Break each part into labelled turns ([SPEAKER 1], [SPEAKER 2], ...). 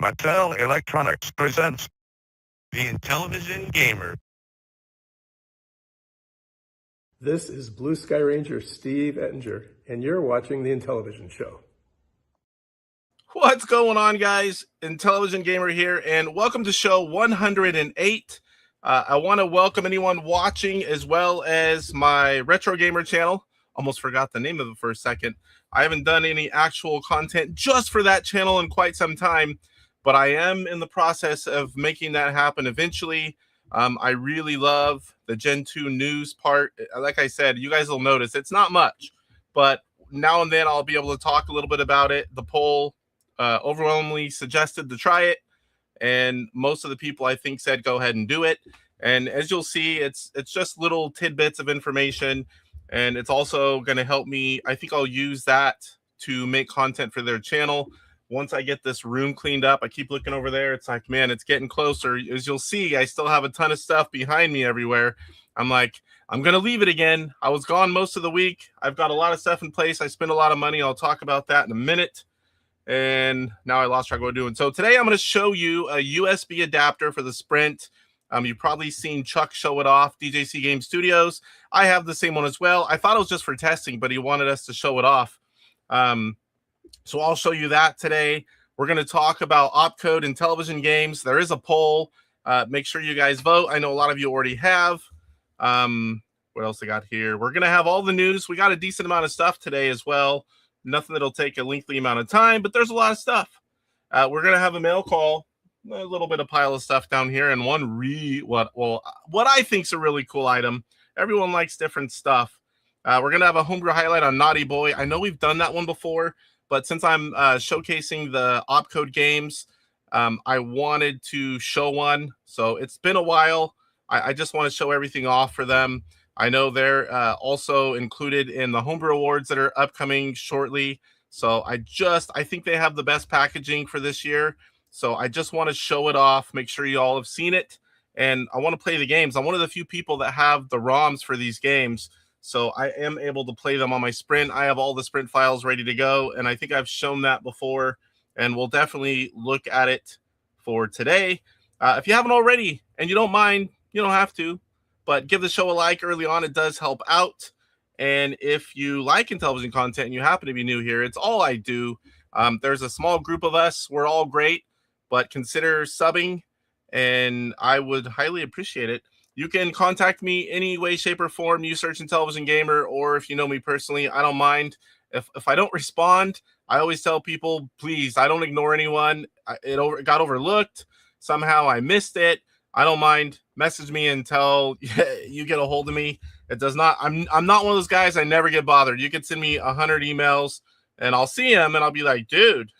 [SPEAKER 1] Mattel Electronics presents the Intellivision Gamer.
[SPEAKER 2] This is Blue Sky Ranger Steve Ettinger, and you're watching the Intellivision Show.
[SPEAKER 3] What's going on, guys? Intellivision Gamer here, and welcome to show 108. I want to welcome anyone watching as well as my Retro Gamer channel. Almost forgot the name of it for a second. I haven't done any actual content just for that channel in quite some time, but I am in the process of making that happen eventually. I really love the Gen 2 news part. Like I said, you guys will notice it's not much, but now and then I'll be able to talk a little bit about it. The poll overwhelmingly suggested to try it, and most of the people I think said go ahead and do it. And as you'll see, it's just little tidbits of information, and it's also going to help me. I think I'll use that to make content for their channel once I get this room cleaned up. I keep looking over there. It's like, man, it's getting closer. As you'll see, I still have a ton of stuff behind me everywhere. I'm like, I'm going to leave it again. I was gone most of the week. I've got a lot of stuff in place. I spent a lot of money. I'll talk about that in a minute. And now I lost track of what I'm doing. So today I'm going to show you a USB adapter for the Sprint. You've probably seen Chuck show it off, DJC Game Studios. I have the same one as well. I thought it was just for testing, but he wanted us to show it off. So I'll show you that today. We're going to talk about OpCode Intellivision Games. There is a poll. Make sure you guys vote. I know a lot of you already have. What else I got here? We're going to have all the news. We got a decent amount of stuff today as well. Nothing that'll take a lengthy amount of time, but there's a lot of stuff. We're going to have a mail call, a little bit of pile of stuff down here, and what I think is a really cool item. Everyone likes different stuff. We're going to have a Homebrew Highlight on Naughty Boy. I know we've done that one before, but since I'm showcasing the OpCode Games, I wanted to show one. So it's been a while. I just want to show everything off for them. I know they're also included in the Homebrew Awards that are upcoming shortly. So I think they have the best packaging for this year. So I just want to show it off, make sure you all have seen it. And I want to play the games. I'm one of the few people that have the ROMs for these games. So I am able to play them on my Sprint. I have all the Sprint files ready to go. And I think I've shown that before. And we'll definitely look at it for today. If you haven't already and you don't mind, you don't have to. But give the show a like early on. It does help out. And if you like Intellivision content and you happen to be new here, it's all I do. There's a small group of us. We're all great. But consider subbing, and I would highly appreciate it. You can contact me any way, shape, or form. You search Intellivision Gamer, or if you know me personally, I don't mind. If I don't respond, I always tell people, please, I don't ignore anyone. It got overlooked. Somehow I missed it. I don't mind. Message me until you get a hold of me. It does not. I'm not one of those guys. I never get bothered. You can send me 100 emails, and I'll see them, and I'll be like, dude,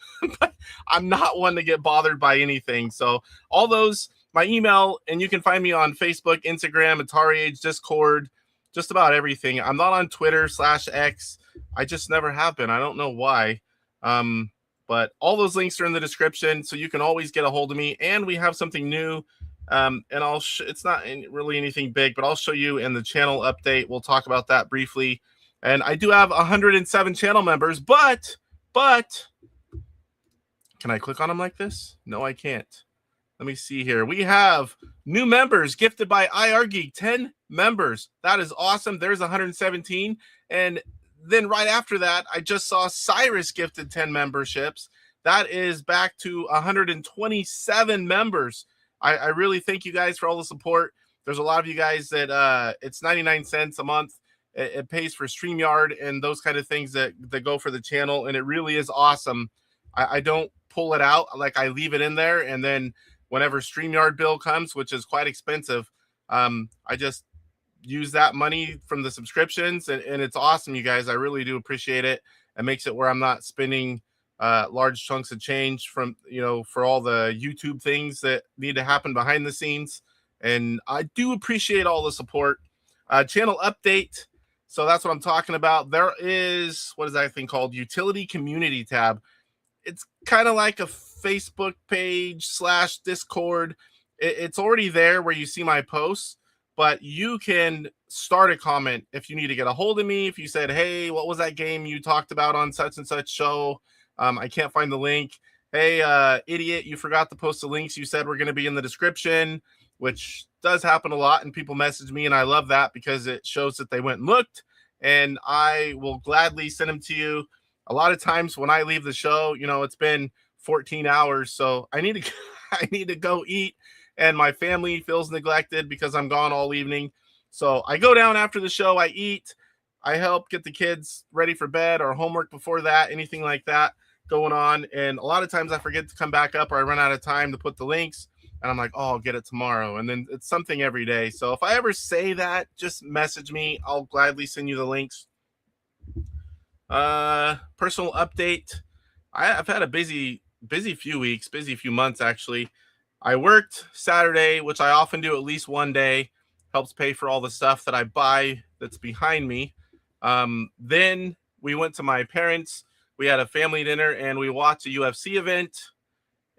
[SPEAKER 3] I'm not one to get bothered by anything. So all those, my email, and you can find me on Facebook, Instagram, AtariAge, Discord, just about everything. I'm not on Twitter /X. I just never have been. I don't know why. But all those links are in the description, so you can always get a hold of me. And we have something new. And it's not really anything big, but I'll show you in the channel update. We'll talk about that briefly. And I do have 107 channel members, but can I click on them like this? No, I can't. Let me see here. We have new members gifted by IR Geek, 10 members. That is awesome. There's 117. And then right after that, I just saw Cyrus gifted 10 memberships. That is back to 127 members. I really thank you guys for all the support. There's a lot of you guys that it's 99 cents a month. It pays for StreamYard and those kind of things that go for the channel. And it really is awesome. I don't pull it out. Like, I leave it in there. And then whenever StreamYard bill comes, which is quite expensive, I just use that money from the subscriptions. And it's awesome, you guys. I really do appreciate it. It makes it where I'm not spending large chunks of change from, for all the YouTube things that need to happen behind the scenes. And I do appreciate all the support. Channel update. So that's what I'm talking about. There is, what is that thing called? Utility Community tab. It's kind of like a Facebook page / Discord. It's already there where you see my posts, but you can start a comment if you need to get a hold of me. If you said, hey, what was that game you talked about on such and such show? I can't find the link. hey, idiot, you forgot to post the links you said were going to be in the description, which does happen a lot. And people message me, and I love that because it shows that they went and looked, and I will gladly send them to you. A lot of times when I leave the show, it's been 14 hours, so I need to I need to go eat, and my family feels neglected because I'm gone all evening. So I go down after the show, I eat, I help get the kids ready for bed or homework before that, anything like that going on. And a lot of times I forget to come back up, or I run out of time to put the links, and I'm like, oh, I'll get it tomorrow. And then it's something every day. So if I ever say that, just message me. I'll gladly send you the links. Personal update. I've had a busy few weeks, busy few months, actually. I worked Saturday, which I often do at least one day. Helps pay for all the stuff that I buy that's behind me. Then we went to my parents. We had a family dinner, and we watched a UFC event.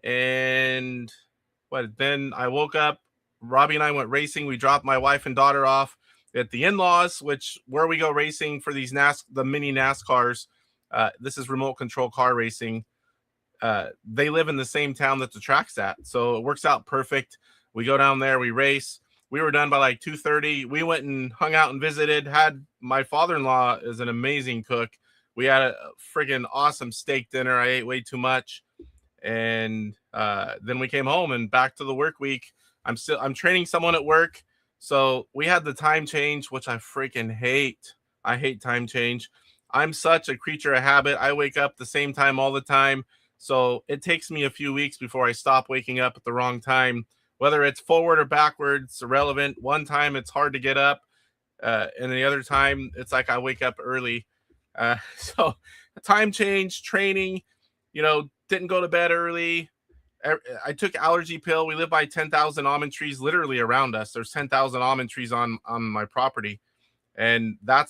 [SPEAKER 3] And then I woke up. Robbie and I went racing. We dropped my wife and daughter off at the in-laws, where we go racing for these the mini NASCARs. This is remote control car racing. They live in the same town that the track's at, so it works out perfect. We go down there, we race. We were done by like 2:30. We went and hung out and visited. Had my father-in-law is an amazing cook. We had a friggin' awesome steak dinner. I ate way too much, and then we came home and back to the work week. I'm training someone at work, so we had the time change, which I freaking hate. I hate time change. I'm such a creature of habit. I wake up the same time all the time. So it takes me a few weeks before I stop waking up at the wrong time, whether it's forward or backwards, irrelevant. One time it's hard to get up, and the other time it's like I wake up early. So time change, training, didn't go to bed early. I took allergy pill. We live by 10,000 almond trees literally around us. There's 10,000 almond trees on my property. And I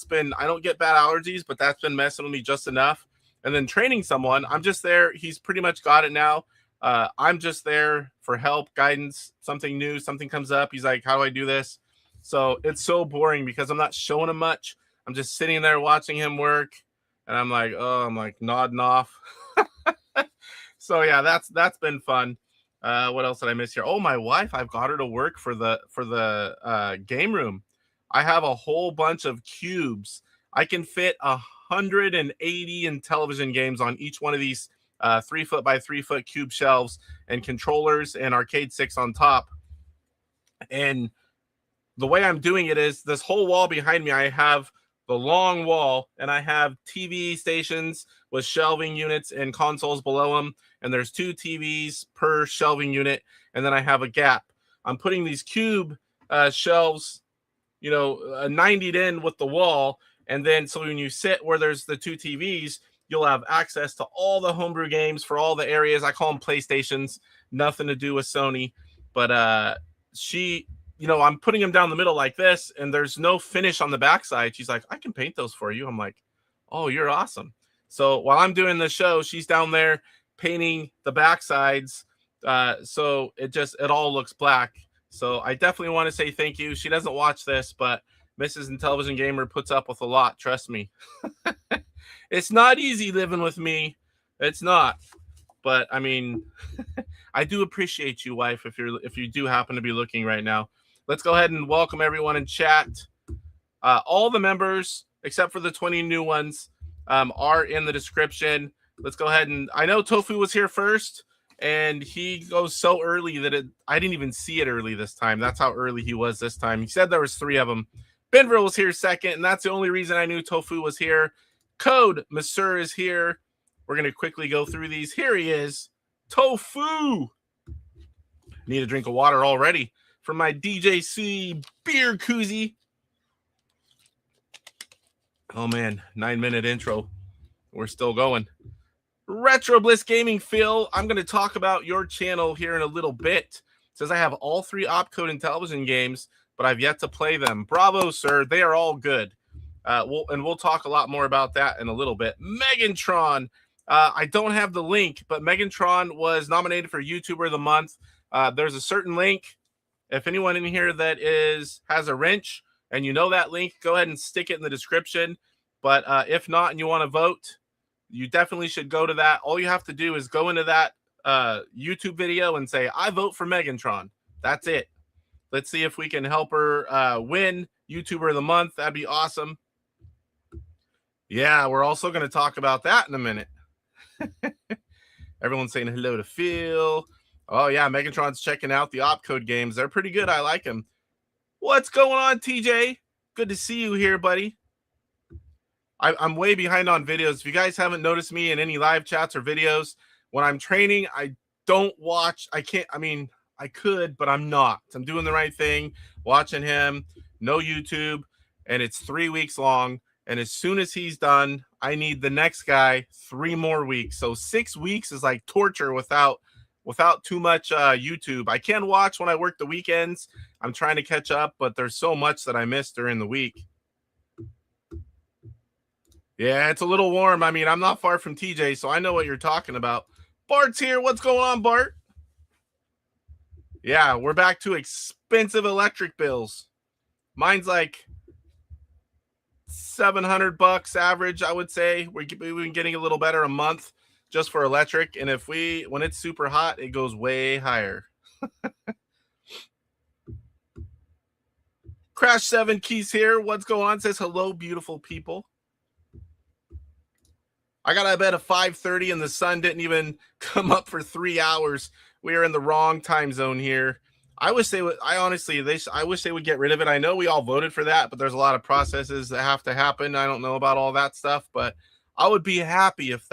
[SPEAKER 3] don't get bad allergies, but that's been messing with me just enough. And then training someone, I'm just there. He's pretty much got it now. I'm just there for help, guidance, something new, something comes up. He's like, how do I do this? So it's so boring because I'm not showing him much. I'm just sitting there watching him work. And I'm like nodding off. So yeah, that's been fun. What else did I miss here? Oh, my wife, I've got her to work for the game room. I have a whole bunch of cubes. I can fit 180 Intellivision games on each one of these 3 foot by 3 foot cube shelves, and controllers and arcade sticks on top. And the way I'm doing it is this whole wall behind me, I have the long wall, and I have TV stations with shelving units and consoles below them. And there's 2 TVs per shelving unit. And then I have a gap. I'm putting these cube shelves, 90'd in with the wall. And then so when you sit where there's the 2 TVs, you'll have access to all the homebrew games for all the areas. I call them PlayStations, nothing to do with Sony. But I'm putting them down the middle like this, and there's no finish on the backside. She's like, I can paint those for you. I'm like, oh, you're awesome. So while I'm doing the show, she's down there painting the backsides. So it all looks black. So I definitely want to say thank you. She doesn't watch this, but Mrs. Intellivision Gamer puts up with a lot. Trust me. It's not easy living with me. It's not. But I mean, I do appreciate you, wife, if you do happen to be looking right now. Let's go ahead and welcome everyone in chat. All the members, except for the 20 new ones, are in the description. Let's go ahead and I know Tofu was here first, and he goes so early that I didn't even see it early this time. That's how early he was this time. He said there was 3 of them. Benville was here second, and that's the only reason I knew Tofu was here. Code Monsieur is here. We're going to quickly go through these. Here he is. Tofu. Need a drink of water already from my DJC beer koozie. Oh, man. 9-minute intro. We're still going. Retro Bliss Gaming Phil. I'm going to talk about your channel here in a little bit. It says I have all 3 OpCode Intellivision games, but I've yet to play them. Bravo, sir. They are all good. We'll talk a lot more about that in a little bit. Megantron. I don't have the link, but Megantron was nominated for YouTuber of the Month. There's a certain link. If anyone in here that has a wrench and you know that link, go ahead and stick it in the description. But if not and you want to vote, you definitely should go to that. All you have to do is go into that YouTube video and say, I vote for Megantron. That's it. Let's see if we can help her win YouTuber of the month. That'd be awesome. Yeah, we're also going to talk about that in a minute. Everyone's saying hello to Phil. Oh, yeah, Megatron's checking out the OpCode games. They're pretty good. I like them. What's going on, TJ? Good to see you here, buddy. I'm way behind on videos. If you guys haven't noticed me in any live chats or videos, when I'm training, I don't watch. I could, but I'm not. I'm doing the right thing, watching him, no YouTube, and it's 3 weeks long. And as soon as he's done, I need the next guy 3 more weeks. So 6 weeks is like torture without too much YouTube. I can watch when I work the weekends. I'm trying to catch up, but there's so much that I miss during the week. Yeah, it's a little warm. I mean, I'm not far from TJ, so I know what you're talking about. Bart's here. What's going on, Bart? Yeah, we're back to expensive electric bills. Mine's like $700 average, I would say. We've been getting a little better a month just for electric, and when it's super hot, it goes way higher. Crash 7 Keys here. What's going on? Says hello, beautiful people. I got out of bed at 5:30 and the sun didn't even come up for 3 hours. We are in the wrong time zone here. I wish they would. I wish they would get rid of it. I know we all voted for that, but there's a lot of processes that have to happen. I don't know about all that stuff, but I would be happy if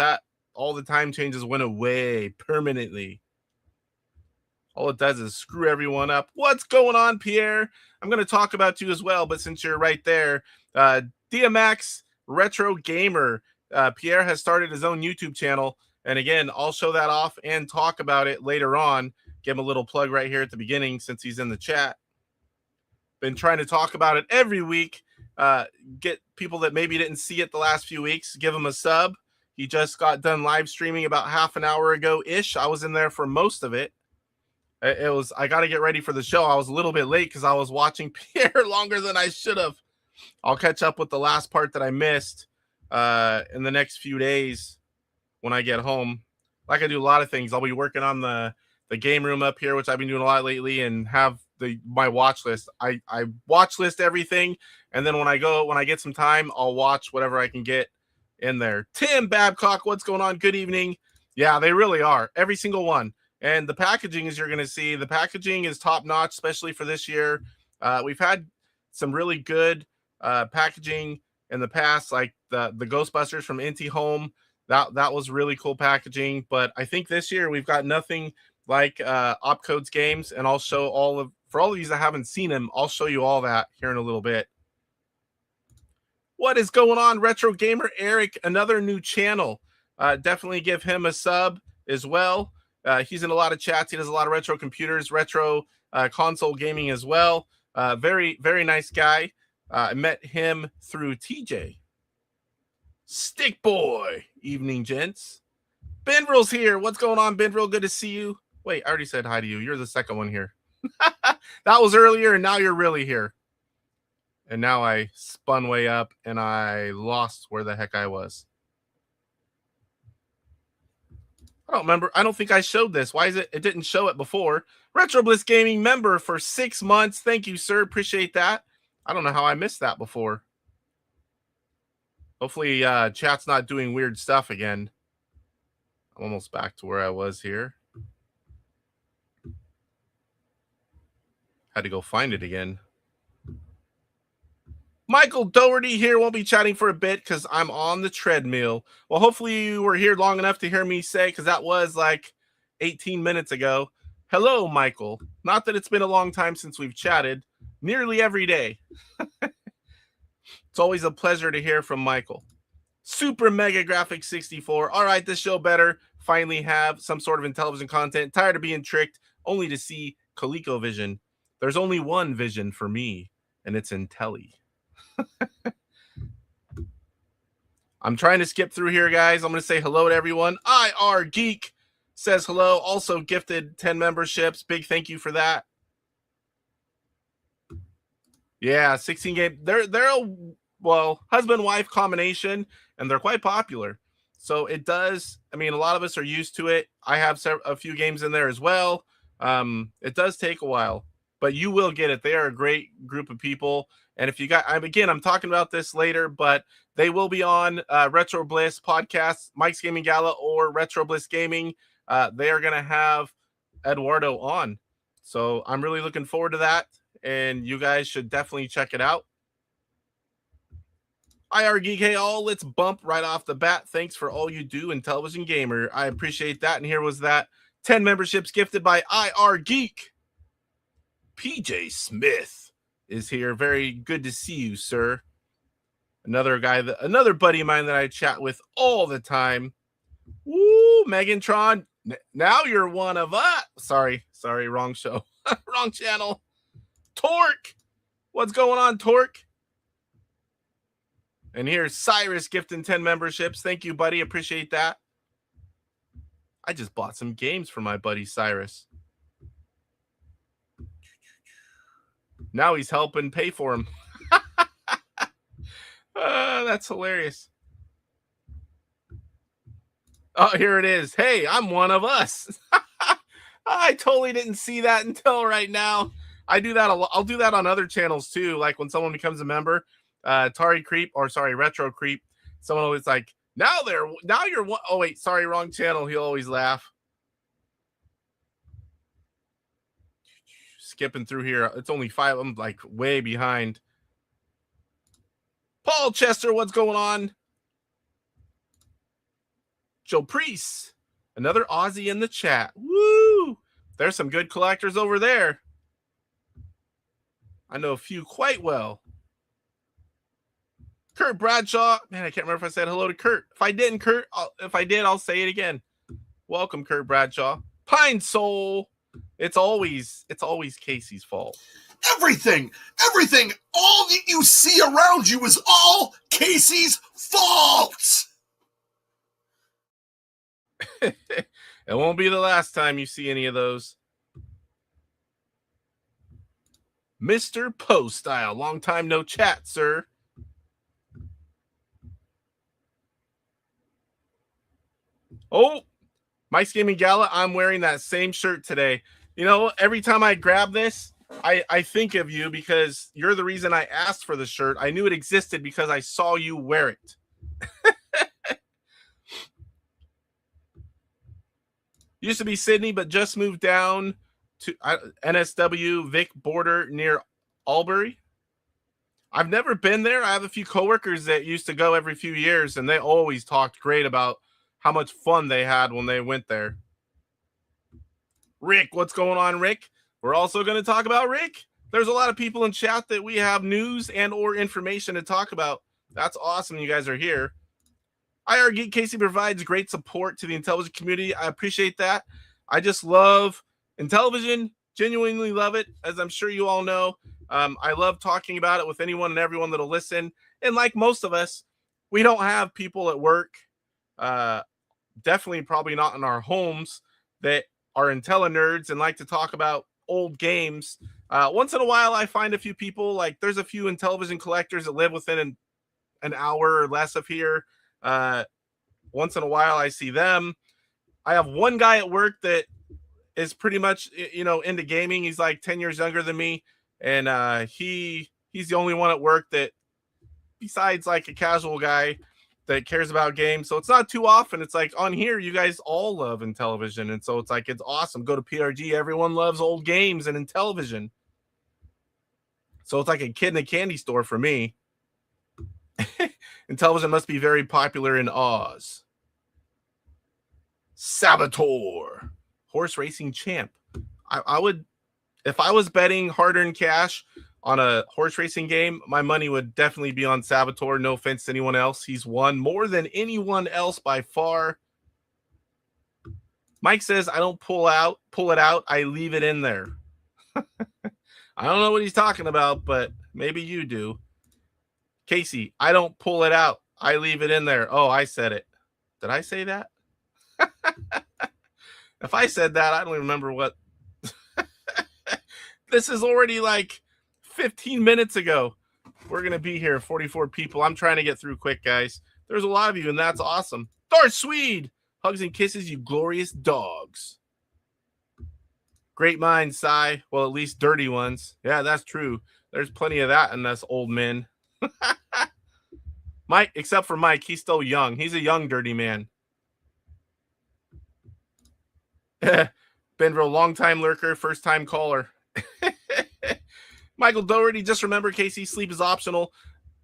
[SPEAKER 3] all the time changes went away permanently. All it does is screw everyone up. What's going on, Pierre? I'm going to talk about you as well, but since you're right there, DMX Retro Gamer. Pierre has started his own YouTube channel. And again, I'll show that off and talk about it later on. Give him a little plug right here at the beginning since he's in the chat. Been trying to talk about it every week. Get people that maybe didn't see it the last few weeks, give him a sub. He just got done live streaming about half an hour ago-ish. I was in there for most of it. I got to get ready for the show. I was a little bit late because I was watching Pierre longer than I should have. I'll catch up with the last part that I missed in the next few days when I get home. Like I do a lot of things. I'll be working on the game room up here, which I've been doing a lot lately, and have my watch list. I watch list everything, and then when I get some time, I'll watch whatever I can get in there. Tim Babcock, what's going on? Good evening. Yeah, they really are. Every single one. And the packaging, as you're going to see, the packaging is top notch, especially for this year. We've had some really good packaging in the past, like the Ghostbusters from Inti Home. That was really cool packaging. But I think this year we've got nothing like OpCode's games, and I'll show for all of you that haven't seen them, I'll show you all that here in a little bit. What is going on, Retro Gamer Eric? Another new channel. Definitely give him a sub as well. He's in a lot of chats. He does a lot of retro computers, retro console gaming as well. Very, very nice guy. I met him through TJ. Stick Boy. Evening, gents. Benvril's here. What's going on, Benvril? Good to see you. Wait, I already said hi to you. You're the second one here. That was earlier, and now you're really here. And now I spun way up, and I lost where the heck I was. I don't remember. I don't think I showed this. Why is it? It didn't show it before. Retro Bliss Gaming member for 6 months. Thank you, sir. Appreciate that. I don't know how I missed that before. Hopefully, chat's not doing weird stuff again. I'm almost back to where I was here. Had to go find it again. Michael Doherty here. Won't be chatting for a bit because I'm on the treadmill. Well, hopefully you were here long enough to hear me say, because that was like 18 minutes ago. Hello, Michael. Not that it's been a long time since we've chatted. Nearly every day. It's always a pleasure to hear from Michael. Super Mega Graphics 64. All right, this show better finally have some sort of Intellivision content. Tired of being tricked only to see CollectorVision. There's only one vision for me, and it's Intelli. I'm trying to skip through here, guys. I'm going to say hello to everyone. IR Geek says hello. Also gifted 10 memberships. Big thank you for that. Yeah, 16 game. They're a husband-wife combination, and they're quite popular. So it does. I mean, a lot of us are used to it. I have a few games in there as well. It does take a while, but you will get it. They are a great group of people. And if you got, I'm talking about this later, but they will be on Retro Bliss podcast, Mike's Gaming Gala, or Retro Bliss Gaming. They are going to have Eduardo on. So I'm really looking forward to that. And you guys should definitely check it out. IR Geek, hey all, let's bump right off the bat. Thanks for all you do, Intellivision Gamer. I appreciate that. And here was that 10 memberships gifted by IR Geek. PJ Smith is here. Very good to see you, sir. Another guy, another buddy of mine that I chat with all the time. Woo, Megantron. Now you're one of us. Sorry, wrong show. Wrong channel. Torque. What's going on, Torque? And here's Cyrus gifting 10 memberships. Thank you, buddy. Appreciate that. I just bought some games for my buddy Cyrus. Now he's helping pay for them. That's hilarious. Oh, here it is. Hey, I'm one of us. I totally didn't see that until right now. I do that a lot. I'll do that on other channels too. Like when someone becomes a member, Retro Creep. Someone always like, now you're one. Oh wait, sorry, wrong channel. He'll always laugh. Skipping through here. It's only 5. I'm like way behind. Paul Chester, what's going on? Joe Priest, another Aussie in the chat. Woo! There's some good collectors over there. I know a few quite well. Kurt Bradshaw. Man, I can't remember if I said hello to Kurt. If I didn't, Kurt, if I did, I'll say it again. Welcome, Kurt Bradshaw. Pine Soul. It's always Casey's fault.
[SPEAKER 4] Everything, all that you see around you is all Casey's fault.
[SPEAKER 3] It won't be the last time you see any of those. Mr. Post Style. Long time no chat, sir. Oh, Mike's Gaming Gala. I'm wearing that same shirt today. You know, every time I grab this, I think of you because you're the reason I asked for the shirt. I knew it existed because I saw you wear it. Used to be Sydney, but just moved down to NSW Vic border near Albury. I've never been there. I have a few coworkers that used to go every few years, and they always talked great about how much fun they had when they went there. Rick, what's going on, Rick? We're also going to talk about Rick. There's a lot of people in chat that we have news and or information to talk about. That's awesome you guys are here. IR Geek Casey provides great support to the Intellivision community. I appreciate that. I just love Intellivision, genuinely love it, as I'm sure you all know. I love talking about it with anyone and everyone that'll listen. And like most of us, we don't have people at work, definitely probably not in our homes, that are Intelli nerds and like to talk about old games. Once in a while, I find a few people, like there's a few Intellivision collectors that live within an hour or less of here. Once in a while I see them. I have one guy at work that is pretty much, into gaming. He's like 10 years younger than me. And he's the only one at work that, besides like a casual guy, that cares about games. So it's not too often. It's like on here, you guys all love Intellivision. And so it's like, it's awesome. Go to PRG. Everyone loves old games and Intellivision. So it's like a kid in a candy store for me. Intellivision must be very popular in Oz. Saboteur, horse racing champ. I would, if I was betting hard-earned cash on a horse racing game, my money would definitely be on Saboteur. No offense to anyone else. He's won more than anyone else by far. Mike says, I don't pull it out. I leave it in there. I don't know what he's talking about, but maybe you do. Casey, I don't pull it out. I leave it in there. Oh, I said it. Did I say that? If I said that, I don't even remember what. This is already like 15 minutes ago. We're going to be here, 44 people. I'm trying to get through quick, guys. There's a lot of you, and that's awesome. Darth Swede, hugs and kisses, you glorious dogs. Great minds, Cy. Well, at least dirty ones. Yeah, that's true. There's plenty of that in us old men. Mike, except for Mike, he's still young. He's a young dirty man. Benville, long-time lurker, first-time caller. Michael Doherty, just remember, Casey, sleep is optional.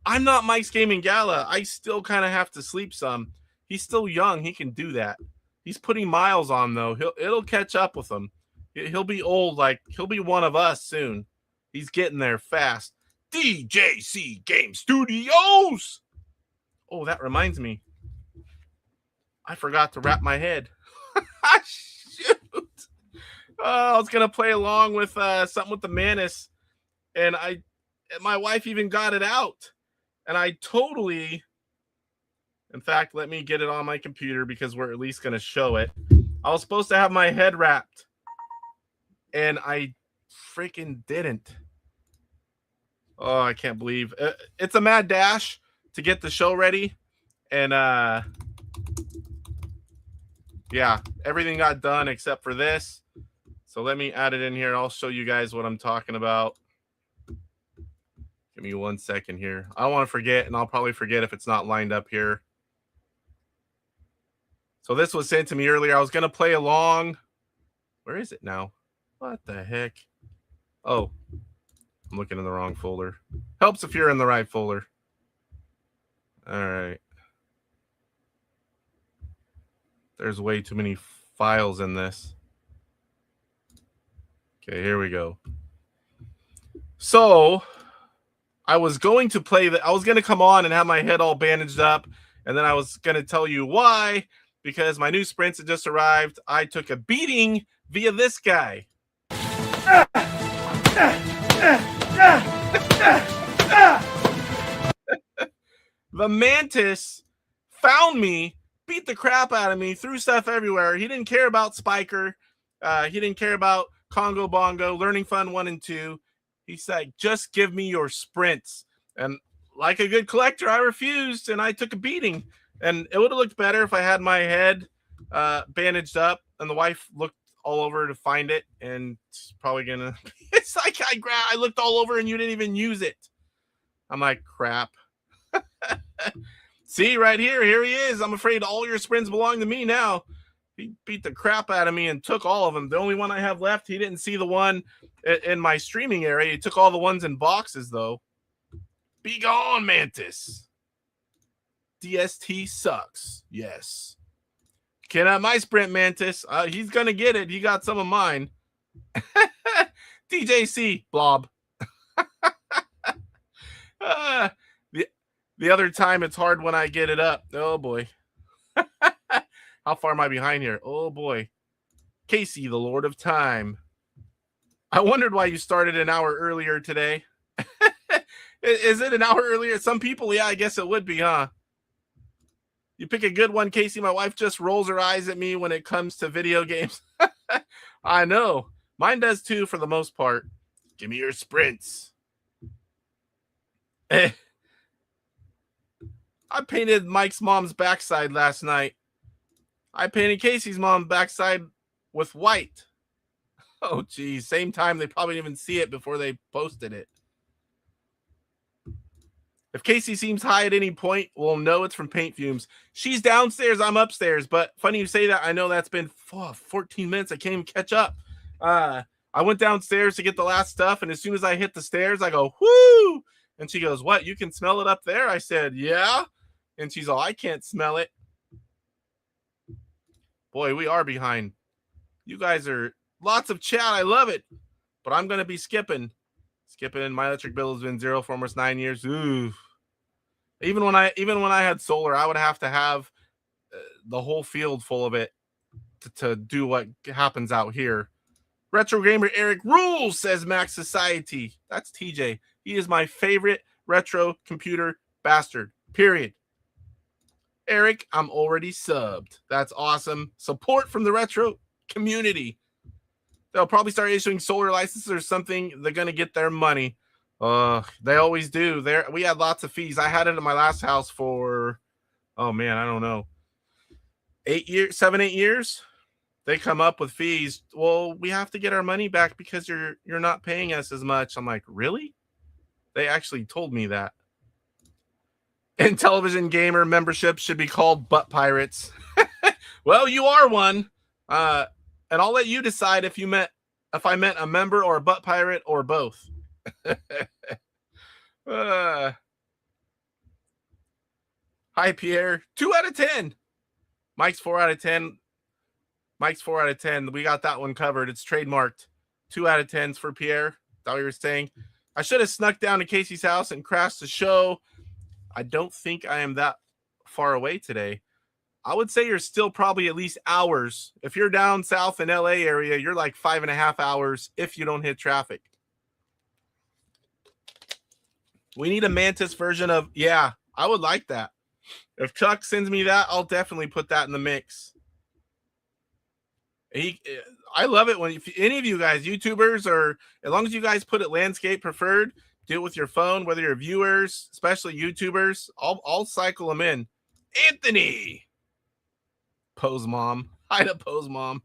[SPEAKER 3] I'm not Mike's Gaming Gala. I still kind of have to sleep some. He's still young. He can do that. He's putting miles on, though. It'll catch up with him. He'll be old. Like, he'll be one of us soon. He's getting there fast. DJC Game Studios! Oh, that reminds me. I forgot to wrap my head. Shoot. I was going to play along with something with the Manus. And my wife even got it out. And I totally, in fact, let me get it on my computer because we're at least going to show it. I was supposed to have my head wrapped. And I freaking didn't. Oh, I can't believe it's a mad dash to get the show ready. And yeah, everything got done except for this. So let me add it in here. I'll show you guys what I'm talking about. Give me 1 second here. I don't want to forget, and I'll probably forget if it's not lined up here. So this was sent to me earlier. I was going to play along. Where is it now? What the heck? Oh, I'm looking in the wrong folder. Helps if you're in the right folder. All right. There's way too many files in this. Okay, here we go. So I was going to play that. I was going to come on and have my head all bandaged up. And then I was going to tell you why, because my new sprints had just arrived. I took a beating via this guy. The Mantis found me, beat the crap out of me, threw stuff everywhere. He didn't care about Spiker. He didn't care about Congo Bongo, Learning Fun 1 and 2. He said, just give me your sprints. And like a good collector, I refused, and I took a beating. And it would have looked better if I had my head bandaged up, and the wife looked all over to find it, and she's probably gonna. It's like I looked all over, and you didn't even use it. I'm like, crap. See, right here he is. I'm afraid all your sprints belong to me now. He beat the crap out of me and took all of them. The only one I have left, he didn't see the one in my streaming area. He took all the ones in boxes, though. Be gone, Mantis. DST sucks. Yes. Can I have my sprint, Mantis? He's going to get it. He got some of mine. DJC, blob. The other time, it's hard when I get it up. Oh, boy. How far am I behind here? Oh, boy. Casey, the Lord of Time. I wondered why you started an hour earlier today. Is it an hour earlier? Some people, yeah, I guess it would be, huh? You pick a good one, Casey. My wife just rolls her eyes at me when it comes to video games. I know. Mine does, too, for the most part. Give me your sprints. I painted Mike's mom's backside last night. I painted Casey's mom's backside with white. Oh, geez. Same time. They probably didn't even see it before they posted it. If Casey seems high at any point, we'll know it's from paint fumes. She's downstairs. I'm upstairs. But funny you say that. I know that's been 14 minutes. I can't even catch up. I went downstairs to get the last stuff. And as soon as I hit the stairs, I go, whoo! And she goes, what? You can smell it up there? I said, yeah. And she's all, I can't smell it. Boy, we are behind. You guys are lots of chat. I love it. But I'm going to be skipping. My electric bill has been zero for almost 9 years. Ooh. Even when I had solar, I would have to have the whole field full of it to do what happens out here. Retro Gamer Eric rules, says Max Society. That's TJ. He is my favorite retro computer bastard. Period. Eric, I'm already subbed. That's awesome. Support from the retro community. They'll probably start issuing solar licenses or something. They're going to get their money. They always do. We had lots of fees. I had it in my last house for, oh man, I don't know. 8 years, 7-8 years, they come up with fees. Well, we have to get our money back because you're not paying us as much. I'm like, really? They actually told me that. Intellivision Gamer memberships should be called butt pirates. Well, you are one. And I'll let you decide if I meant a member or a butt pirate or both. Hi, Pierre. 2 out of 10. Mike's 4 out of 10. Mike's 4 out of 10. We got that one covered. It's trademarked. 2 out of 10s for Pierre. Is that what you were saying? I should have snuck down to Casey's house and crashed the show. I don't think I am that far away today. I would say you're still probably at least hours. If you're down south in LA area, you're like 5.5 hours if you don't hit traffic. We need a Mantis version of, yeah, I would like that. If Chuck sends me that, I'll definitely put that in the mix. I love it when if any of you guys, YouTubers, or as long as you guys put it landscape preferred, do it with your phone, whether you're viewers, especially YouTubers, I'll cycle them in. Anthony! Pose Mom. Hi to Pose Mom.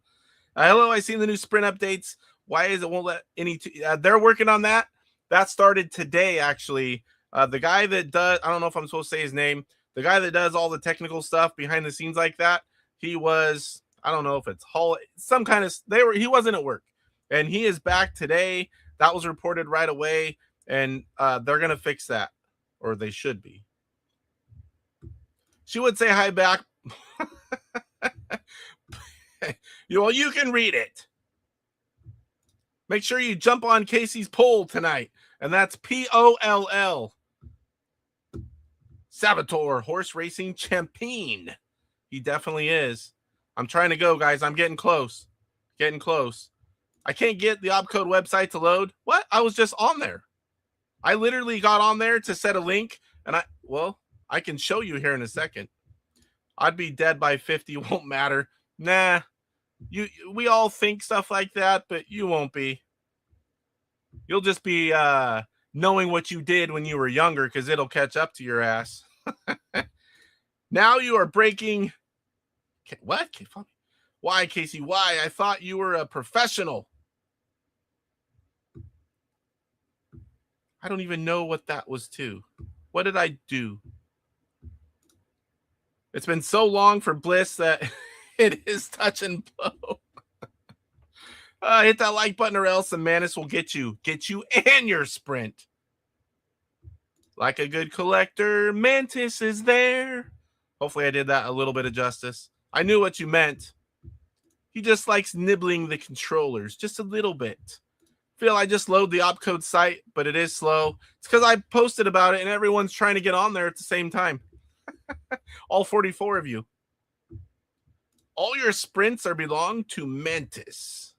[SPEAKER 3] Hello, I seen the new sprint updates. Why is it won't let any... they're working on that. That started today, actually. The guy that does... I don't know if I'm supposed to say his name. The guy that does all the technical stuff behind the scenes like that, he was... I don't know if it's some kind of... He wasn't at work. And he is back today. That was reported right away. And they're going to fix that. Or they should be. She would say hi back. You can read it. Make sure you jump on Casey's poll tonight. And that's POLL. Saboteur, horse racing champion. He definitely is. I'm trying to go, guys. I'm getting close. Getting close. I can't get the OpCode website to load. What? I was just on there. I literally got on there to set a link. And I can show you here in a second. I'd be dead by 50. Won't matter. Nah. We all think stuff like that, but you won't be. You'll just be knowing what you did when you were younger because it'll catch up to your ass. Now you are breaking... What? Why, Casey? Why? I thought you were a professional. I don't even know what that was to. What did I do? It's been so long for Bliss that it is touch and blow. Hit that like button or else the Mantis will get you and your sprint. Like a good collector, Mantis is there. Hopefully I did that a little bit of justice. I knew what you meant. He just likes nibbling the controllers just a little bit. I just load the OpCode site, but it is slow. It's because I posted about it and everyone's trying to get on there at the same time. All 44 of you. All your sprints belong to Mantis.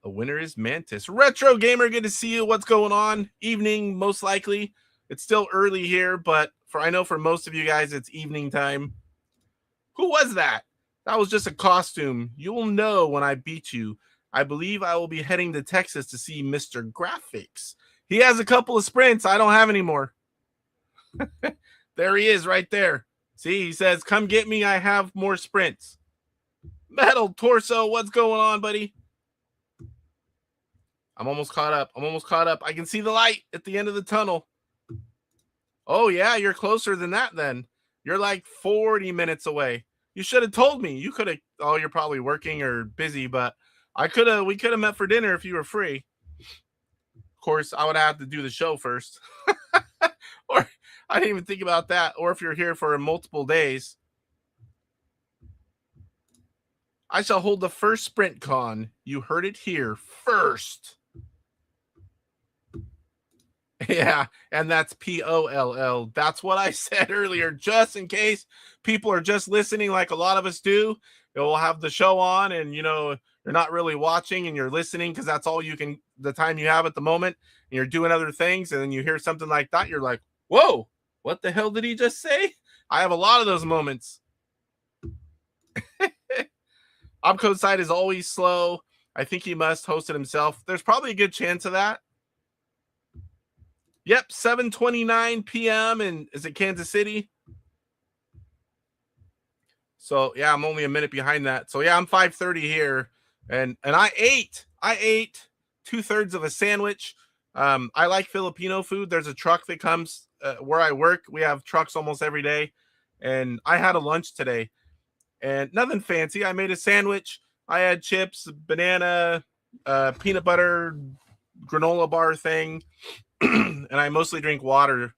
[SPEAKER 3] The winner is Mantis. Retro Gamer, good to see you. What's going on? Evening, most likely. It's still early here, but I know for most of you guys, it's evening time. Who was that? That was just a costume. You will know when I beat you. I believe I will be heading to Texas to see Mr. Graphics. He has a couple of sprints. I don't have any more. There he is right there. See, he says, come get me. I have more sprints. Metal Torso, what's going on, buddy? I'm almost caught up. I can see the light at the end of the tunnel. Oh, yeah, you're closer than that then. You're like 40 minutes away. You should have told me. You could have... Oh, you're probably working or busy, but we could have met for dinner if you were free. Of course, I would have to do the show first. Or I didn't even think about that. Or if you're here for multiple days. I shall hold the first sprint con. You heard it here first. Yeah, and that's POLL. That's what I said earlier, just in case people are just listening like a lot of us do. We'll have the show on and, you're not really watching and you're listening because that's all the time you have at the moment. And you're doing other things and then you hear something like that. You're like, whoa, what the hell did he just say? I have a lot of those moments. OpCode site is always slow. I think he must host it himself. There's probably a good chance of that. Yep, 7:29 p.m. and is it Kansas City? So yeah, I'm only a minute behind that. So yeah, I'm 5:30 here, and I ate 2/3 of a sandwich. I like Filipino food. There's a truck that comes where I work. We have trucks almost every day, and I had a lunch today, and nothing fancy. I made a sandwich. I had chips, banana, peanut butter, granola bar thing, and I mostly drink water.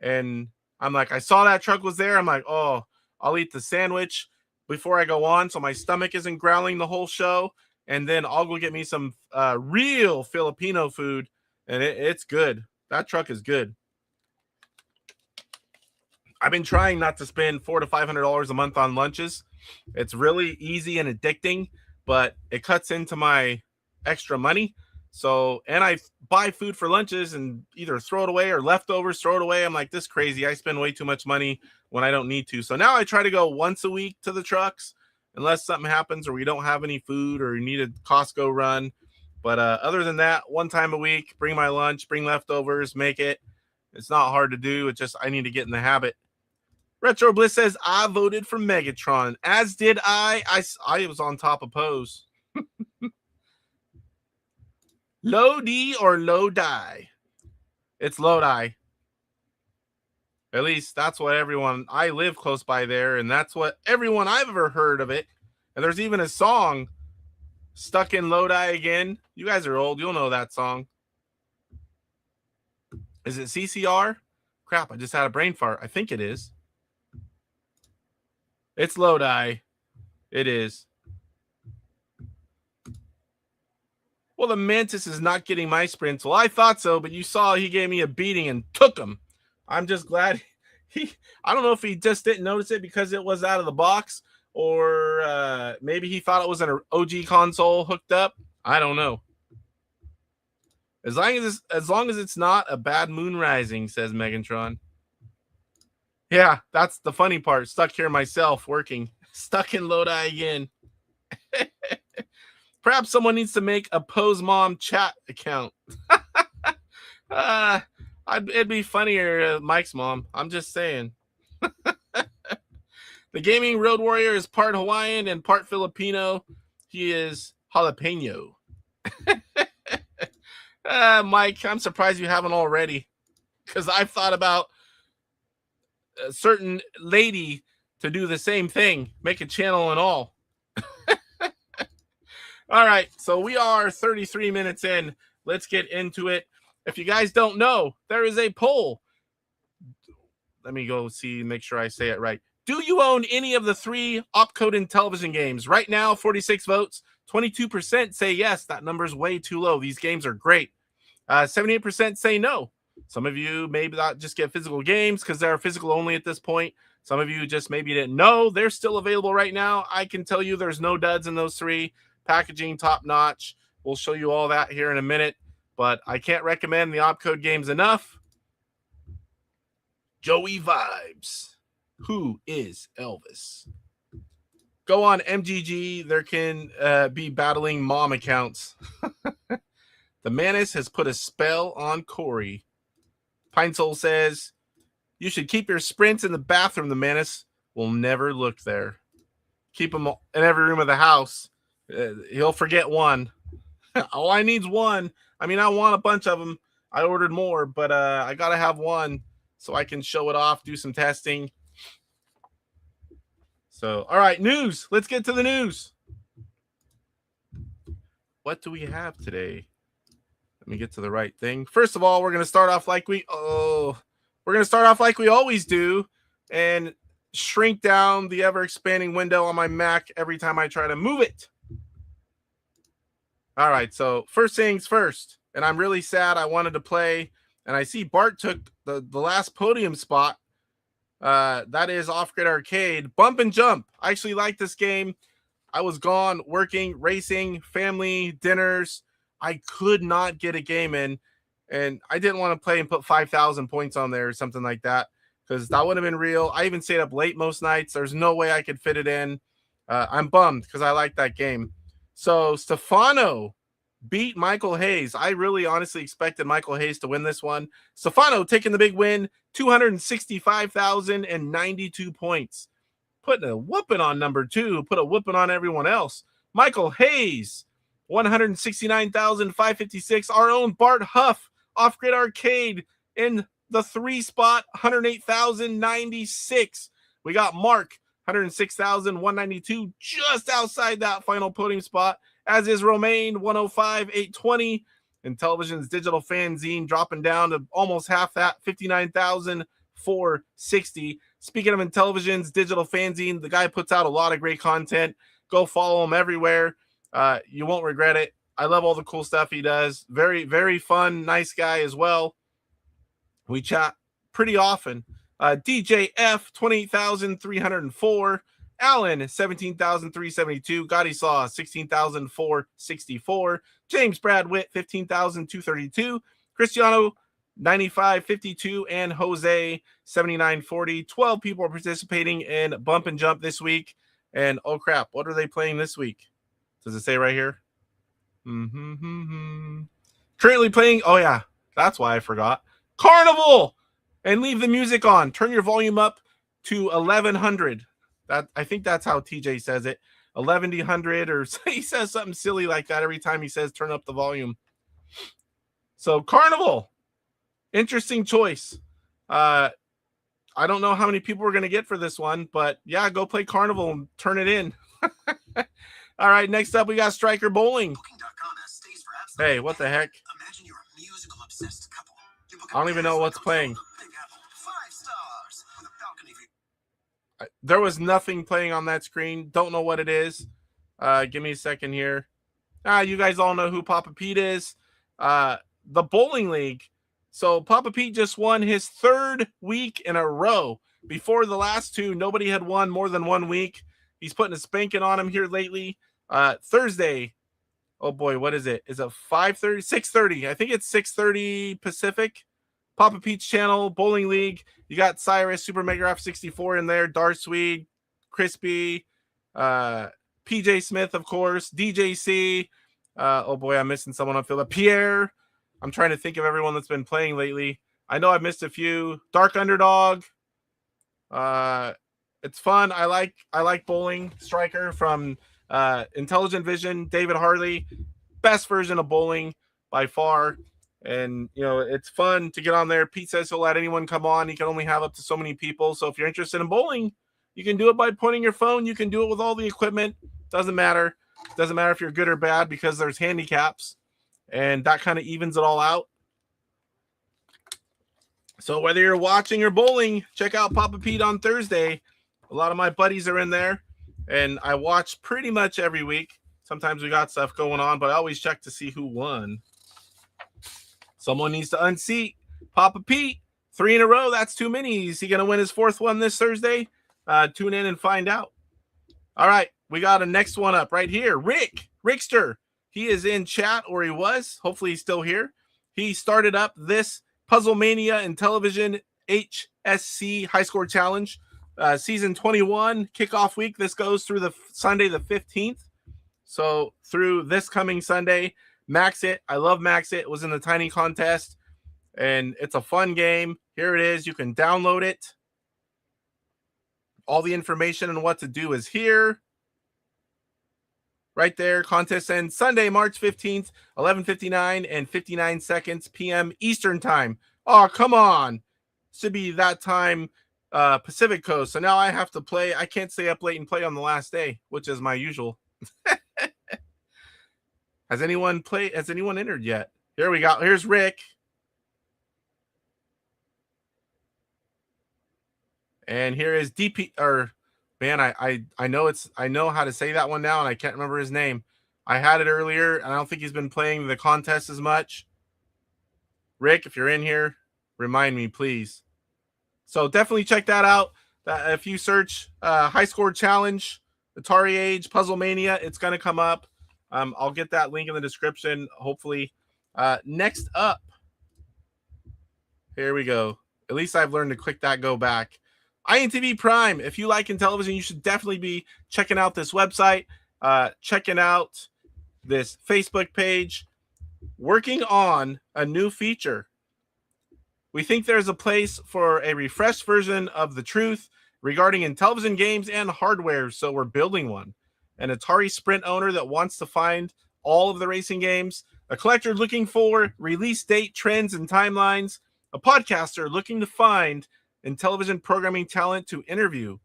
[SPEAKER 3] And I'm like, I saw that truck was there. I'm like, oh, I'll eat the sandwich before I go on, so my stomach isn't growling the whole show. And then I'll go get me some real Filipino food, and it's good. That truck is good. I've been trying not to spend $400 to $500 a month on lunches. It's really easy and addicting, but it cuts into my extra money. So, and I buy food for lunches and either throw it away or leftovers, throw it away. I'm like, this crazy. I spend way too much money when I don't need to. So now I try to go once a week to the trucks, unless something happens or we don't have any food or you need a Costco run. But other than that, one time a week, bring my lunch, bring leftovers, make it. It's not hard to do. It's just I need to get in the habit. Retro Bliss says, I voted for Megatron, as did I. I was on top of Pose. Low D or low die? It's low die. At least that's what everyone, I live close by there, and that's what everyone I've ever heard of it. And there's even a song, Stuck in Lodi Again. You guys are old. You'll know that song. Is it CCR? Crap, I just had a brain fart. I think it is. It's Lodi. It is. Well, the Mantis is not getting my sprints. Well, I thought so, but you saw he gave me a beating and took him. I'm just glad I don't know if he just didn't notice it because it was out of the box, or maybe he thought it was an OG console hooked up. I don't know. As long as it's not a bad moon rising, says Megatron. Yeah, that's the funny part. Stuck here myself working. Stuck in Lodi again. Perhaps someone needs to make a Pose Mom chat account. It'd be funnier, Mike's mom. I'm just saying. The Gaming Road Warrior is part Hawaiian and part Filipino. He is jalapeno. Mike, I'm surprised you haven't already, because I've thought about a certain lady to do the same thing, make a channel and all. All right, so we are 33 minutes in. Let's get into it. If you guys don't know, there is a poll. Let me go see, make sure I say it right. Do you own any of the 3 OpCode Intellivision games? Right now, 46 votes. 22% say yes. That number is way too low. These games are great. 78% say no. Some of you maybe not just get physical games because they're physical only at this point. Some of you just maybe didn't know. They're still available right now. I can tell you there's no duds in those 3. Packaging top notch. We'll show you all that here in a minute, but I can't recommend the OpCode games enough. Joey Vibes. Who is Elvis? Go on MGG. There can be battling mom accounts. The Manus has put a spell on Corey. Pine Soul says, you should keep your sprints in the bathroom. The Manus will never look there. Keep them in every room of the house. He'll forget one. All I need's one. I mean, I want a bunch of them. I ordered more, but I got to have one so I can show it off, do some testing. So, all right, news. Let's get to the news. What do we have today? Let me get to the right thing. First of all, we're going to start off like we always do and shrink down the ever-expanding window on my Mac every time I try to move it. All right, so first things first, and I'm really sad. I wanted to play, and I see Bart took the last podium spot. That is Off-Grid Arcade. Bump and Jump. I actually like this game. I was gone, working, racing, family, dinners. I could not get a game in, and I didn't want to play and put 5,000 points on there or something like that, because that would have been real. I even stayed up late most nights. There's no way I could fit it in. I'm bummed because I like that game. So Stefano beat Michael Hayes. I really honestly expected Michael Hayes to win this one. Stefano taking the big win, 265,092 points. putting a whooping on number 2, put a whooping on everyone else. Michael Hayes, 169,556. Our own Bart Huff, Off Grid Arcade in the 3 spot, 108,096. We got Mark, 106,192, just outside that final podium spot, as is Romaine, 105,820. Intellivision's digital fanzine dropping down to almost half that, 59,460. Speaking of Intellivision's digital fanzine, the guy puts out a lot of great content. Go follow him everywhere. You won't regret it. I love all the cool stuff he does. Very, very fun, nice guy as well. We chat pretty often. DJ F, 28,304. Alan, 17,372. Gotti Saw, 16,464. James Brad Witt, 15,232. Cristiano, 95.52. And Jose, 79.40. 12 people are participating in Bump and Jump this week. And oh crap, what are they playing this week? Does it say right here? Currently playing, oh yeah, that's why I forgot. Carnival! And leave the music on. Turn your volume up to 1100. I think that's how TJ says it. 1100, or he says something silly like that every time he says turn up the volume. So Carnival, interesting choice. I don't know how many people we're going to get for this one, but yeah, go play Carnival and turn it in. All right, next up we got Striker Bowling. Hey, what the heck?
[SPEAKER 5] Imagine you're a musical obsessed couple.
[SPEAKER 3] I don't even know what's playing. There was nothing playing on that screen. Don't know what it is. Give me a second here. You guys all know who Papa Pete is. The bowling league. So Papa Pete just won his 3rd week in a row. Before the last 2, nobody had won more than 1 week. He's putting a spanking on him here lately. Thursday. Oh boy, what is it? Is it 5:30? 6:30. I think it's 6:30 Pacific. Papa Pete's channel, Bowling League. You got Cyrus, Super Mega Graph 64 in there, Darth Swede, Crispy, PJ Smith, of course, DJC. Oh boy, I'm missing someone on field. Pierre. I'm trying to think of everyone that's been playing lately. I know I've missed a few. Dark Underdog. It's fun. I like bowling. Striker from Intelligent Vision, David Harley. Best version of bowling by far. And, you know, it's fun to get on there. Pete says he'll let anyone come on. He can only have up to so many people. So if you're interested in bowling, you can do it by pointing your phone. You can do it with all the equipment. Doesn't matter. Doesn't matter if you're good or bad because there's handicaps. And that kind of evens it all out. So whether you're watching or bowling, check out Papa Pete on Thursday. A lot of my buddies are in there. And I watch pretty much every week. Sometimes we got stuff going on, but I always check to see who won. Someone needs to unseat Papa Pete. 3 in a row. That's too many. Is he going to win his 4th one this Thursday? Tune in and find out. All right. We got a next one up right here. Rickster. He is in chat, or he was. Hopefully he's still here. He started up this Puzzle Mania Intellivision HSC High Score Challenge. Season 21 kickoff week. This goes through the Sunday the 15th. So through this coming Sunday. Max It. I love Max It. It was in the Tiny Contest, and it's a fun game. Here it is. You can download it. All the information and what to do is here. Right there. Contest ends Sunday, March 15th, 11:59 and 59 seconds p.m. Eastern Time. Oh, come on. Should be that time Pacific Coast. So now I have to play. I can't stay up late and play on the last day, which is my usual. Has anyone entered yet? Here we go. Here's Rick. And here is DP, or man, I know how to say that one now, and I can't remember his name. I had it earlier, and I don't think he's been playing the contest as much. Rick, if you're in here, remind me, please. So definitely check that out. If you search High Score Challenge, AtariAge, Puzzle Mania, it's going to come up. I'll get that link in the description, hopefully. Next up, here we go. At least I've learned to click that go back. INTV Prime. If you like Intellivision, you should definitely be checking out this website, checking out this Facebook page, working on a new feature. We think there's a place for a refreshed version of The Truth regarding Intellivision games and hardware, so we're building one. An Atari Sprint owner that wants to find all of the racing games, a collector looking for release date trends and timelines, a podcaster looking to find Intellivision programming talent to interview.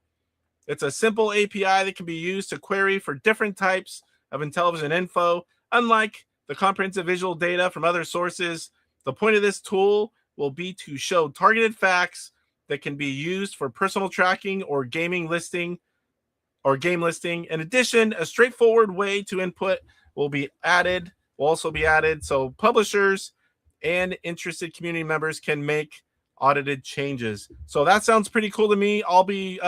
[SPEAKER 3] It's a simple API that can be used to query for different types of Intellivision info. Unlike the comprehensive visual data from other sources, the point of this tool will be to show targeted facts that can be used for personal tracking or gaming listing or game listing. In addition, a straightforward way to input will also be added, so publishers and interested community members can make audited changes. So that sounds pretty cool to me. I'll be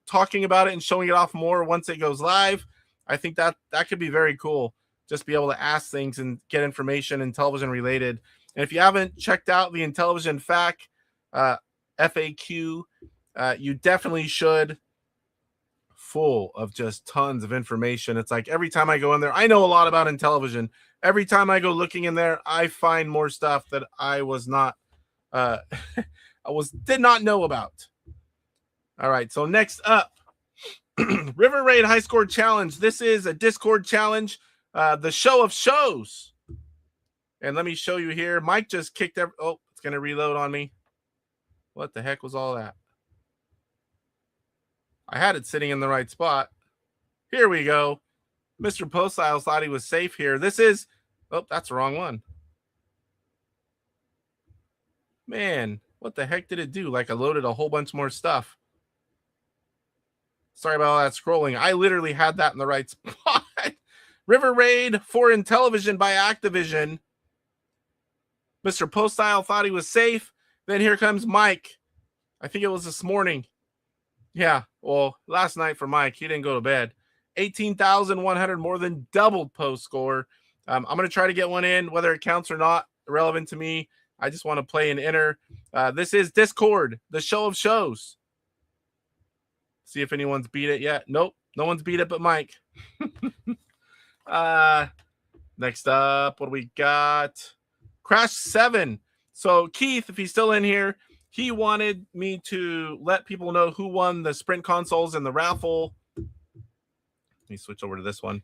[SPEAKER 3] talking about it and showing it off more once it goes live. I think that could be very cool. Just be able to ask things and get information Intellivision related. And if you haven't checked out the Intellivision FAQ, you definitely should. Full of just tons of information. It's like every time I go in there, I know a lot about Intellivision. Every time I go looking in there, I find more stuff that I was not, did not know about. All right, so next up, River Raid High Score Challenge. This is a Discord challenge, the show of shows. And let me show you here. Mike just kicked oh, it's going to reload on me. What the heck was all that? I had it sitting in the right spot. Here we go. Mr. Postile thought he was safe here. This is, oh, that's the wrong one. Man, what the heck did it do? Like I loaded a whole bunch more stuff. Sorry about all that scrolling. I literally had that in the right spot. River Raid for Intellivision by Activision. Mr. Postile thought he was safe. Then here comes Mike. I think it was this morning. Yeah, well, last night for Mike, he didn't go to bed. 18,100, more than doubled post score. I'm going to try to get one in, whether it counts or not, irrelevant to me. I just want to play and enter. This is Discord, the show of shows. See if anyone's beat it yet. Nope, no one's beat it but Mike. Next up, what do we got? Crash 7. So Keith, if he's still in here, he wanted me to let people know who won the sprint consoles in the raffle. Let me switch over to this one.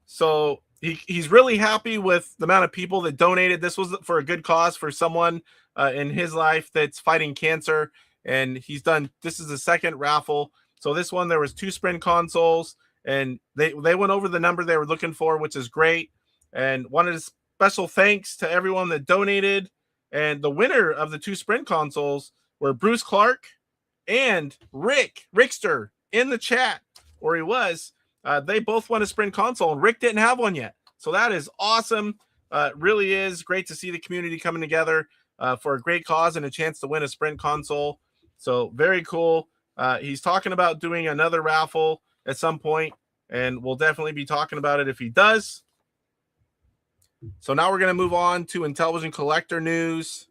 [SPEAKER 3] So he's really happy with the amount of people that donated. This was for a good cause for someone in his life that's fighting cancer. And this is the second raffle. So this one, there was 2 sprint consoles. And they went over the number they were looking for, which is great. And wanted a special thanks to everyone that donated. And the winner of the 2 sprint consoles were Bruce Clark and Rickster in the chat, or he was. They both won a sprint console, and Rick didn't have one yet. So that is awesome. It really is great to see the community coming together for a great cause and a chance to win a sprint console. So very cool. He's talking about doing another raffle at some point, and we'll definitely be talking about it if he does. So now we're going to move on to Intellivision Collector news.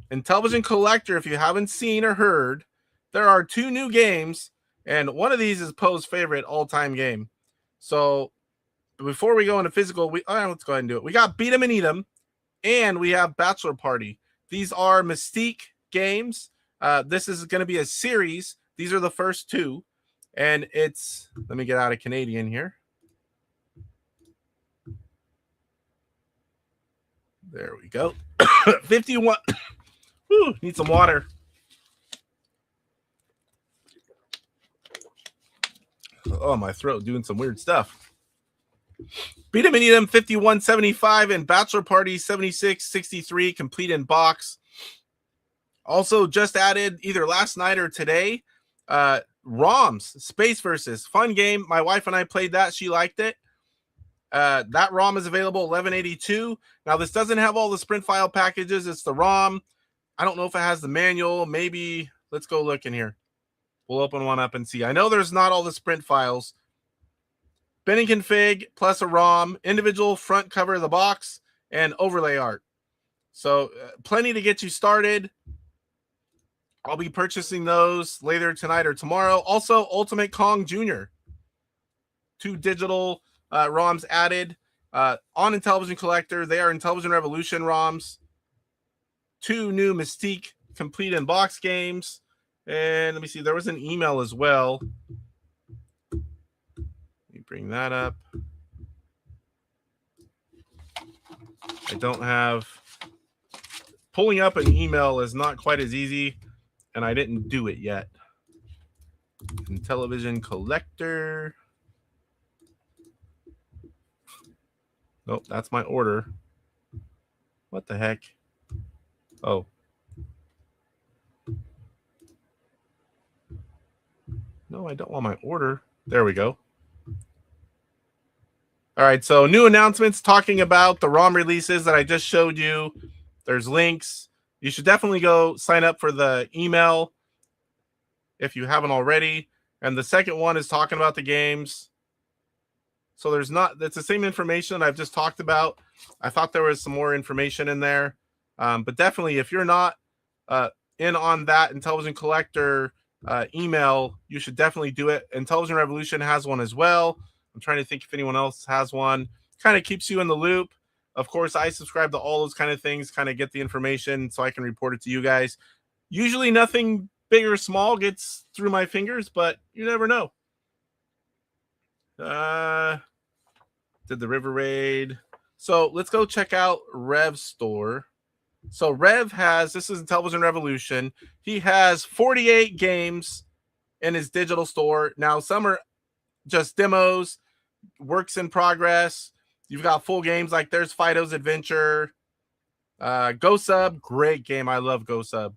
[SPEAKER 3] Intellivision Collector, if you haven't seen or heard, there are 2 new games, and one of these is Poe's favorite all-time game. So before we go into physical, let's go ahead and do it. We got Beat 'em and Eat 'em, and we have Bachelor Party. These are Mystique games. This is going to be a series. These are the first 2, and it's, let me get out of Canadian here. There we go. 51. Whew, need some water. Oh, my throat doing some weird stuff. Beat 'em and Eat 'em 51.75 and Bachelor Party 76.63 complete in box. Also just added either last night or today, ROMs, Space Versus, fun game. My wife and I played that. She liked it. That ROM is available $11.82. Now this doesn't have all the sprint file packages. It's the ROM. I don't know if it has the manual. Maybe let's go look in here. We'll open one up and see. I know there's not all the sprint files. Bin and config plus a ROM, individual front cover of the box, and overlay art. So plenty to get you started. I'll be purchasing those later tonight or tomorrow. Also, Ultimate Kong Jr. 2 digital ROMs added on Intellivision Collector. They are Intellivision Revolution ROMs. 2 new Mystique complete in box games. And let me see, there was an email as well. Let me bring that up. I don't have... Pulling up an email is not quite as easy, and I didn't do it yet. Intellivision collector. Nope, that's my order. What the heck? Oh. No, I don't want my order. There we go. All right, so new announcements talking about the ROM releases that I just showed you. There's links. You should definitely go sign up for the email if you haven't already. And the second one is talking about the games. So that's the same information I've just talked about. I thought there was some more information in there. But definitely, if you're not in on that Intellivision Collector email, you should definitely do it. Intellivision Revolution has one as well. I'm trying to think if anyone else has one. Kind of keeps you in the loop. Of course, I subscribe to all those kind of things, kind of get the information so I can report it to you guys. Usually nothing big or small gets through my fingers, but you never know. Did the River Raid. So let's go check out Rev's store. So Rev this is Intellivision Revolution. He has 48 games in his digital store. Now, some are just demos, works in progress. You've got full games like there's Fido's Adventure. Go Sub, great game. I love Go Sub.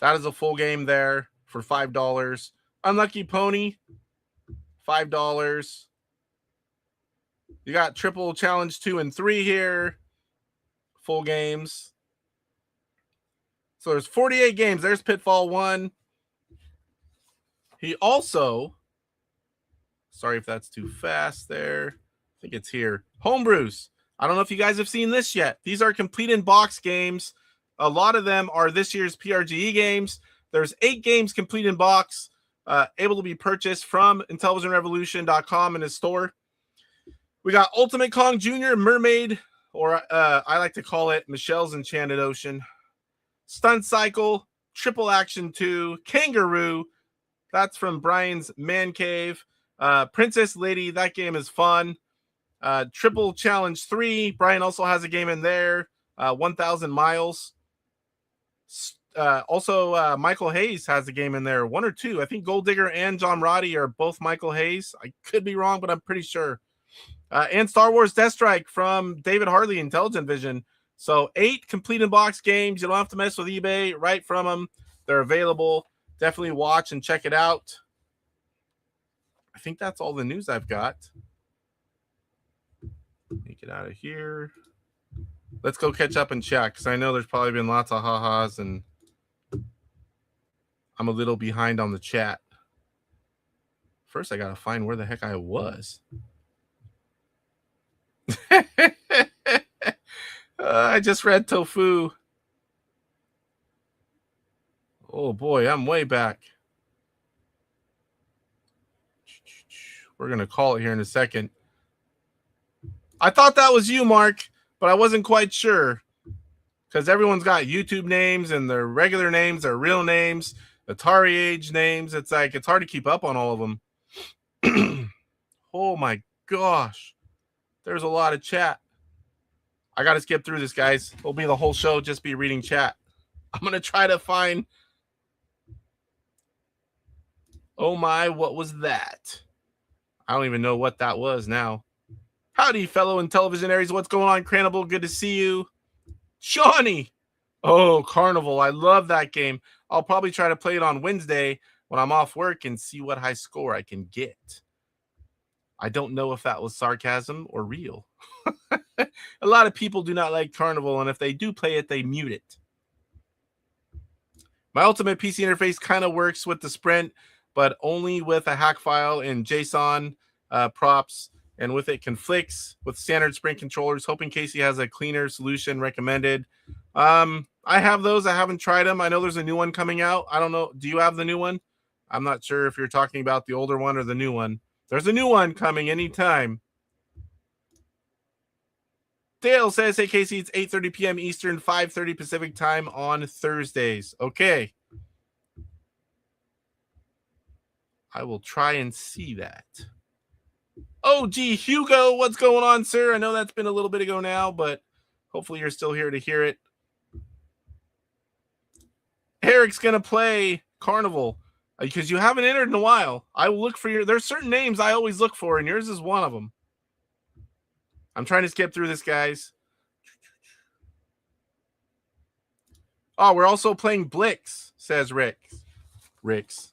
[SPEAKER 3] That is a full game there for $5. Unlucky Pony, $5. You got Triple Challenge 2 and 3 here. Full games. So there's 48 games. There's Pitfall 1. He also, sorry if that's too fast there. I think it's here. Homebrews. I don't know if you guys have seen this yet. These are complete in box games. A lot of them are this year's PRGE games. There's 8 games complete in box, able to be purchased from IntellivisionRevolution.com in his store. We got Ultimate Kong Jr., Mermaid, or I like to call it Michelle's Enchanted Ocean. Stunt Cycle, Triple Action 2, Kangaroo. That's from Brian's Man Cave. Princess Lady, that game is fun. Triple Challenge 3. Brian also has a game in there. 1,000 Miles. Also, Michael Hayes has a game in there. 1 or 2. I think Gold Digger and John Roddy are both Michael Hayes. I could be wrong, but I'm pretty sure. And Star Wars Death Strike from David Harley, Intellivision. So 8 complete in box games. You don't have to mess with eBay. Right from them. They're available. Definitely watch and check it out. I think that's all the news I've got. Let me get out of here. Let's go catch up and check, because I know there's probably been lots of ha-has, and I'm a little behind on the chat. First, I got to find where the heck I was. I just read Tofu. Oh, boy, I'm way back. We're going to call it here in a second. I thought that was you, Mark, but I wasn't quite sure, because everyone's got YouTube names and their regular names, their real names, AtariAge names. It's like it's hard to keep up on all of them. Oh, my gosh. There's a lot of chat. I got to skip through this, guys. It'll be the whole show, just be reading chat. I'm going to try to find... Oh, my, what was that? I don't even know what that was now. Howdy, fellow Intellivisionaries. What's going on, Cranable? Good to see you. Shawnee. Oh, Carnival. I love that game. I'll probably try to play it on Wednesday when I'm off work and see what high score I can get. I don't know if that was sarcasm or real. A lot of people do not like Carnival, and if they do play it, they mute it. My Ultimate PC interface kind of works with the Sprint, but only with a hack file in JSON props, and with it conflicts with standard Sprint controllers. Hoping Casey has a cleaner solution recommended. I have those. I haven't tried them. I know there's a new one coming out. I don't know. Do you have the new one? I'm not sure if you're talking about the older one or the new one. There's a new one coming anytime. Dale says, hey, Casey, it's 8:30 p.m. Eastern, 5:30 Pacific time on Thursdays. Okay. I will try and see that. Oh, gee, Hugo, what's going on, sir? I know that's been a little bit ago now, but hopefully you're still here to hear it. Eric's going to play Carnival because you haven't entered in a while. I will look for your... There's certain names I always look for, and yours is one of them. I'm trying to skip through this, guys. Oh, we're also playing Blix, says Blix.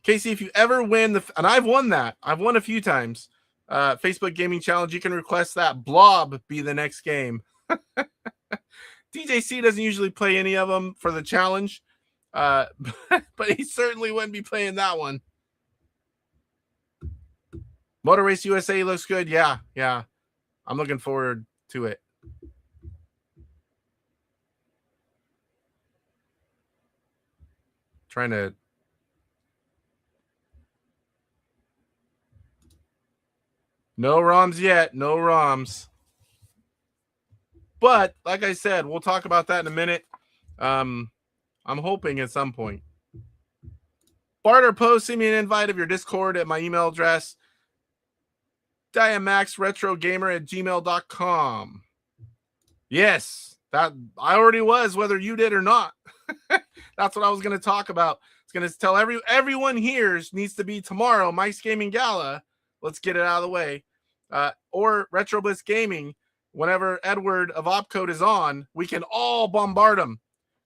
[SPEAKER 3] Casey, if you ever win and I've won that. I've won a few times. Facebook Gaming Challenge, you can request that Blob be the next game. DJC doesn't usually play any of them for the challenge, but he certainly wouldn't be playing that one. Motor Race USA looks good. Yeah. I'm looking forward to it. Trying to... No ROMs yet. No ROMs. But, like I said, we'll talk about that in a minute. I'm hoping at some point. Barter post, send me an invite of your Discord at my email address. DiamaxRetroGamer@gmail.com. Yes, that I already was, whether you did or not. That's what I was going to talk about. It's going to tell everyone here needs to be tomorrow, Mike's Gaming Gala. Let's get it out of the way. Or Retro Bliss Gaming. Whenever Edward of OpCode is on, we can all bombard him.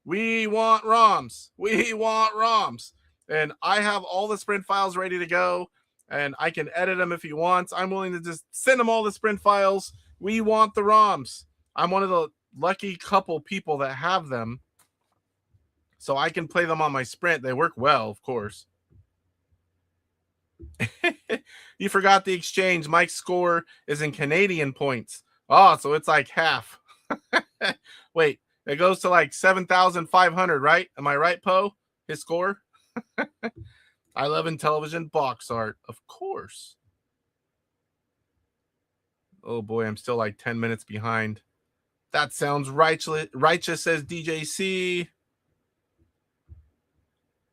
[SPEAKER 3] We want ROMs. We want ROMs. And I have all the sprint files ready to go. And I can edit them if he wants. I'm willing to just send him all the sprint files. We want the ROMs. I'm one of the lucky couple people that have them. So I can play them on my sprint. They work well, of course. You forgot the exchange. Mike's score is in Canadian points. Oh, so it's like half. Wait, it goes to like 7,500, right? Am I right, Poe? His score? I love Intellivision box art, of course. Oh boy, I'm still like 10 minutes behind. That sounds righteous, says DJC.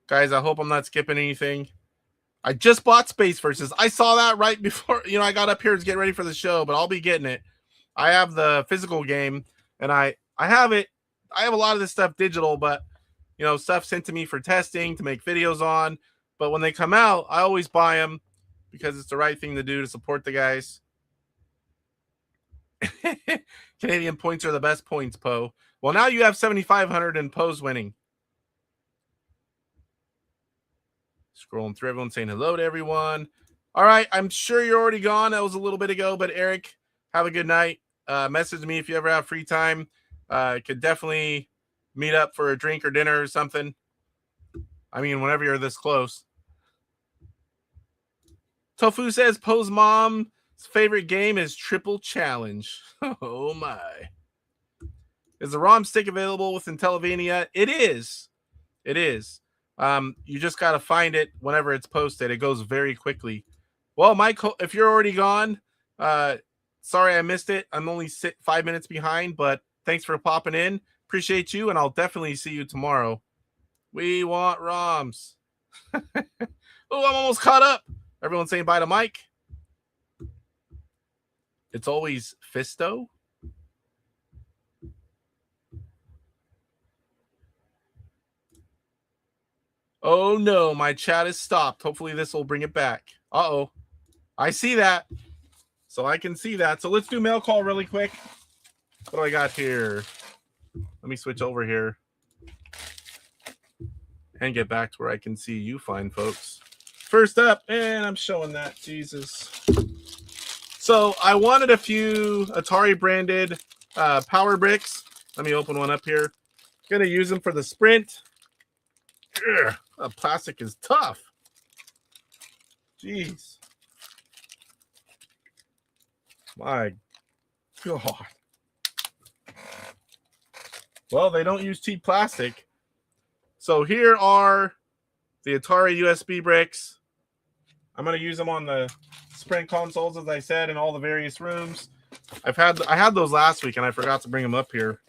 [SPEAKER 3] Guys, I hope I'm not skipping anything. I just bought Space Versus. I saw that right before, I got up here to get ready for the show, but I'll be getting it. I have the physical game, and I have it. I have a lot of this stuff digital, but, stuff sent to me for testing, to make videos on. But when they come out, I always buy them because it's the right thing to do to support the guys. Canadian points are the best points, Poe. Well, now you have 7,500 and Poe's winning. Scrolling through everyone, saying hello to everyone. All right, I'm sure you're already gone. That was a little bit ago, but Eric, have a good night. Message me if you ever have free time. Could definitely meet up for a drink or dinner or something. I mean, whenever you're this close. Tofu says Poe's mom's favorite game is Triple Challenge. Oh, my. Is the ROM stick available with Intellivision? It is. It is. You just got to find it whenever it's posted. It goes very quickly. Well, Mike, if you're already gone, sorry I missed it. I'm only 5 minutes behind, but thanks for popping in. Appreciate you, and I'll definitely see you tomorrow. We want ROMs. Oh, I'm almost caught up. Everyone's saying bye to Mike. It's always Fisto. Oh, no. My chat is stopped. Hopefully this will bring it back. Uh-oh. I see that. So I can see that. So let's do mail call really quick. What do I got here? Let me switch over here and get back to where I can see you fine folks. First up, and I'm showing that, Jesus. So I wanted a few Atari branded power bricks. Let me open one up here. Gonna use them for the sprint. Ugh, plastic is tough. Jeez. My God. Well, they don't use cheap plastic. So here are the Atari USB bricks. I'm going to use them on the sprint consoles, as I said, in all the various rooms. I had those last week, and I forgot to bring them up here.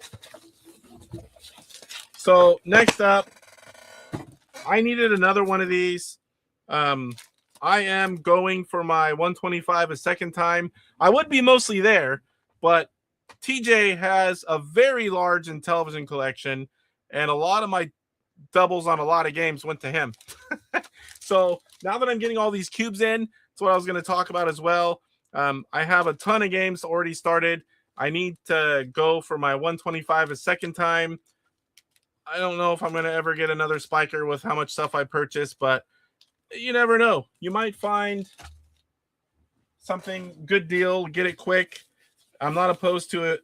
[SPEAKER 3] So next up, I needed another one of these. I am going for my 125 a second time. I would be mostly there, but TJ has a very large Intellivision collection, and a lot of my doubles on a lot of games went to him. So now that I'm getting all these cubes in, that's what I was going to talk about as well. I have a ton of games already started. I need to go for my 125 a second time. I don't know if I'm going to ever get another spiker with how much stuff I purchased, but you never know. You might find something good deal, get it quick. I'm not opposed to it,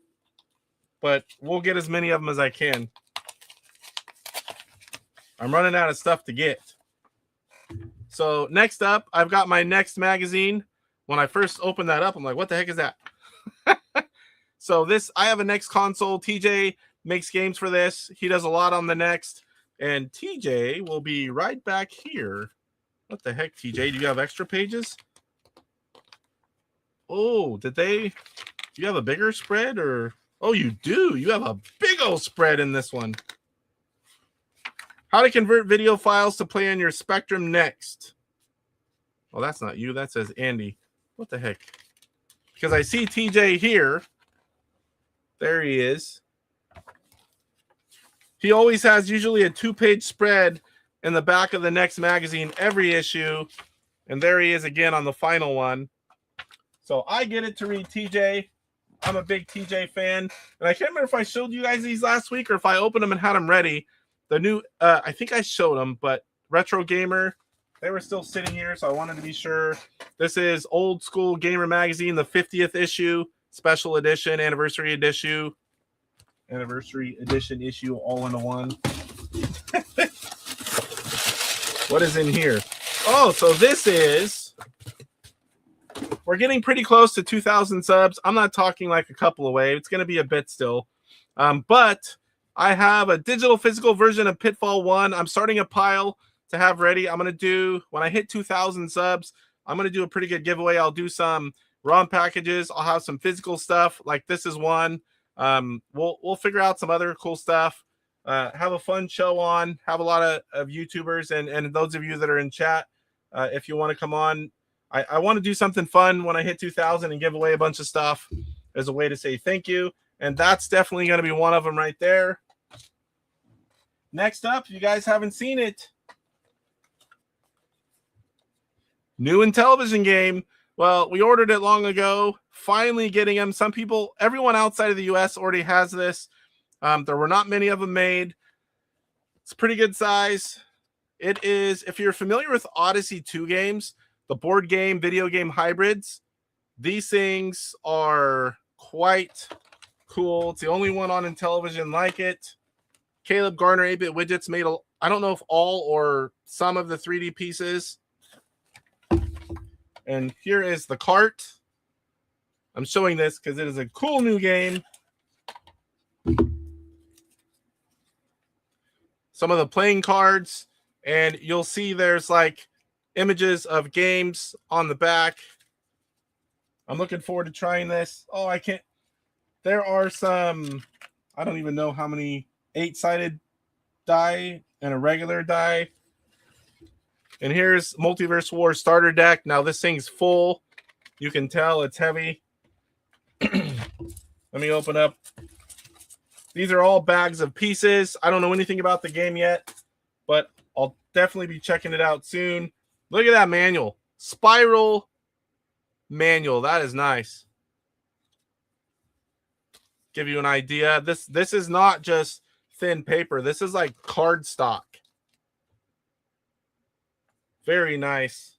[SPEAKER 3] but we'll get as many of them as I can. I'm running out of stuff to get. So next up, I've got my next magazine. When I first opened that up, I'm like, what the heck is that? So I have a next console. TJ makes games for this. He does a lot on the next. And TJ will be right back here. What the heck, TJ? Do you have extra pages? Oh, do you have a bigger spread? Or oh, you do. You have a big old spread in this one. How to convert video files to play on your Spectrum next. Well, that's not you. That says Andy. What the heck? Because I see TJ here. There he is. He always has usually a 2-page spread in the back of the next magazine every issue. And there he is again on the final one. So I get it to read TJ. I'm a big TJ fan. And I can't remember if I showed you guys these last week or if I opened them and had them ready. The new, I think I showed them, but Retro Gamer, they were still sitting here, so I wanted to be sure. This is Old School Gamer Magazine, the 50th issue, special edition, anniversary edition issue, all into one. What is in here? Oh, so this is, we're getting pretty close to 2,000 subs. I'm not talking like a couple away. It's going to be a bit still. But I have a digital physical version of Pitfall 1. I'm starting a pile to have ready. I'm going to do, when I hit 2,000 subs, I'm going to do a pretty good giveaway. I'll do some ROM packages. I'll have some physical stuff. Like this is one. We'll figure out some other cool stuff. Have a fun show on. Have a lot of YouTubers and those of you that are in chat, if you want to come on. I want to do something fun when I hit 2,000 and give away a bunch of stuff as a way to say thank you. And that's definitely going to be one of them right there. Next up, if you guys haven't seen it, new Intellivision game. Well, we ordered it long ago. Finally getting them. Some people, everyone outside of the US already has this. There were not many of them made. It's pretty good size. It is, if you're familiar with Odyssey 2 games, the board game, video game hybrids, these things are quite cool. It's the only one on Intellivision like it. Caleb Garner 8-Bit Widgets made, I don't know if all or some of the 3D pieces. And here is the cart. I'm showing this because it is a cool new game. Some of the playing cards, and you'll see there's like images of games on the back. I'm looking forward to trying this. Oh, I can't. There are some, I don't even know how many 8-sided die and a regular die. And here's Multiverse War starter deck. Now this thing's full. You can tell it's heavy. Let me open up. These are all bags of pieces. I don't know anything about the game yet, but I'll definitely be checking it out soon. Look at that manual. Spiral manual. That is nice. Give you an idea. This is not just thin paper. This is like cardstock. Very nice.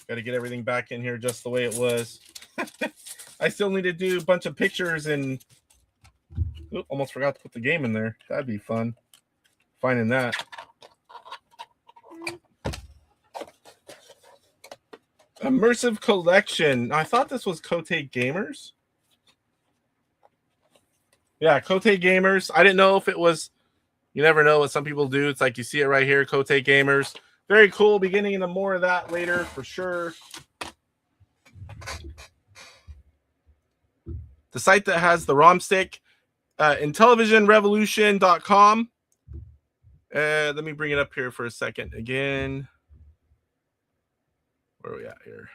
[SPEAKER 3] Got to get everything back in here just the way it was. I still need to do a bunch of pictures and almost forgot to put the game in there. That'd be fun. Finding that. Immersive collection. I thought this was Cote Gamers. Yeah, Cote Gamers. I didn't know if it was, you never know what some people do. It's like you see it right here, Cote Gamers. Very cool. Be getting into more of that later for sure. The site that has the ROM stick, IntellivisionRevolution.com. Let me bring it up here for a second again. Where are we at here?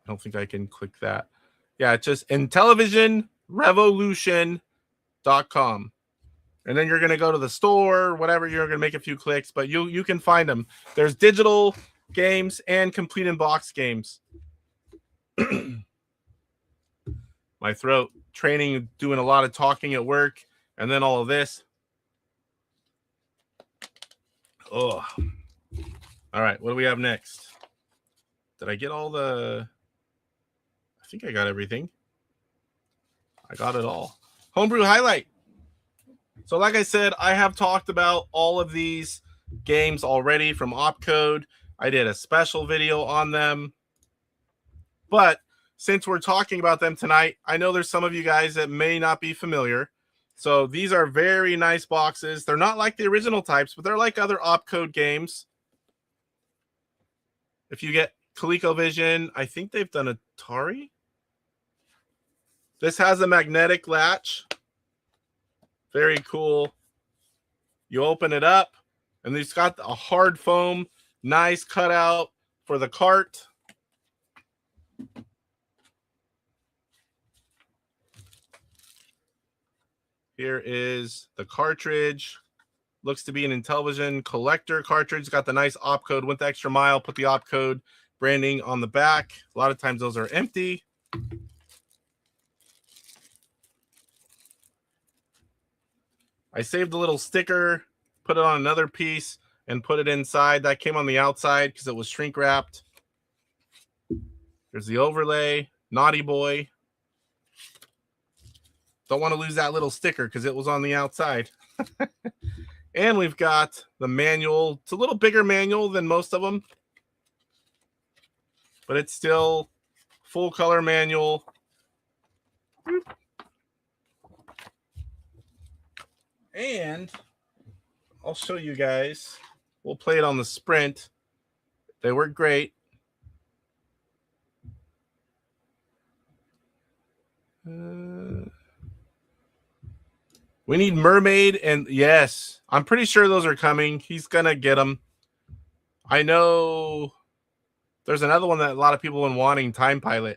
[SPEAKER 3] I don't think I can click that. Yeah, it's just IntellivisionRevolution.com. And then you're going to go to the store, whatever, you're going to make a few clicks, but you can find them. There's digital games and complete in box games. My throat, training, doing a lot of talking at work, and then all of this. Oh. All right, what do we have next? Did I get all the... I think I got everything. I got it all. Homebrew Highlight. So like I said, I have talked about all of these games already from OpCode. I did a special video on them. But since we're talking about them tonight, I know there's some of you guys that may not be familiar. So these are very nice boxes. They're not like the original types, but they're like other OpCode games. If you get CollectorVision, I think they've done Atari. This has a magnetic latch. Very cool. You open it up, and it's got a hard foam, nice cutout for the cart. Here is the cartridge. Looks to be an Intellivision collector cartridge. Got the nice OpCode, went the extra mile, put the OpCode branding on the back. A lot of times those are empty. I saved a little sticker, put it on another piece, and put it inside. That came on the outside because it was shrink wrapped. There's the overlay, Naughty Boy. Don't want to lose that little sticker because it was on the outside. And we've got the manual. It's a little bigger manual than most of them, but it's still full color manual. And I'll show you guys. We'll play it on the Sprint. They work great. We need Mermaid, and yes, I'm pretty sure those are coming. He's going to get them. I know there's another one that a lot of people have been wanting, Time Pilot.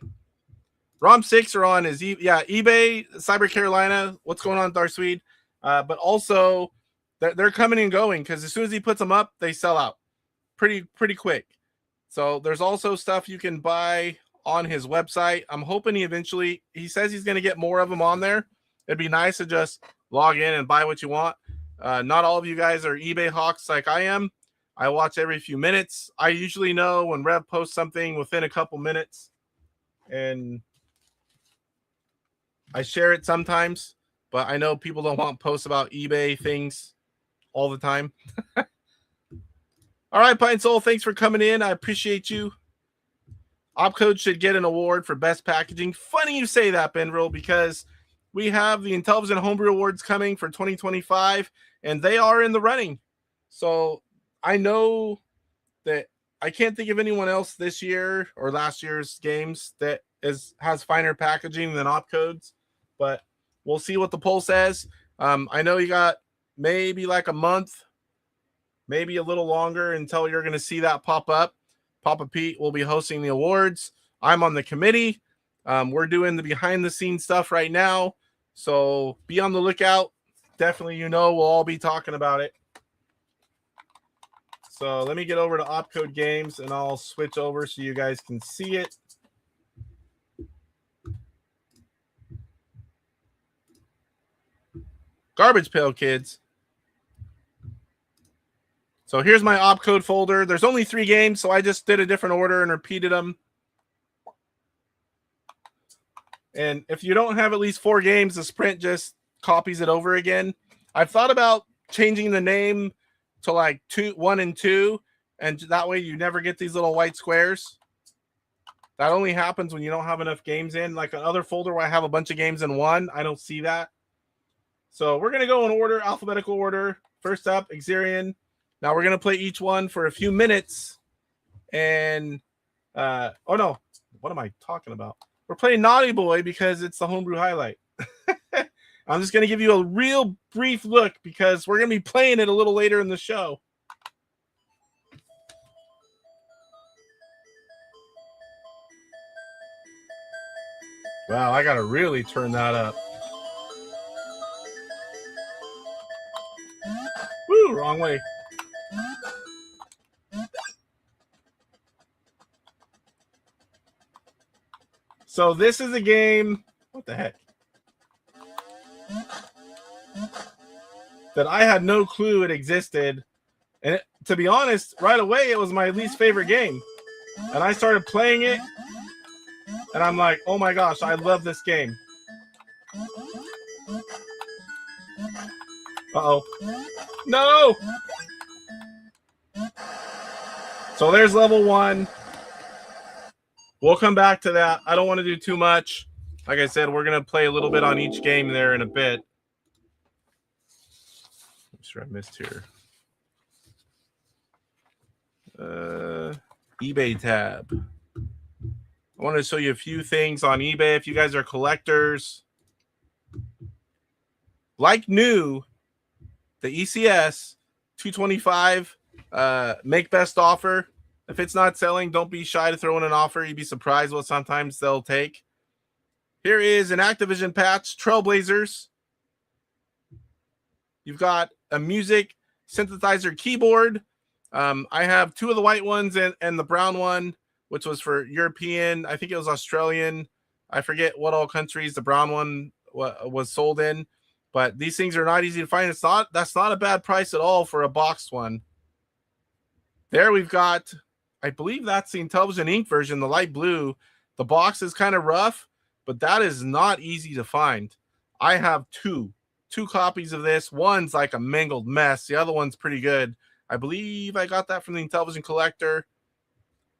[SPEAKER 3] ROM 6 are on his eBay, Cyber Carolina. What's going on, Darth Swede? But also, they're coming and going because as soon as he puts them up, they sell out pretty quick. So there's also stuff you can buy on his website. I'm hoping he says he's going to get more of them on there. It'd be nice to just log in and buy what you want. Not all of you guys are eBay hawks like I am. I watch every few minutes. I usually know when Rev posts something within a couple minutes, and I share it sometimes, but I know people don't want posts about eBay things all the time. All right, Pine Soul, thanks for coming in. I appreciate you. OpCode should get an award for best packaging. Funny you say that, Benril, because we have the Intellivision Homebrew Awards coming for 2025, and they are in the running. So I know that I can't think of anyone else this year or last year's games that has finer packaging than OpCode's, but we'll see what the poll says. I know you got maybe like a month, maybe a little longer until you're going to see that pop up. Papa Pete will be hosting the awards. I'm on the committee. We're doing the behind-the-scenes stuff right now, so be on the lookout. Definitely, we'll all be talking about it. So let me get over to OpCode Games, and I'll switch over so you guys can see it. Garbage Pail Kids. So here's my OpCode folder. There's only 3 games, so I just did a different order and repeated them. And if you don't have at least 4 games, the Sprint just copies it over again. I've thought about changing the name to like 1 and 2, and that way you never get these little white squares. That only happens when you don't have enough games in. Like another folder where I have a bunch of games in one, I don't see that. So we're going to go in order, alphabetical order. First up, Xerion. Now we're going to play each one for a few minutes. And, oh no, what am I talking about? we're playing Naughty Boy because it's the Homebrew Highlight. I'm just going to give you a real brief look because we're going to be playing it a little later in the show. Wow, I got to really turn that up. Woo, wrong way. So this is a game, what the heck? That I had no clue it existed. And to be honest, right away, it was my least favorite game. And I started playing it. And I'm like, oh my gosh, I love this game. Uh-oh. No! So there's level 1. We'll come back to that. I don't want to do too much. Like I said, we're going to play a little bit on each game there in a bit. I'm sure I missed here. eBay tab. I want to show you a few things on eBay. If you guys are collectors, like new, the ECS 225 make best offer. If it's not selling, don't be shy to throw in an offer. You'd be surprised what sometimes they'll take. Here is an Activision patch, Trailblazers. You've got a music synthesizer keyboard. I have 2 of the white ones and the brown one, which was for European. I think it was Australian. I forget what all countries the brown one was sold in. But these things are not easy to find. That's not a bad price at all for a boxed one. There we've got, I believe that's the Intellivision Ink version, the light blue. The box is kind of rough, but that is not easy to find. I have two copies of this. One's like a mangled mess. The other one's pretty good. I believe I got that from the Intellivision Collector.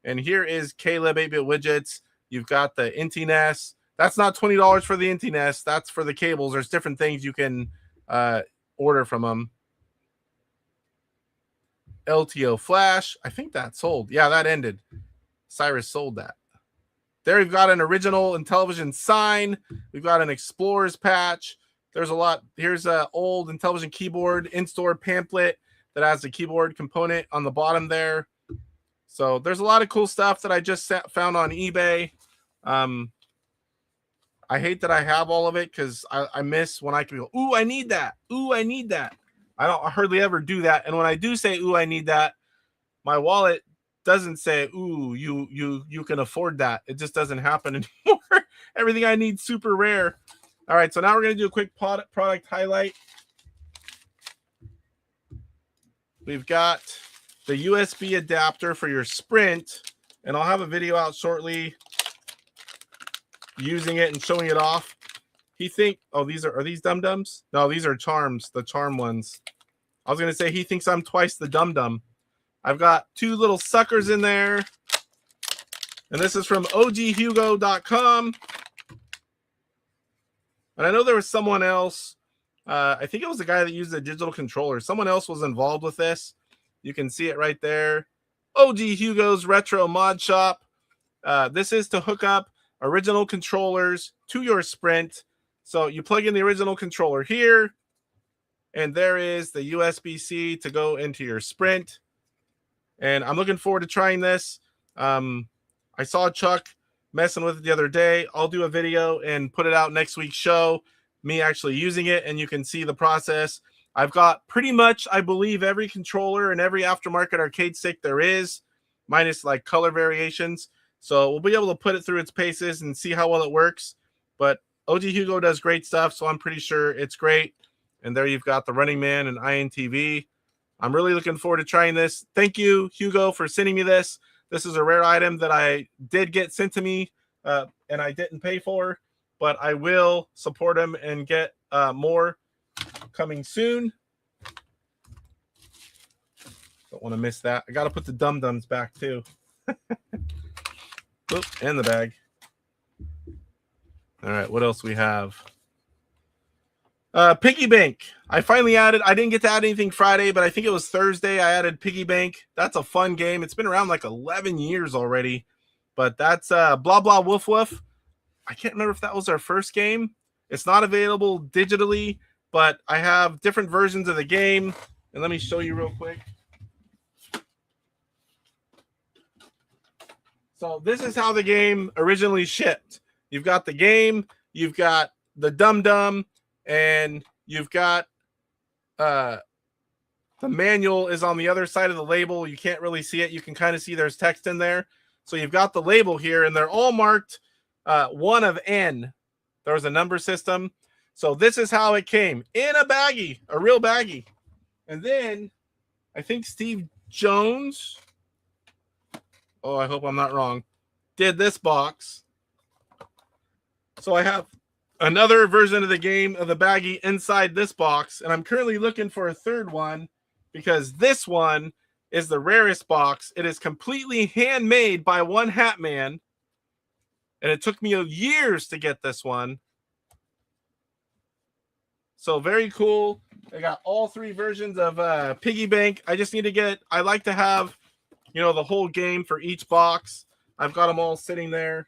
[SPEAKER 3] And here is Caleb 8-Bit Widgets. You've got the IntiNES. That's not $20 for the IntiNES. That's for the cables. There's different things you can order from them. LTO Flash. I think that sold. Yeah, that ended. Cyrus sold that. There we've got an original Intellivision sign. We've got an Explorers patch. There's a lot. Here's an old Intellivision keyboard in-store pamphlet that has the keyboard component on the bottom there. So there's a lot of cool stuff that I just found on eBay. I hate that I have all of it because I miss when I can go, ooh, I need that. Ooh, I need that. I hardly ever do that. And when I do say, ooh, I need that, my wallet doesn't say, ooh, you can afford that. It just doesn't happen anymore. Everything I need super rare. All right, so now we're going to do a quick product highlight. We've got the USB adapter for your Sprint, and I'll have a video out shortly using it and showing it off. Oh, are these dum-dums? No, these are charms, the charm ones. I was going to say he thinks I'm twice the dum-dum. I've got 2 little suckers in there. And this is from oghugo.com. And I know there was someone else. I think it was the guy that used the digital controller. Someone else was involved with this. You can see it right there. OG Hugo's Retro Mod Shop. This is to hook up original controllers to your Sprint. So you plug in the original controller here, and there is the USB-C to go into your Sprint. And I'm looking forward to trying this. I saw Chuck messing with it the other day. I'll do a video and put it out next week's show, me actually using it, and you can see the process. I've got pretty much, I believe, every controller and every aftermarket arcade stick there is, minus like color variations. So we'll be able to put it through its paces and see how well it works. But OG Hugo does great stuff, so I'm pretty sure it's great. And there you've got the Running Man and INTV. I'm really looking forward to trying this. Thank you, Hugo, for sending me this. This is a rare item that I did get sent to me and I didn't pay for, but I will support him and get more coming soon. Don't want to miss that. I got to put the dum-dums back too. Oop, and the bag. All right, what else we have? Piggy Bank. I finally added. I didn't get to add anything Friday, but I think it was Thursday. I added Piggy Bank. That's a fun game. It's been around like 11 years already, but that's Blah Blah Woof Woof. I can't remember if that was our first game. It's not available digitally, but I have different versions of the game. And let me show you real quick. So this is how the game originally shipped. You've got the game, you've got the dum-dum, and you've got the manual is on the other side of the label. You can't really see it. You can kind of see there's text in there. So you've got the label here, and they're all marked 1 of N. There was a number system. So this is how it came in a baggie, a real baggie. And then I think Steve Jones, oh, I hope I'm not wrong, did this box. So I have another version of the game of the baggie inside this box, and I'm currently looking for a third one because this one is the rarest box. It is completely handmade by one hat man, and it took me years to get this one. So very cool. I got all 3 versions of Piggy Bank. I just need to get, I like to have, you know, the whole game for each box. I've got them all sitting there.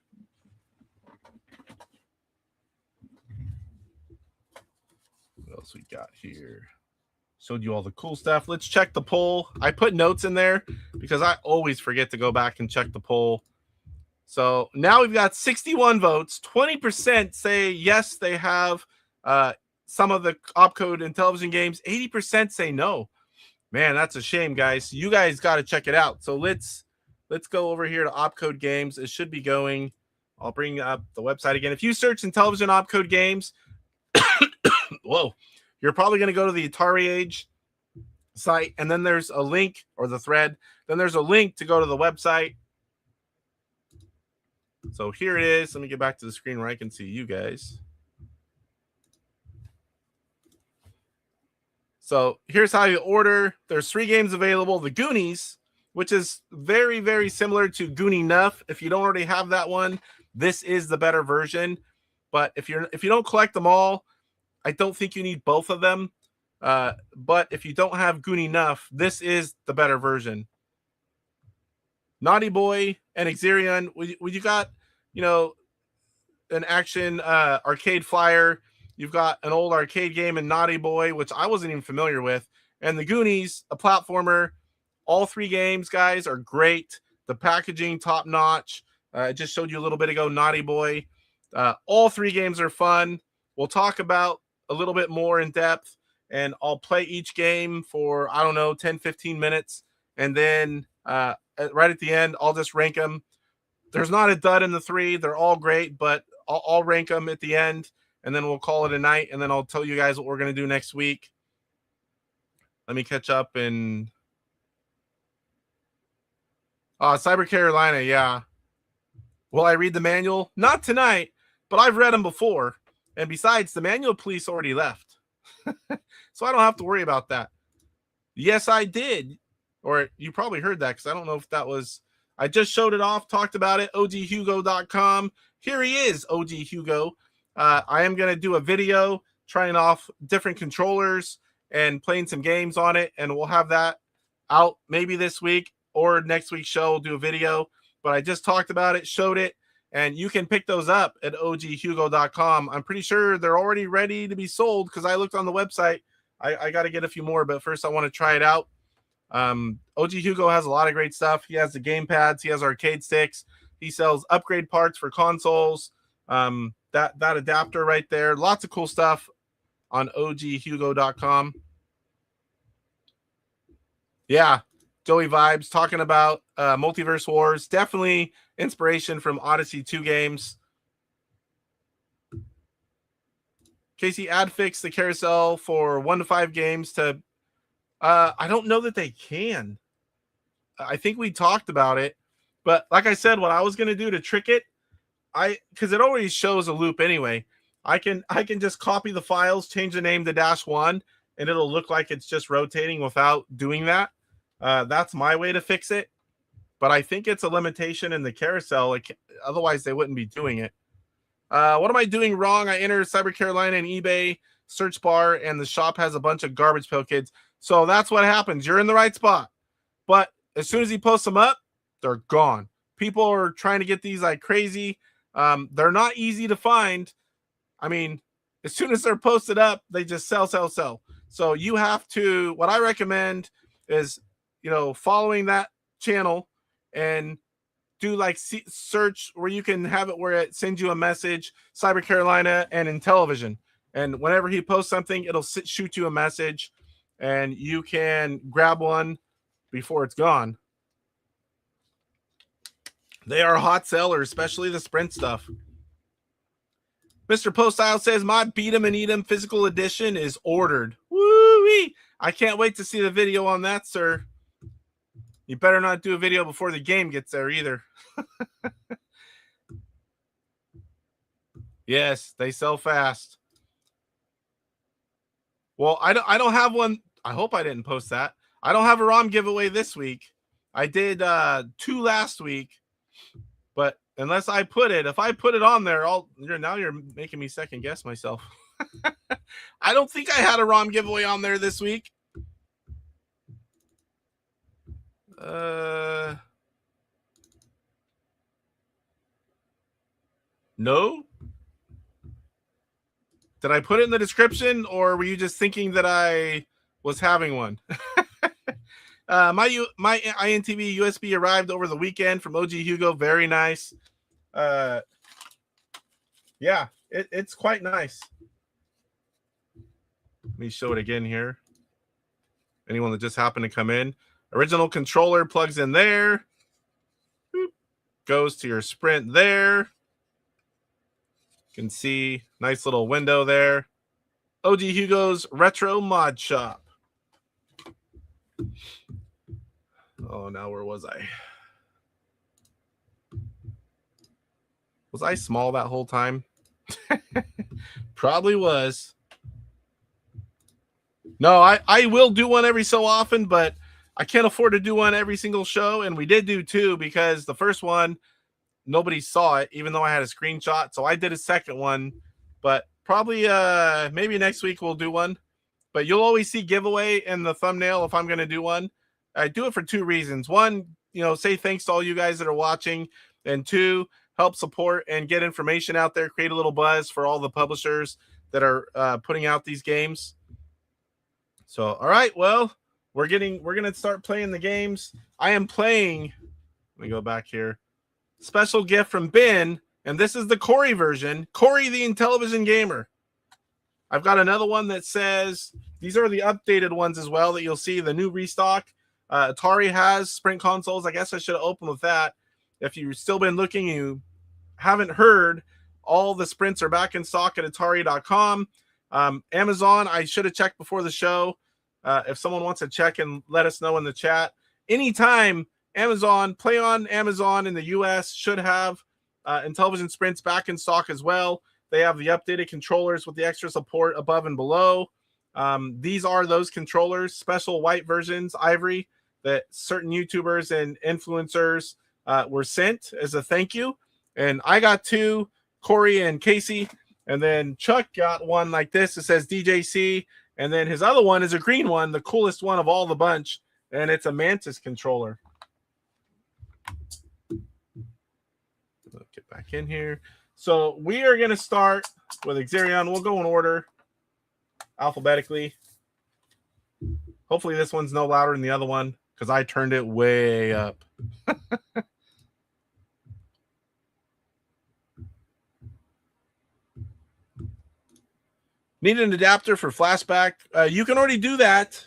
[SPEAKER 3] What else we got here? Showed you all the cool stuff. Let's check the poll. I put notes in there because I always forget to go back and check the poll. So now we've got 61 votes. 20% say yes, they have some of the OpCode Intellivision games. 80% say no. Man, that's a shame, guys. You guys got to check it out. So let's go over here to OpCode Games. It should be going. I'll bring up the website again. If you search Intellivision OpCode Games, whoa, you're probably going to go to the AtariAge site, and then there's a link, or the thread. Then there's a link to go to the website. So here it is. Let me get back to the screen where I can see you guys. So here's how you order. There's 3 games available. The Goonies, which is very, very similar to Goonie Nuff. If you don't already have that one, this is the better version. But if you don't collect them all, I don't think you need both of them. But if you don't have Goonie Nuff, this is the better version. Naughty Boy and Exerion. When you got, you know, an action arcade flyer. You've got an old arcade game in Naughty Boy, which I wasn't even familiar with. And the Goonies, a platformer. All 3 games, guys, are great. The packaging, top notch. I just showed you a little bit ago, Naughty Boy. All 3 games are fun. We'll talk about a little bit more in depth. And I'll play each game for, I don't know, 10, 15 minutes. And then right at the end, I'll just rank them. There's not a dud in the 3. They're all great, but I'll rank them at the end. And then we'll call it a night, and then I'll tell you guys what we're going to do next week. Let me catch up in Cyber Carolina, yeah. Will I read the manual? Not tonight, but I've read them before. And besides, the manual police already left. So I don't have to worry about that. Yes, I did. Or you probably heard that because I don't know if that was... I just showed it off, talked about it, oghugo.com. Here he is, OG Hugo. I am going to do a video trying off different controllers and playing some games on it, and we'll have that out maybe this week or next week's show. We'll do a video, but I just talked about it, showed it, and you can pick those up at oghugo.com. I'm pretty sure they're already ready to be sold because I looked on the website. I got to get a few more, but first I want to try it out. OG Hugo has a lot of great stuff. He has the game pads. He has arcade sticks. He sells upgrade parts for consoles. That adapter right there. Lots of cool stuff on oghugo.com. Yeah, Joey Vibes talking about Multiverse Wars. Definitely inspiration from Odyssey 2 games. Casey, add fix the carousel for 1 to 5 games to... I don't know that they can. I think we talked about it. But like I said, what I was going to do to trick it, because it already shows a loop anyway. I can just copy the files, change the name to -1, and it'll look like it's just rotating without doing that. That's my way to fix it. But I think it's a limitation in the carousel. Otherwise, they wouldn't be doing it. What am I doing wrong? I entered Cyber Carolina and eBay search bar, and the shop has a bunch of Garbage Pail Kids. So that's what happens. You're in the right spot. But as soon as he posts them up, they're gone. People are trying to get these like crazy. They're not easy to find. I mean, as soon as they're posted up, they just sell. So you have to, what I recommend is, following that channel and do like search where you can have it where it sends you a message, Cyber Carolina and Intellivision. And whenever he posts something, it'll shoot you a message and you can grab one before it's gone. They are hot sellers, especially the Sprint stuff. Mr. Postile says, my Beat 'em and Eat 'em physical edition is ordered. Woo-wee! I can't wait to see the video on that, sir. You better not do a video before the game gets there either. Yes, they sell fast. Well, I don't have one. I hope I didn't post that. I don't have a ROM giveaway this week. I did 2 last week. But unless I put it, if I put it on there, now you're making me second guess myself. I don't think I had a ROM giveaway on there this week. No. Did I put it in the description, or were you just thinking that I was having one? My INTV USB arrived over the weekend from OG Hugo. Very nice. Yeah, it's quite nice. Let me show it again here. Anyone that just happened to come in. Original controller plugs in there. Boop. Goes to your Sprint there. You can see nice little window there. OG Hugo's Retro Mod Shop. Oh, now where was I? Was I small that whole time? Probably was. No, I will do one every so often, but I can't afford to do one every single show. And we did do 2 because the first one, nobody saw it, even though I had a screenshot. So I did a second one, but probably maybe next week we'll do one. But you'll always see giveaway in the thumbnail if I'm going to do one. I do it for 2 reasons. 1, say thanks to all you guys that are watching. And 2, help support and get information out there, create a little buzz for all the publishers that are putting out these games. So, all right, well, we're going to start playing the games. I am playing, let me go back here. Special gift from Ben, and this is the Corey version. Corey, the Intellivision Gamer. I've got another one that says, these are the updated ones as well that you'll see, the new restock. Atari has Sprint consoles. I guess I should have opened with that. If you've still been looking, you haven't heard, all the Sprints are back in stock at Atari.com. Amazon, I should have checked before the show. If someone wants to check and let us know in the chat. Anytime, Amazon, play on Amazon in the US should have Intellivision Sprints back in stock as well. They have the updated controllers with the extra support above and below. These are those controllers, special white versions, ivory, that certain YouTubers and influencers were sent as a thank you. And I got 2, Corey and Casey. And then Chuck got one like this. It says DJC. And then his other one is a green one, the coolest one of all the bunch. And it's a Mantis controller. Let's get back in here. So we are going to start with Xerion. We'll go in order alphabetically. Hopefully this one's no louder than the other one because I turned it way up. Need an adapter for flashback. You can already do that.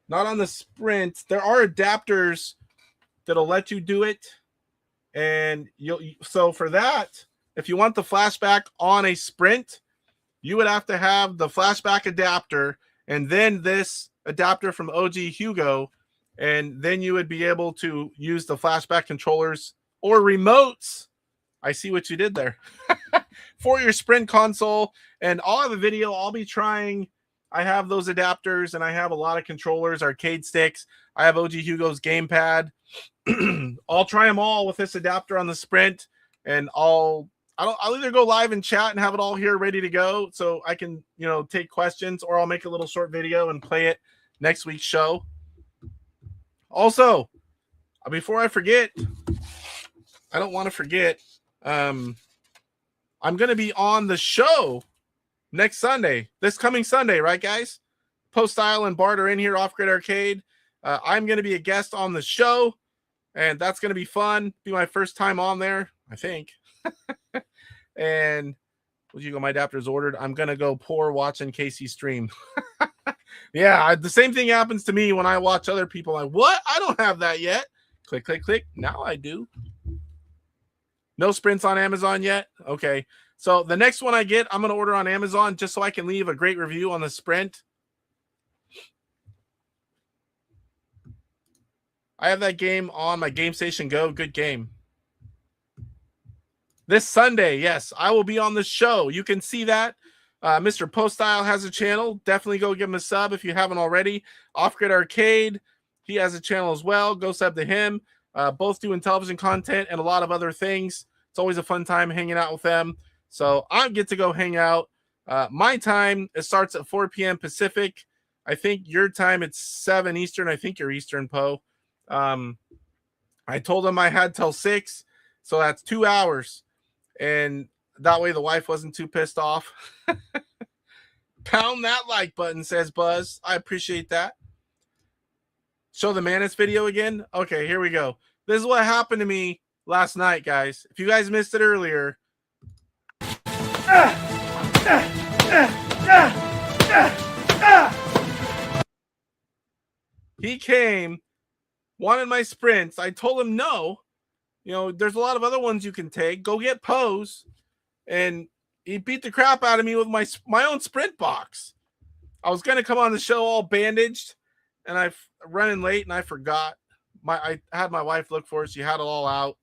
[SPEAKER 3] Not on the Sprint. There are adapters that'll let you do it. And so for that, if you want the flashback on a Sprint, you would have to have the flashback adapter and then this adapter from OG Hugo. And then you would be able to use the flashback controllers or remotes. I see what you did there. For your Sprint console. And I'll have a video. I'll be trying. I have those adapters and I have a lot of controllers, arcade sticks. I have OG Hugo's gamepad. I'll try them all with this adapter on the Sprint, and I'll either go live and chat and have it all here ready to go so I can, take questions, or I'll make a little short video and play it next week's show. Also, before I forget, I don't want to forget, I'm going to be on the show next Sunday, this coming Sunday, right, guys? Post Style and Bart are in here, Off Grid Arcade. I'm going to be a guest on the show, and that's going to be fun. Be my first time on there, I think. And you go, my adapter's ordered. I'm going to go pour watching Casey stream. Yeah, the same thing happens to me when I watch other people. Like, what? I don't have that yet. Click, click, click. Now I do. No sprints on Amazon yet? Okay. So the next one I get, I'm going to order on Amazon just so I can leave a great review on the sprint. I have that game on my Game Station Go. Good game. This Sunday, yes, I will be on the show. You can see that. Mr. Poststyle has a channel. Definitely go give him a sub if you haven't already. Off Grid Arcade, he has a channel as well. Go sub to him. Both doing television content and a lot of other things. It's always a fun time hanging out with them. So I get to go hang out. My time, it starts at 4 p.m. Pacific. I think your time, it's 7 Eastern. I think you're Eastern, Poe. I told him I had till 6. So that's 2 hours. And that way the wife wasn't too pissed off. Pound that like button, says Buzz. I appreciate that. Show the Manus video again. Okay, here we go. This is what happened to me last night, guys. If you guys missed it earlier. He came, wanted my sprints. I told him no. You know, there's a lot of other ones you can take. Go get Pose. And he beat the crap out of me with my own sprint box. I was going to come on the show all bandaged, and I running late, and I forgot. I had my wife look for it. She had it all out.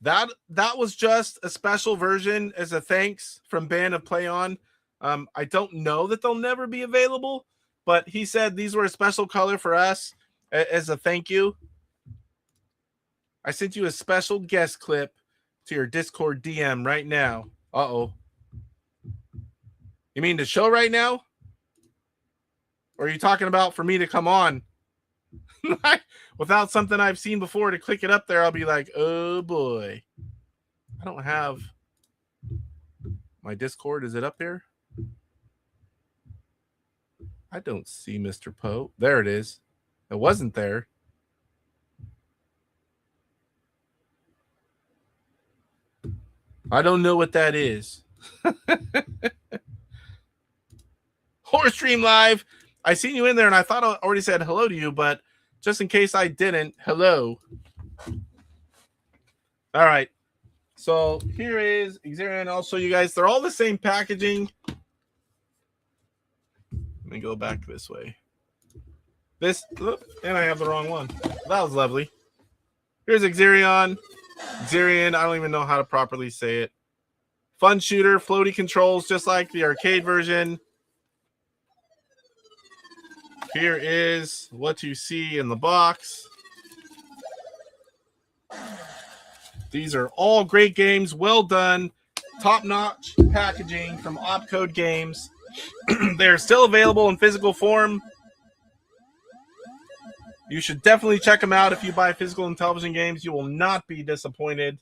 [SPEAKER 3] That was just a special version as a thanks from Band of Play On. I don't know that they'll never be available, but he said these were a special color for us as a thank you. I sent you a special guest clip to your Discord DM right now. Uh-oh. You mean the show right now? Or are you talking about for me to come on? Without something I've seen before to click it up there, I'll be like, oh boy. I don't have my Discord. Is it up here? I don't see Mr. Poe. There it is. It wasn't there. I don't know what that is. Horror Stream Live. I seen you in there, and I thought I already said hello to you, but just in case I didn't, hello. All right. So here is Xerion. I'll show you guys. They're all the same packaging. Let me go back this way. And I have the wrong one. That was lovely. Here's Xerion. Xerion, I don't even know how to properly say it. Fun shooter, floaty controls, just like the arcade version. Here is what you see in the box. These are all great games, well done, top-notch packaging from OpCode Games. They're still available in physical form. You should definitely check them out if you buy physical Intellivision games. You will not be disappointed.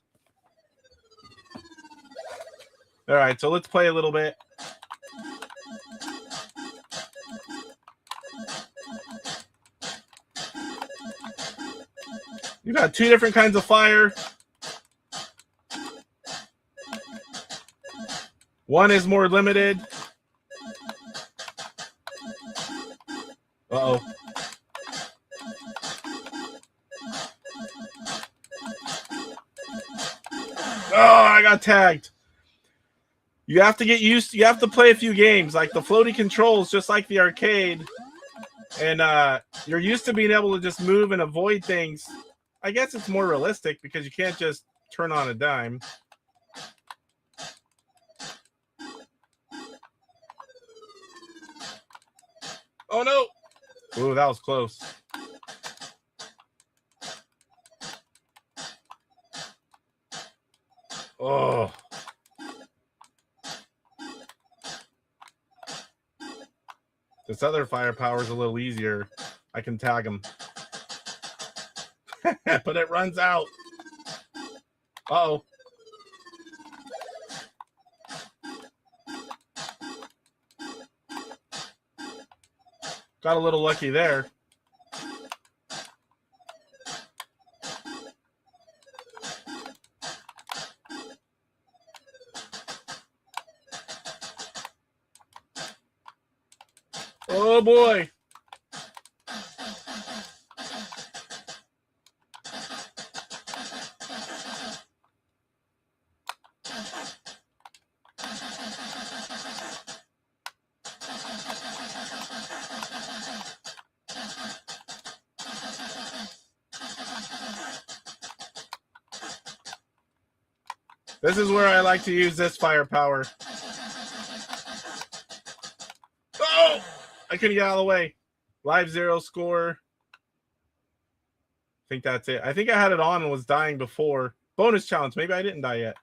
[SPEAKER 3] All right, so let's play a little bit. You got 2 different kinds of fire. One is more limited. Uh-oh. Oh, I got tagged. You have to get used to, you have to play a few games, like the floaty controls, just like the arcade. And you're used to being able to just move and avoid things. I guess it's more realistic because you can't just turn on a dime. Oh, no. Ooh, that was close. Oh. This other firepower is a little easier. I can tag him. But it runs out. Uh-oh. Got a little lucky there. Oh boy. This is where I like to use this firepower. Oh! I couldn't get out of the way. Live 0 score. I think that's it. I think I had it on and was dying before. Bonus challenge. Maybe I didn't die yet.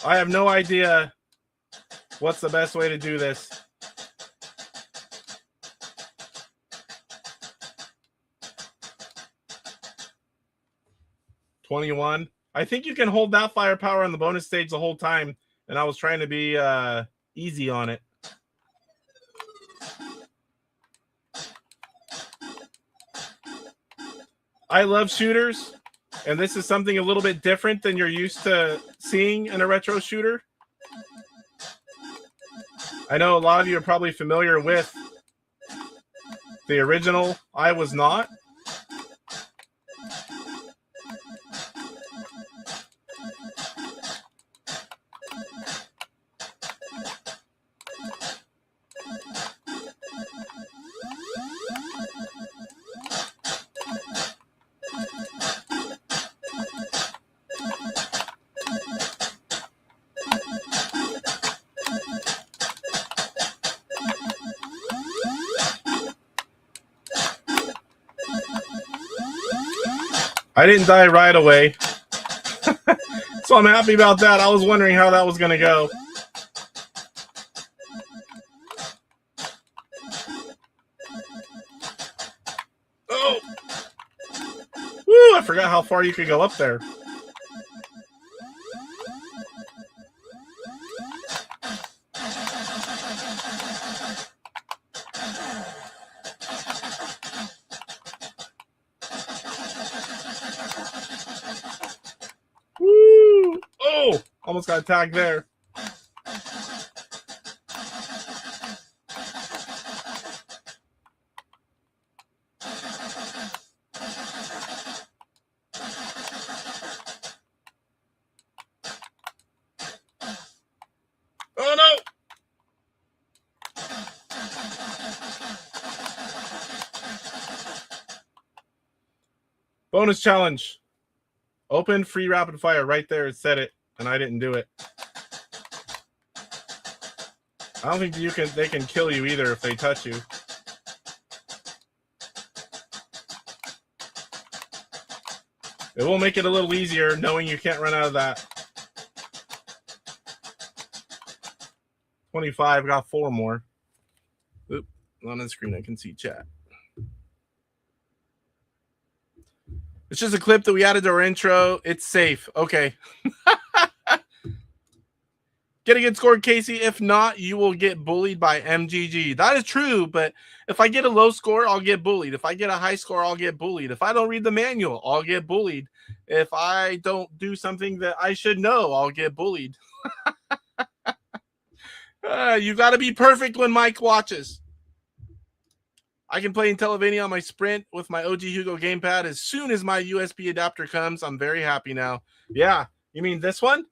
[SPEAKER 3] I have no idea what's the best way to do this. $21. I think you can hold that firepower on the bonus stage the whole time, and I was trying to be easy on it. I love shooters, and this is something a little bit different than you're used to seeing in a retro shooter. I know a lot of you are probably familiar with the original. I was not. I didn't die right away. So I'm happy about that. I was wondering how that was going to go. Oh! Woo, I forgot how far you could go up there. Woo! Oh! Almost got tagged there. Oh no! Bonus challenge. Open free rapid fire right there. It said it, and I didn't do it. I don't think they can kill you either if they touch you. It will make it a little easier knowing you can't run out of that. 25, got 4 more. Oop, on the screen I can see chat. It's just a clip that we added to our intro. It's safe. Okay. Get a good score, Casey. If not, you will get bullied by MGG. That is true, but if I get a low score, I'll get bullied. If I get a high score, I'll get bullied. If I don't read the manual, I'll get bullied. If I don't do something that I should know, I'll get bullied. You got to be perfect when Mike watches. I can play Intellivision on my Sprint with my OG Hugo gamepad as soon as my USB adapter comes. I'm very happy now. Yeah, you mean this one?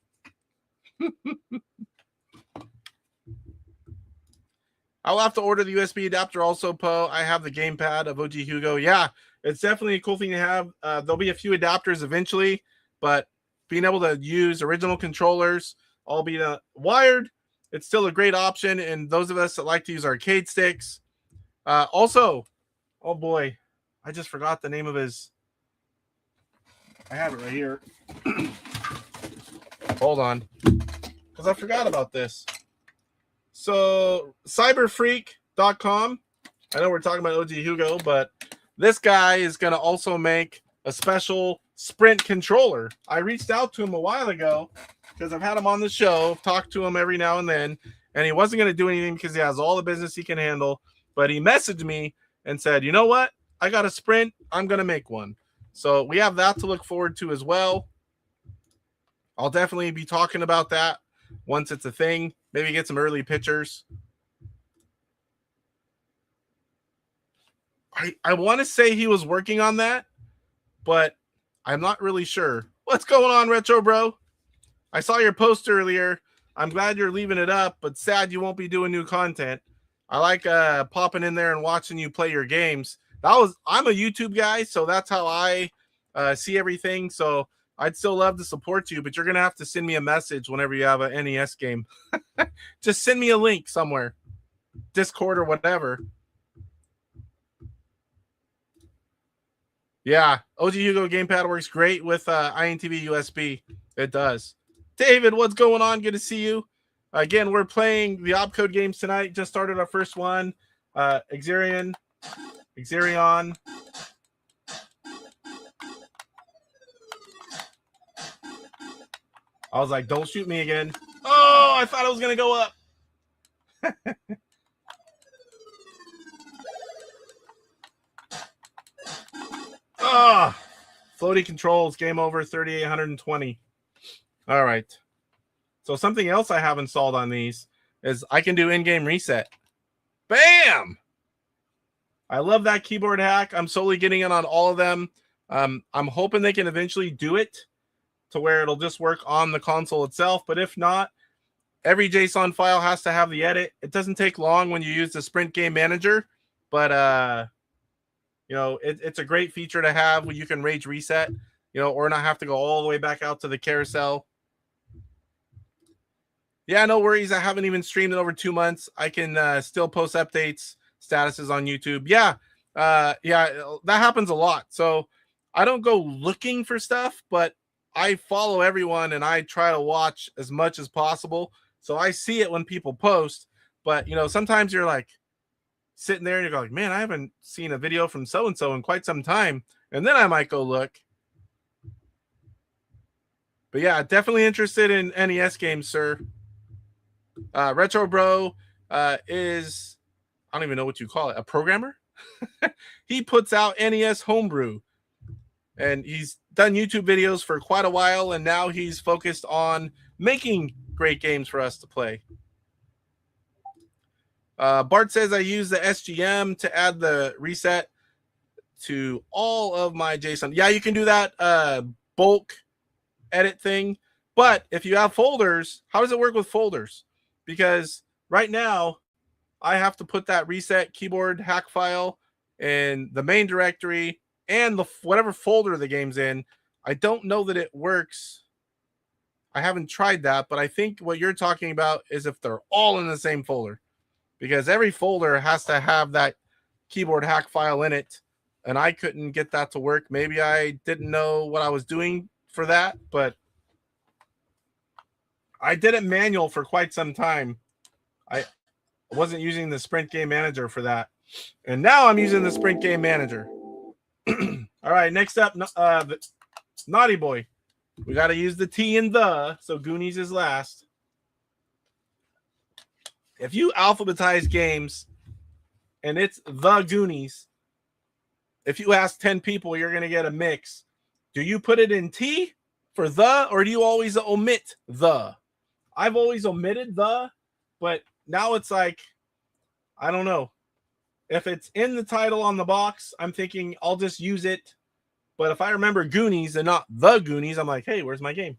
[SPEAKER 3] I'll have to order the USB adapter also, Poe. I have the gamepad of OG Hugo. Yeah, it's definitely a cool thing to have. There'll be a few adapters eventually, but being able to use original controllers, all be wired, it's still a great option. And those of us that like to use arcade sticks, also, oh boy, I just forgot the name of his. I have it right here. Hold on, because I forgot about this. So, cyberfreak.com. I know we're talking about OG Hugo, but this guy is going to also make a special Sprint controller. I reached out to him a while ago because I've had him on the show, talked to him every now and then, and he wasn't going to do anything because he has all the business he can handle. But he messaged me and said, you know what? I got a Sprint. I'm going to make one. So we have that to look forward to as well. I'll definitely be talking about that once it's a thing. Maybe get some early pictures. I want to say he was working on that, but I'm not really sure. What's going on, Retro Bro? I saw your post earlier. I'm glad you're leaving it up, but sad you won't be doing new content. I like popping in there and watching you play your games. I'm a YouTube guy, so that's how I see everything. So I'd still love to support you, but you're going to have to send me a message whenever you have an NES game. Just send me a link somewhere, Discord or whatever. Yeah, OG Hugo Gamepad works great with intv USB. It does. David, what's going on? Good to see you. Again, we're playing the OpCode games tonight. Just started our first one. Exerion. I was like, don't shoot me again. Oh, I thought I was going to go up. Oh, floaty controls, game over, 3,820. All right. So something else I have installed on these is I can do in-game reset. Bam! I love that keyboard hack. I'm slowly getting it on all of them. I'm hoping they can eventually do it to where it'll just work on the console itself. But if not, every JSON file has to have the edit. It doesn't take long when you use the Sprint Game Manager, but it's a great feature to have where you can rage reset, or not have to go all the way back out to the carousel. Yeah, no worries. I haven't even streamed in over 2 months. I can still post updates, statuses on YouTube. Yeah, that happens a lot. So I don't go looking for stuff, but I follow everyone and I try to watch as much as possible. So I see it when people post, but sometimes you're like sitting there and you're like, man, I haven't seen a video from so-and-so in quite some time. And then I might go look. But yeah, definitely interested in NES games, sir. Retro Bro is, I don't even know what you call it, a programmer? He puts out NES Homebrew. And he's done YouTube videos for quite a while, and now he's focused on making great games for us to play. Bart says I use the SGM to add the reset to all of my JSON. Yeah, you can do that bulk edit thing. But if you have folders, how does it work with folders? Because right now, I have to put that reset keyboard hack file in the main directory and whatever folder the game's in. I don't know that it works. I haven't tried that, but I think what you're talking about is if they're all in the same folder. Because every folder has to have that keyboard hack file in it, and I couldn't get that to work. Maybe I didn't know what I was doing for that, but I did it manual for quite some time. I wasn't using the Sprint Game Manager for that, and now I'm using the Sprint Game Manager. All right, next up, Naughty Boy. We got to use the T in the, so Goonies is last. If you alphabetize games and it's the Goonies, if you ask 10 people, you're going to get a mix. Do you put it in T for the, or do you always omit the? I've always omitted the, but now it's like, I don't know. If it's in the title on the box, I'm thinking I'll just use it. But if I remember Goonies and not the Goonies, I'm like, hey, where's my game?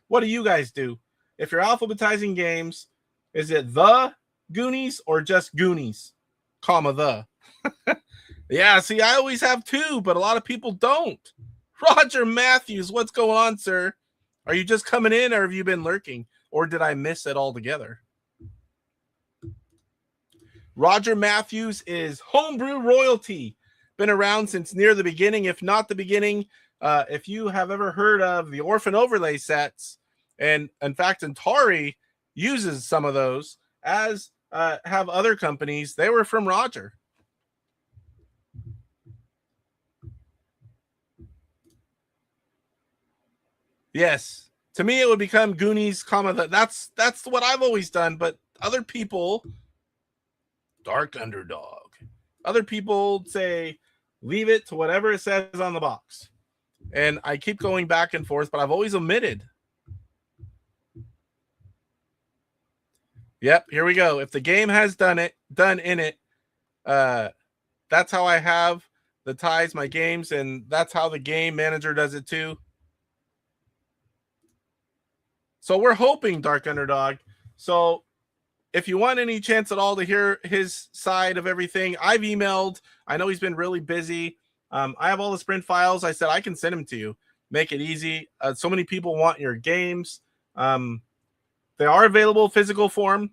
[SPEAKER 3] What do you guys do? If you're alphabetizing games, is it the Goonies or just Goonies, comma the? Yeah, see, I always have two, but a lot of people don't. Roger Matthews, what's going on, sir? Are you just coming in, or have you been lurking? Or did I miss it altogether? Roger Matthews is homebrew royalty. Been around since near the beginning, if not the beginning. If you have ever heard of the Orphan Overlay sets, and in fact, Atari uses some of those, as have other companies, they were from Roger. Yes. To me, it would become Goonies, that's what I've always done. But other people, Dark Underdog, other people say leave it to whatever it says on the box. And I keep going back and forth, but I've always omitted. Yep, here we go. If the game has done in it, that's how I have the ties, my games, and that's how the game manager does it too. So we're hoping, Dark Underdog. So if you want any chance at all to hear his side of everything, I've emailed. I know he's been really busy. I have all the sprint files. I said I can send them to you. Make it easy. So many people want your games. They are available physical form.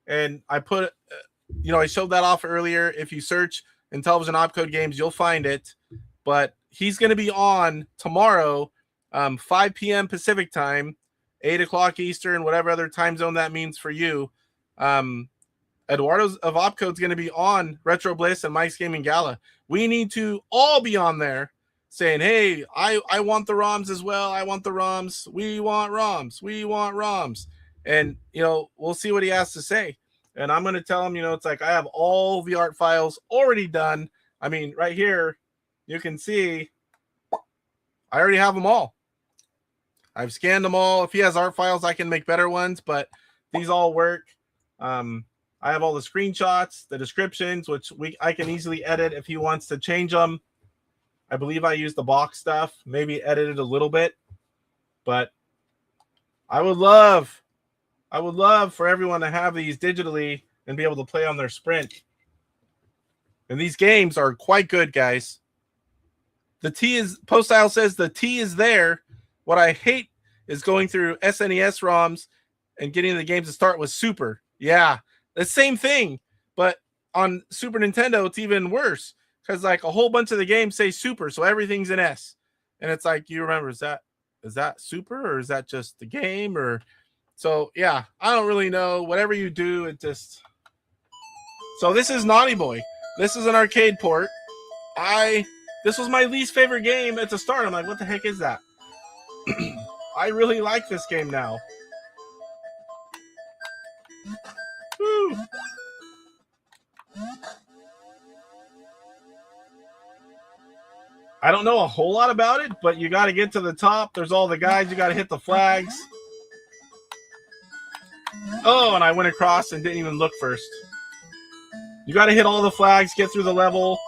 [SPEAKER 3] And I put, I showed that off earlier. If you search Intellivision OpCode Games, you'll find it. But he's going to be on tomorrow, 5 p.m. Pacific time, 8 o'clock Eastern, whatever other time zone that means for you. Eduardo's of OpCode is going to be on Retro Bliss and Mike's Gaming Gala. We need to all be on there saying, hey, I want the ROMs as well. I want the ROMs. We want ROMs. We want ROMs. And, we'll see what he has to say. And I'm going to tell him, it's like I have all the art files already done. I mean, right here, you can see I already have them all. I've scanned them all. If he has art files, I can make better ones, but these all work. I have all the screenshots, the descriptions, which I can easily edit if he wants to change them. I believe I use the box stuff, maybe edit it a little bit, but I would love for everyone to have these digitally and be able to play on their Sprint. And these games are quite good, guys. Postile says the T is there. What I hate is going through SNES ROMs and getting the games to start with Super. Yeah, the same thing. But on Super Nintendo, it's even worse because like a whole bunch of the games say Super, so everything's an S. And it's like, you remember, is that Super or is that just the game? Or so yeah, I don't really know. Whatever you do, it just. So this is Naughty Boy. This is an arcade port. This was my least favorite game at the start. I'm like, what the heck is that? I really like this game now. Woo. I don't know a whole lot about it, but you got to get to the top. There's all the guys. You got to hit the flags. Oh, and I went across and didn't even look first. You got to hit all the flags, get through the level.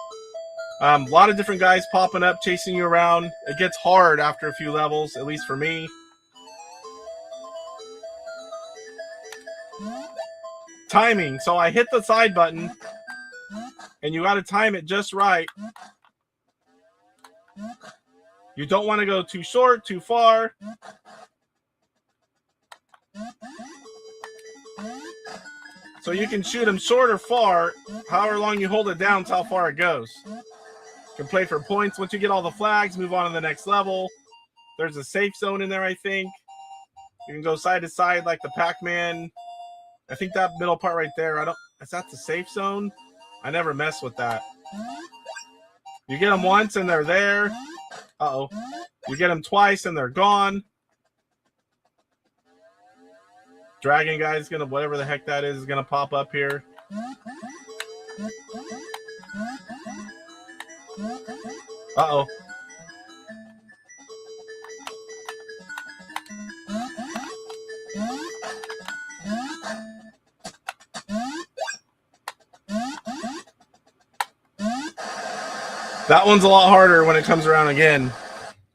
[SPEAKER 3] A lot of different guys popping up, chasing you around. It gets hard after a few levels, at least for me. Timing. So I hit the side button, and you got to time it just right. You don't want to go too short, too far. So you can shoot them short or far. However long you hold it down is how far it goes. You can play for points. Once you get all the flags, move on to the next level. There's a safe zone in there, I think. You can go side to side like the Pac-Man. I think that middle part right there, is that the safe zone? I never mess with that. You get them once and they're there. Uh-oh. You get them twice and they're gone. Dragon guy's gonna, whatever the heck that is gonna pop up here. Uh-oh. That one's a lot harder when it comes around again.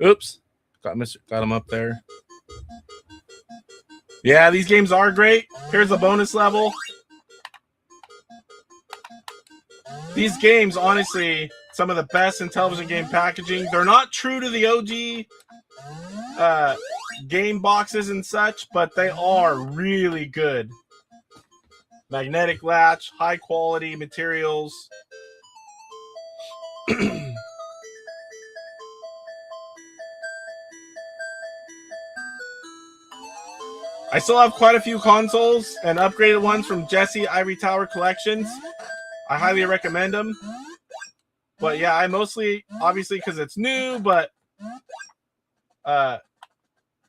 [SPEAKER 3] Oops. Got him up there. Yeah, these games are great. Here's the bonus level. These games, honestly, some of the best Intellivision game packaging. They're not true to the OG game boxes and such, but they are really good. Magnetic latch, high quality materials. I still have quite a few consoles and upgraded ones from Jesse Ivory Tower Collections. I highly recommend them. But yeah, I mostly, obviously because it's new, but I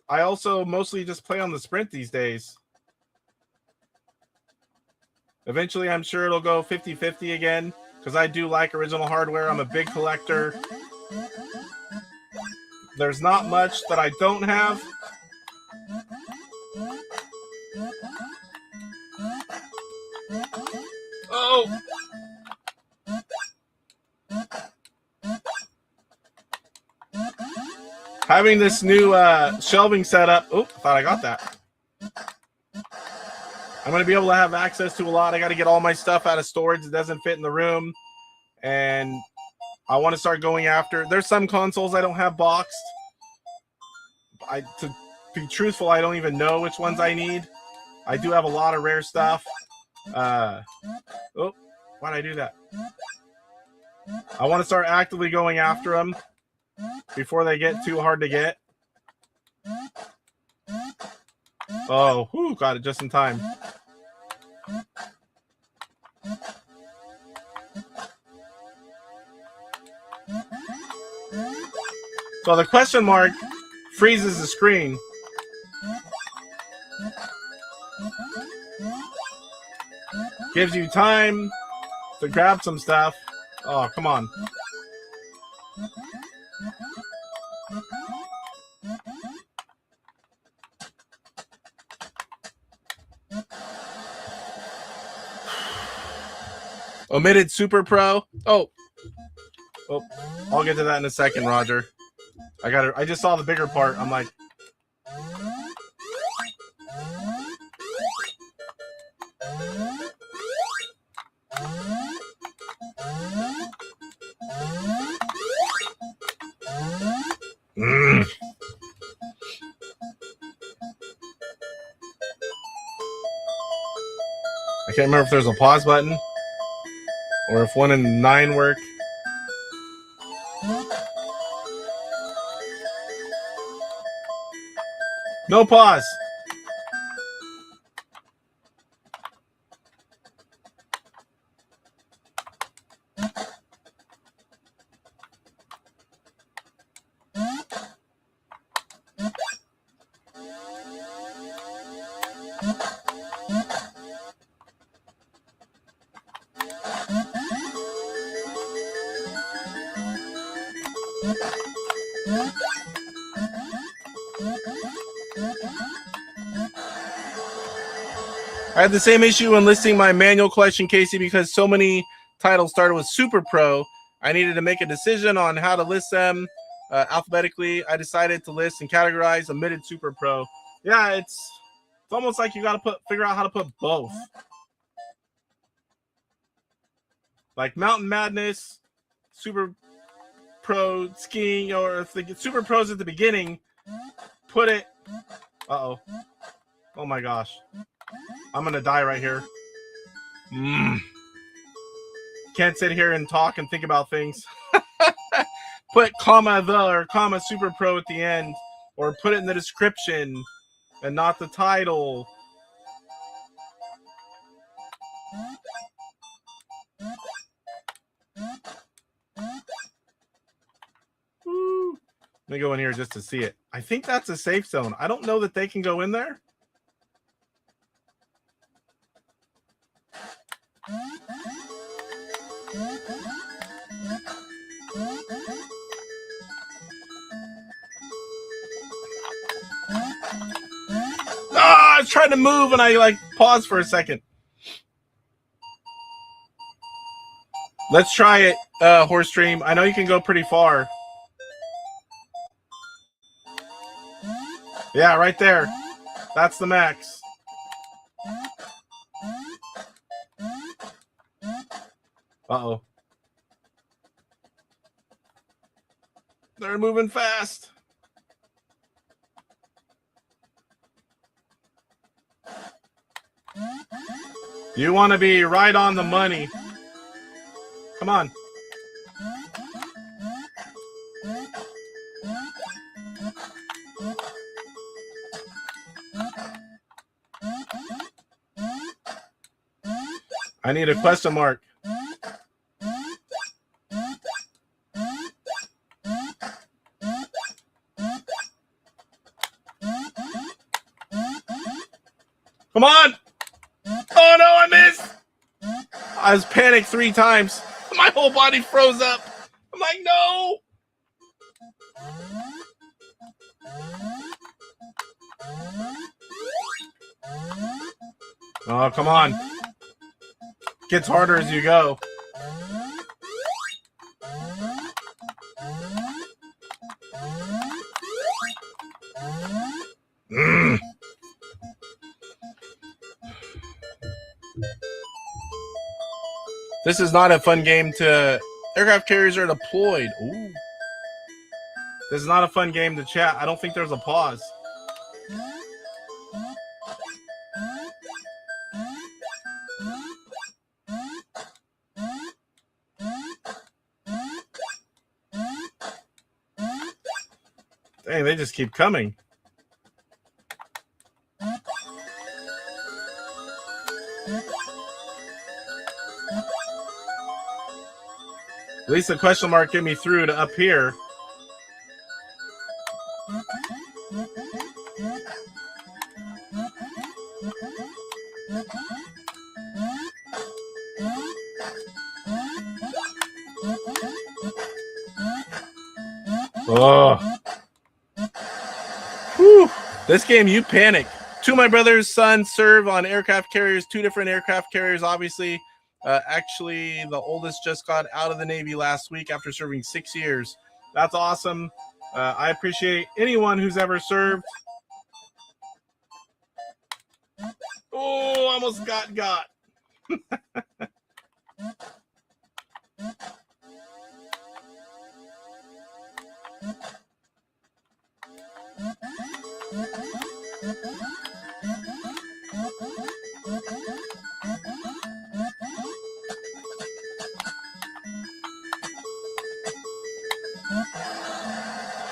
[SPEAKER 3] also mostly just play on the Sprint these days. Eventually, I'm sure it'll go 50-50 again, because I do like original hardware. I'm a big collector. There's not much that I don't have. Oh! Having this new shelving setup. Oh, I thought I got that. I'm going to be able to have access to a lot. I got to get all my stuff out of storage that doesn't fit in the room. And I want to start going after. There's some consoles I don't have boxed. To be truthful, I don't even know which ones I need. I do have a lot of rare stuff. Oh, why'd I do that? I want to start actively going after them before they get too hard to get. Oh, whew, got it just in time. So the question mark freezes the screen. Gives you time to grab some stuff. Oh, come on. Omitted Super Pro. Oh, I'll get to that in a second, Roger. I just saw the bigger part. I'm like, I can't remember if there's a pause button or if 1 and 9 work. No pause. I had the same issue when listing my manual collection, Casey, because so many titles started with Super Pro. I needed to make a decision on how to list them alphabetically. I decided to list and categorize omitted Super Pro. Yeah, it's almost like you got to figure out how to put both. Like Mountain Madness, Super Pro Skiing, or if the Super Pro's at the beginning, put it. Uh-oh. Oh my gosh. I'm going to die right here. Can't sit here and talk and think about things. Put comma the or comma Super Pro at the end, or put it in the description and not the title. Woo. Let me go in here just to see it. I think that's a safe zone. I don't know that they can go in there. I was trying to move and I paused for a second. Let's try it, Horse Stream. I know you can go pretty far. Yeah, right there. That's the max. Uh-oh. They're moving fast. You want to be right on the money. Come on. I need a question mark. Come on! Oh no, I missed! I was panicked 3 times. My whole body froze up. I'm like, no! Oh, come on. Gets harder as you go. This is not a fun game to... Aircraft carriers are deployed. Ooh. This is not a fun game to chat. I don't think there's a pause. Dang, they just keep coming. At least the question mark get me through to up here. Oh. Whew. This game, you panic. 2 of my brother's sons serve on aircraft carriers, 2 different aircraft carriers, obviously. Actually, the oldest just got out of the Navy last week after serving 6 years. That's awesome. I appreciate anyone who's ever served. Oh, almost got.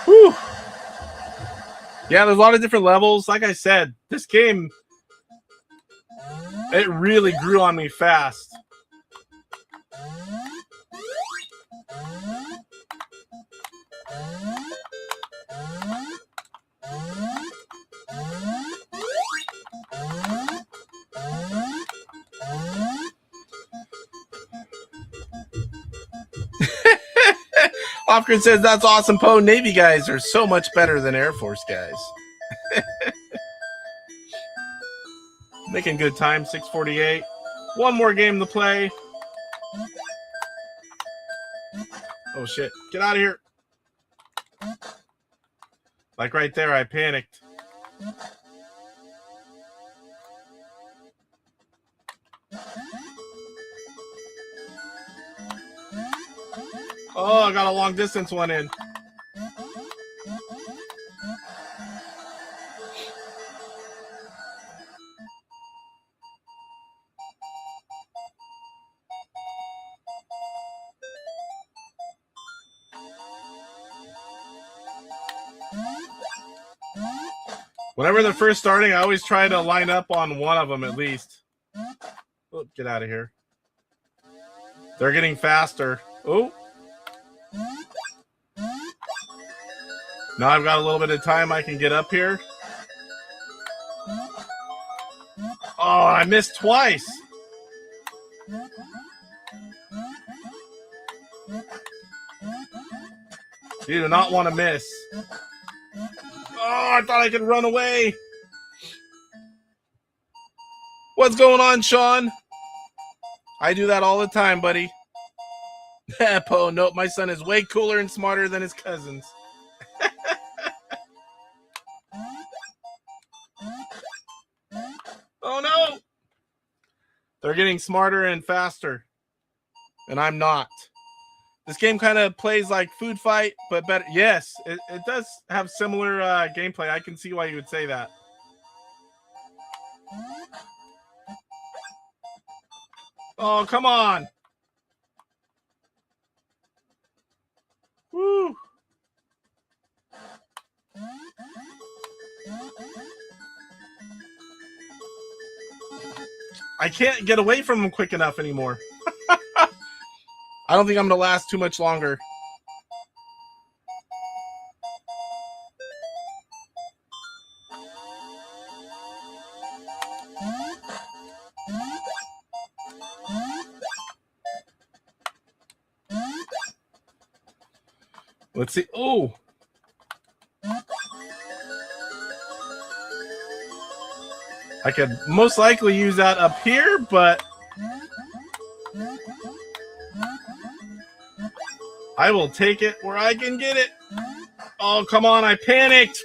[SPEAKER 3] Whew. Yeah, there's a lot of different levels. Like I said, this game, it really grew on me fast. Offgrid says, that's awesome, Poe. Navy guys are so much better than Air Force guys. Making good time, 6:48. One more game to play. Oh, shit. Get out of here. Like right there, I panicked. Oh, I got a long distance one in. Whenever they're first starting, I always try to line up on one of them at least. Oh, get out of here. They're getting faster. Oh. Now I've got a little bit of time. I can get up here. Oh, I missed twice. You do not want to miss. Oh, I thought I could run away. What's going on, Sean? I do that all the time, buddy. Poe, nope, my son is way cooler and smarter than his cousins. Oh, no. They're getting smarter and faster, and I'm not. This game kind of plays like Food Fight, but better. Yes, it does have similar gameplay. I can see why you would say that. Oh, come on. Woo. I can't get away from them quick enough anymore. I don't think I'm going to last too much longer. Let's see. Oh. I could most likely use that up here, but I will take it where I can get it. Oh, come on. I panicked.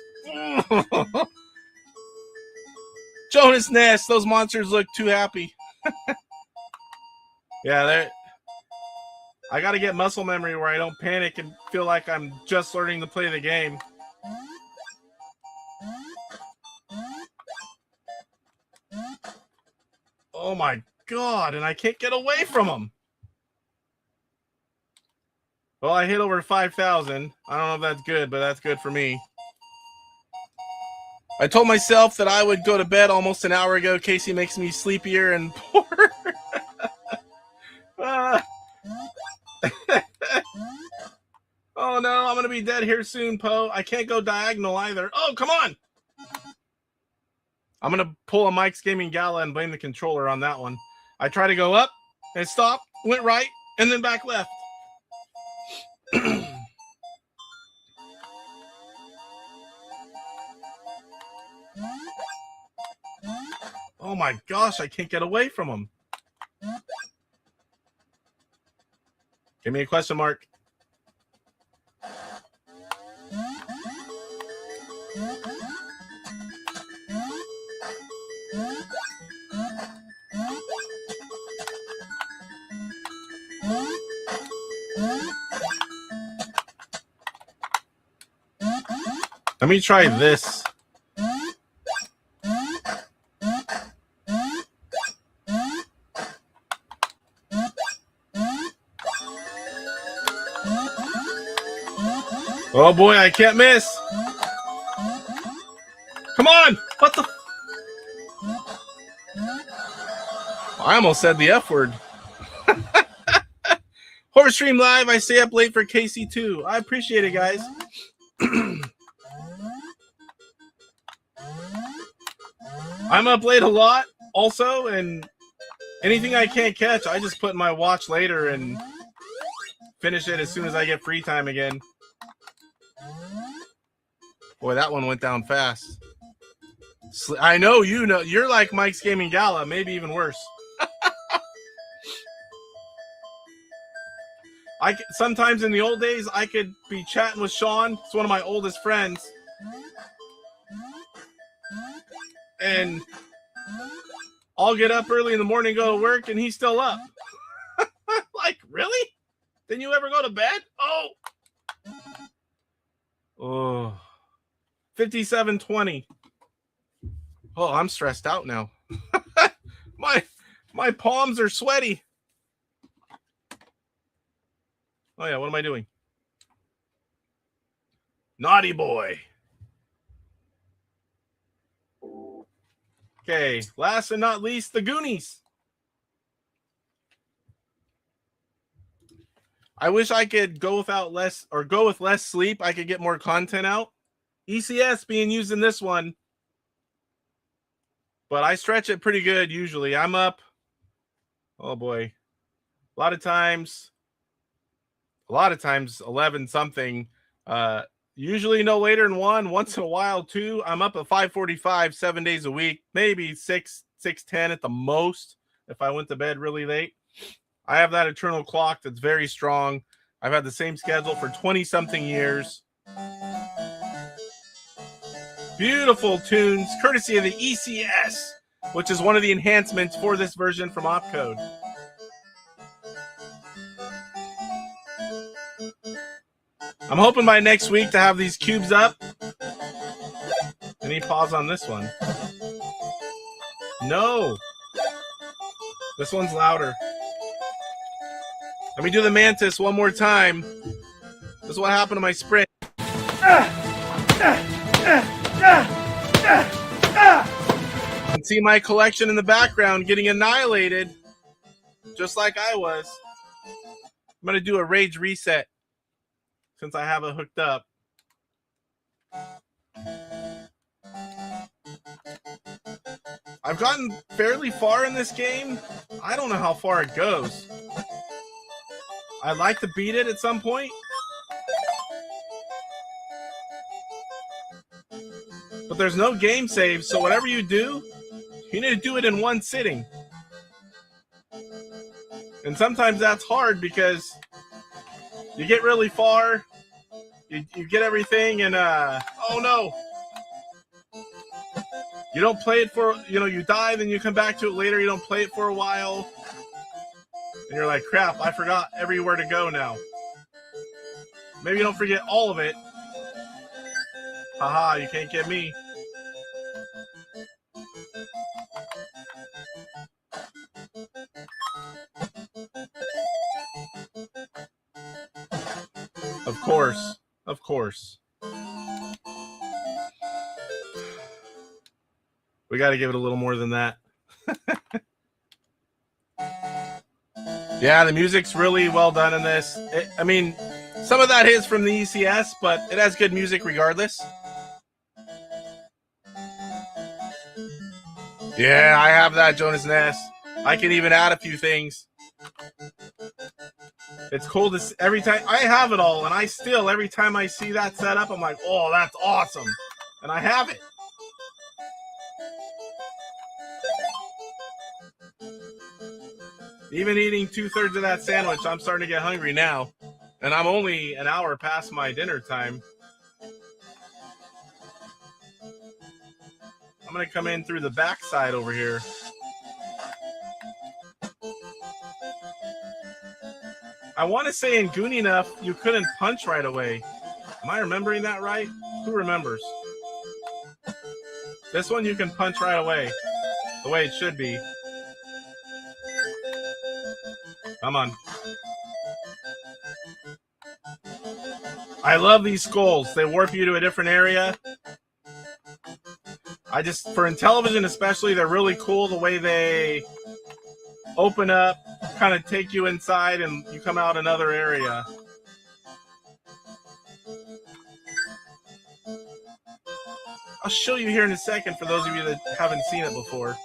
[SPEAKER 3] Jonas Nest. Those monsters look too happy. Yeah, I got to get muscle memory where I don't panic and feel like I'm just learning to play the game. Oh my God, and I can't get away from them. Well, I hit over 5,000. I don't know if that's good, but that's good for me. I told myself that I would go to bed almost an hour ago. Casey makes me sleepier and poorer. Oh no, I'm going to be dead here soon, Poe. I can't go diagonal either. Oh, come on. I'm going to pull a Mike's Gaming Gala and blame the controller on that one. I try to go up and stop, went right, and then back left. Oh my gosh, I can't get away from him. Give me a question mark. Let me try this. Oh boy, I can't miss. Come on. What the? I almost said the F word. Horror Stream Live, I stay up late for Casey too. I appreciate it, guys. I'm up late a lot also, and anything I can't catch, I just put in my watch later and finish it as soon as I get free time again. Boy, that one went down fast. I know you know. You're like Mike's Gaming Gala, maybe even worse. Sometimes in the old days, I could be chatting with Sean. It's one of my oldest friends. And I'll get up early in the morning, go to work, and he's still up. Like, really? Didn't you ever go to bed? Oh. 57:20. Oh, I'm stressed out now. My palms are sweaty. Oh yeah, what am I doing? Naughty boy. Okay, last and not least, the Goonies. I wish I could go without less or go with less sleep. I could get more content out. ECS being used in this one. But I stretch it pretty good usually. I'm up. Oh boy. A lot of times 11 something. Usually no later than 1. Once in a while 2. I'm up at 5:45 7 days a week. Maybe 6:10 at the most if I went to bed really late. I have that eternal clock that's very strong. I've had the same schedule for 20-something years. Beautiful tunes, courtesy of the ECS, which is one of the enhancements for this version from OpCode. I'm hoping by next week to have these cubes up. Any pause on this one? No. This one's louder. Let me do the Mantis one more time. This is what happened to my sprint. You can see my collection in the background getting annihilated, just like I was. I'm going to do a rage reset since I have it hooked up. I've gotten fairly far in this game. I don't know how far it goes. I'd like to beat it at some point. but there's no game save, so whatever you do, you need to do it in one sitting. And sometimes that's hard because you get really far, you get everything, and oh no, you don't play it for, you die, then you come back to it later, you don't play it for a while, and you're like, crap, I forgot everywhere to go now. Maybe you don't forget all of it. Haha, you can't get me. Of course. Of course. We got to give it a little more than that. Yeah, the music's really well done in this. I mean, some of that is from the ECS, but it has good music regardless. Yeah, I have that, Jonas Ness. I can even add a few things. It's cool to see, every time I have it all, and I still, every time I see that set up, I'm like, oh, that's awesome. And I have it. Even eating 2/3 of that sandwich, I'm starting to get hungry now. And I'm only an hour past my dinner time. I'm going to come in through the back side over here. I want to say in Goon Enough, you couldn't punch right away. Am I remembering that right? Who remembers? This one you can punch right away. The way it should be. Come on. I love these skulls. They warp you to a different area. For Intellivision especially, they're really cool the way they open up, kind of take you inside, and you come out another area. I'll show you here in a second for those of you that haven't seen it before.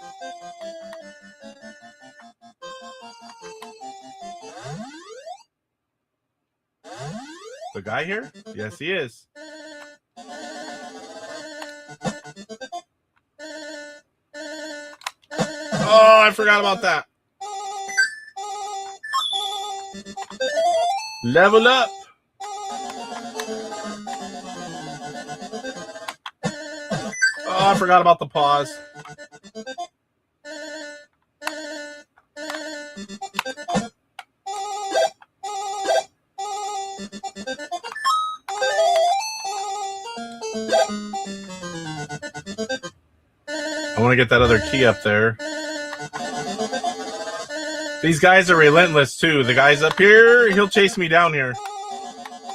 [SPEAKER 3] The guy here? Yes, he is. Oh, I forgot about that. Level up. Oh, I forgot about the pause. I want to get that other key up there. These guys are relentless too. The guy's up here, he'll chase me down here.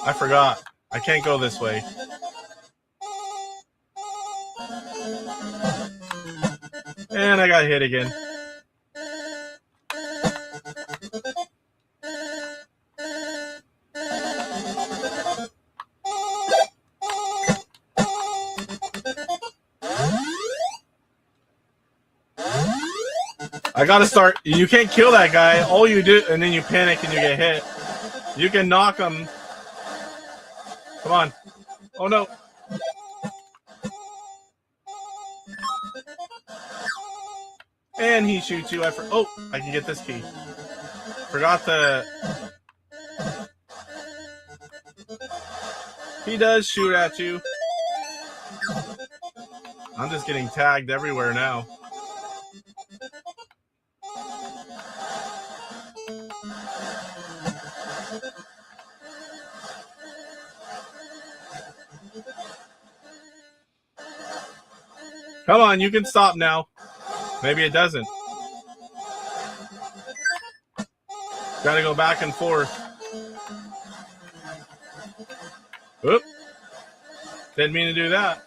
[SPEAKER 3] I forgot. I can't go this way. And I got hit again. I gotta start. You can't kill that guy. All you do, and then you panic and you get hit. You can knock him. Come on. Oh no. And he shoots you. Oh, I can get this key. Forgot the. He does shoot at you. I'm just getting tagged everywhere now. Come on, you can stop now. Maybe it doesn't. Gotta go back and forth. Oop. Didn't mean to do that.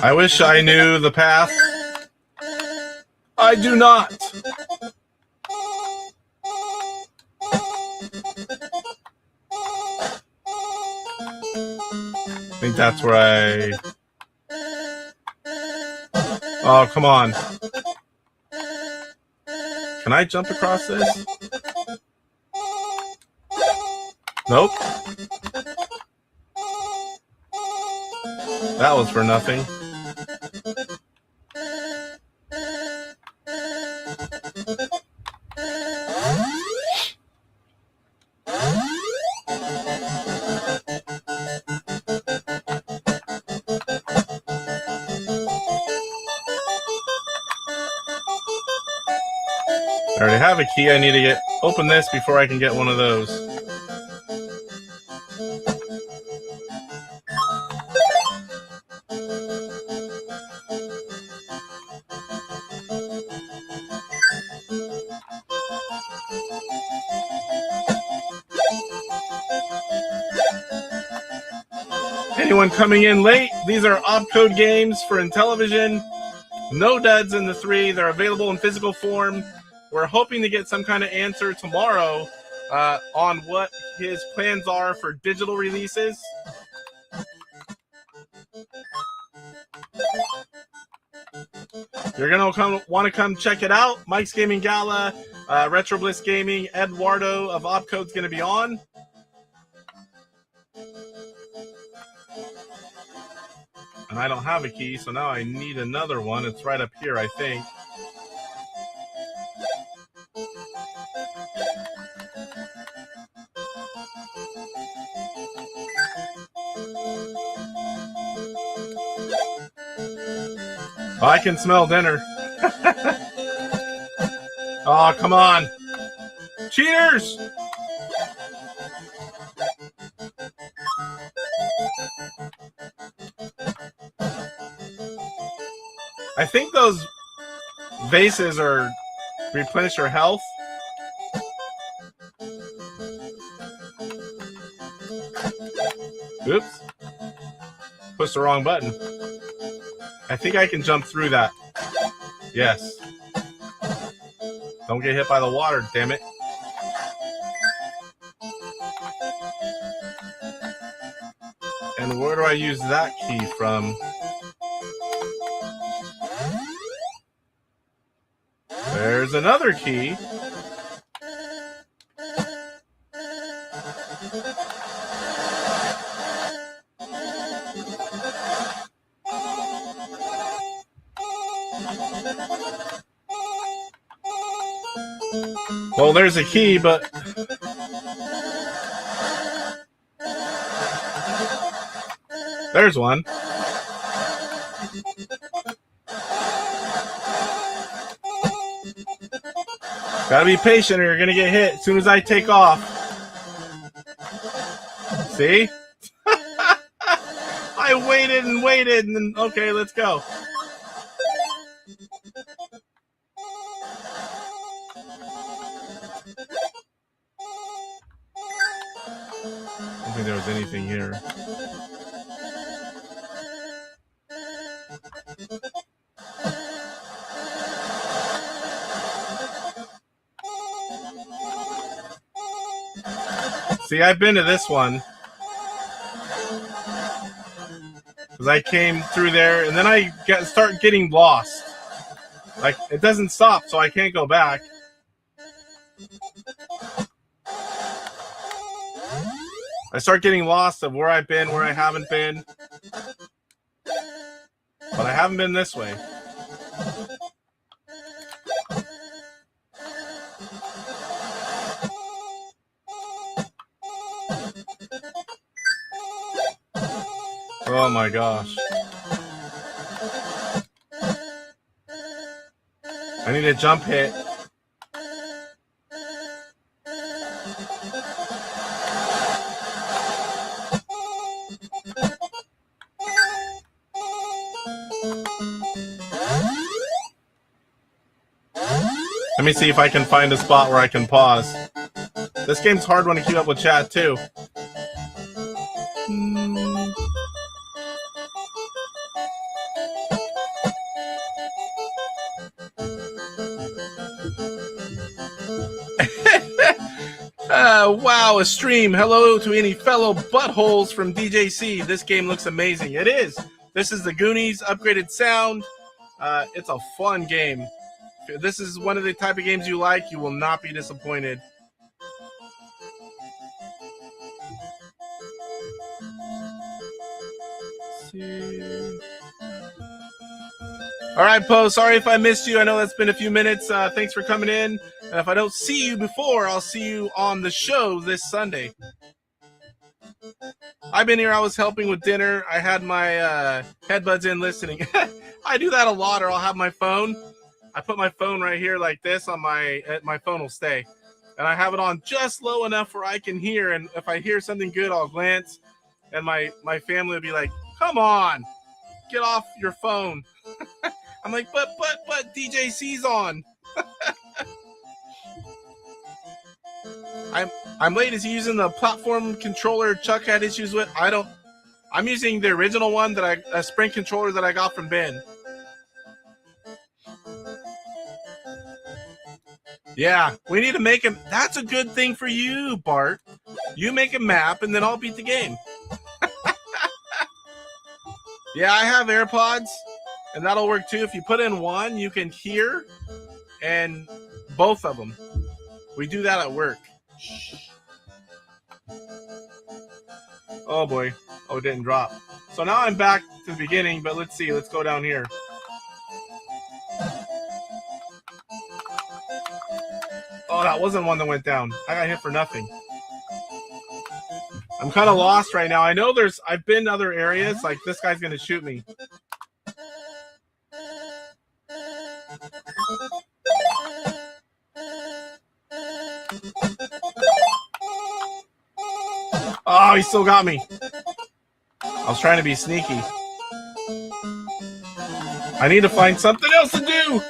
[SPEAKER 3] I wish I knew the path. I do not. I think that's where I... Oh, come on. Can I jump across this? Nope. That was for nothing. I already have a key. I need to open this before I can get one of those. Anyone coming in late? These are OpCode games for Intellivision. No duds in the 3. They're available in physical form. We're hoping to get some kind of answer tomorrow on what his plans are for digital releases. You're going to want to come check it out. Mike's Gaming Gala, Retro Bliss Gaming, Eduardo of OpCode's going to be on. And I don't have a key, so now I need another one. It's right up here, I think. Oh, I can smell dinner. Oh, come on. Cheers! I think those vases are replenish your health. Oops. Pushed the wrong button. I think I can jump through that. Yes. Don't get hit by the water, damn it. And where do I use that key from? There's another key. Well, there's a key, but there's one. Gotta be patient or you're gonna get hit as soon as I take off. See? I waited and waited and then, okay, let's go. I don't think there was anything here. See, I've been to this one. Because I came through there, and then I start getting lost. Like, it doesn't stop, so I can't go back. I start getting lost of where I've been, where I haven't been. But I haven't been this way. Oh my gosh. I need a jump hit. Let me see if I can find a spot where I can pause. This game's hard when to keep up with chat too. Wow, a stream. Hello to any fellow buttholes from DJC. This game looks amazing. It is. This is the Goonies upgraded sound. It's a fun game. If this is one of the type of games you like, you will not be disappointed. All right, Poe, sorry if I missed you. I know that's been a few minutes. Thanks for coming in. And if I don't see you before, I'll see you on the show this Sunday. I've been here. I was helping with dinner. I had my headbuds in listening. I do that a lot, or I'll have my phone. I put my phone right here like this on my phone will stay. And I have it on just low enough where I can hear. And if I hear something good, I'll glance. And my family will be like, come on, get off your phone. I'm like, but DJC's on. I'm late. Is he using the platform controller Chuck had issues with? I'm using the original one a Sprint controller that I got from Ben. Yeah, we need to make him. That's a good thing for you, Bart. You make a map and then I'll beat the game. Yeah, I have AirPods. And that'll work too. If you put in one, you can hear and both of them. We do that at work. Oh boy. Oh, it didn't drop. So now I'm back to the beginning, but let's see. Let's go down here. Oh, that wasn't one that went down. I got hit for nothing. I'm kind of lost right now. I know I've been to other areas. Like, this guy's going to shoot me. Oh, he still got me. I was trying to be sneaky. I need to find something else to do.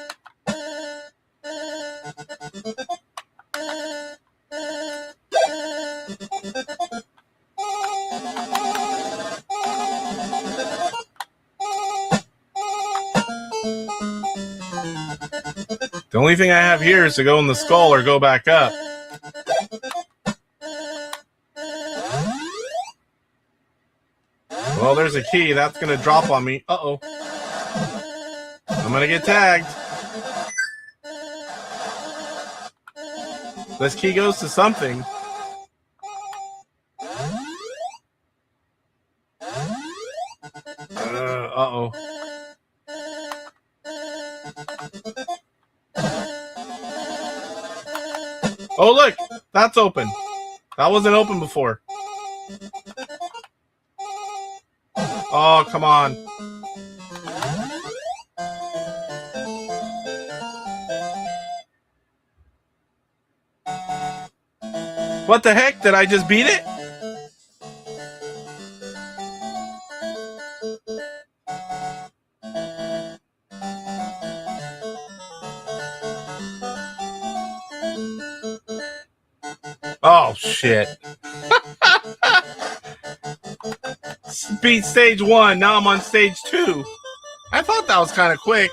[SPEAKER 3] The only thing I have here is to go in the skull or go back up. Well, there's a key. That's going to drop on me. Uh-oh. I'm going to get tagged. This key goes to something. Uh-oh. Oh, look. That's open. That wasn't open before. Oh, come on. What the heck? Did I just beat it? Oh, shit. Beat stage 1. Now I'm on stage 2. I thought that was kind of quick.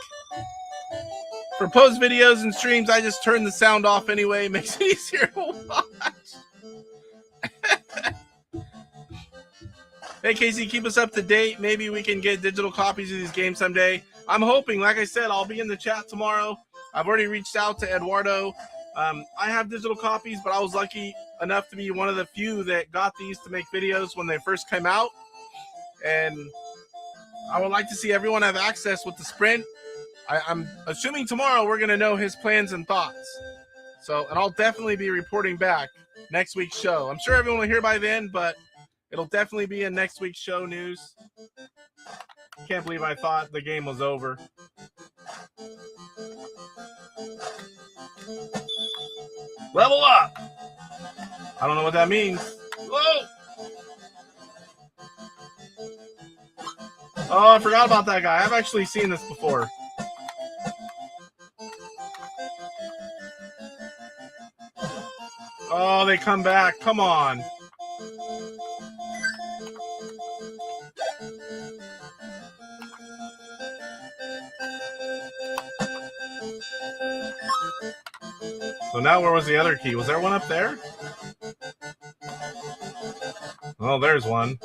[SPEAKER 3] For post videos and streams, I just turn the sound off anyway. Makes it easier to watch. Hey, Casey, keep us up to date. Maybe we can get digital copies of these games someday. I'm hoping, like I said, I'll be in the chat tomorrow. I've already reached out to Eduardo. I have digital copies, but I was lucky enough to be one of the few that got these to make videos when they first came out. And I would like to see everyone have access with the Sprint. I'm assuming tomorrow we're going to know his plans and thoughts. So, and I'll definitely be reporting back next week's show. I'm sure everyone will hear by then, but it'll definitely be in next week's show news. Can't believe I thought the game was over. Level up! I don't know what that means. Whoa! Oh, I forgot about that guy. I've actually seen this before. Oh, they come back. Come on. So now where was the other key? Was there one up there? Oh, there's one.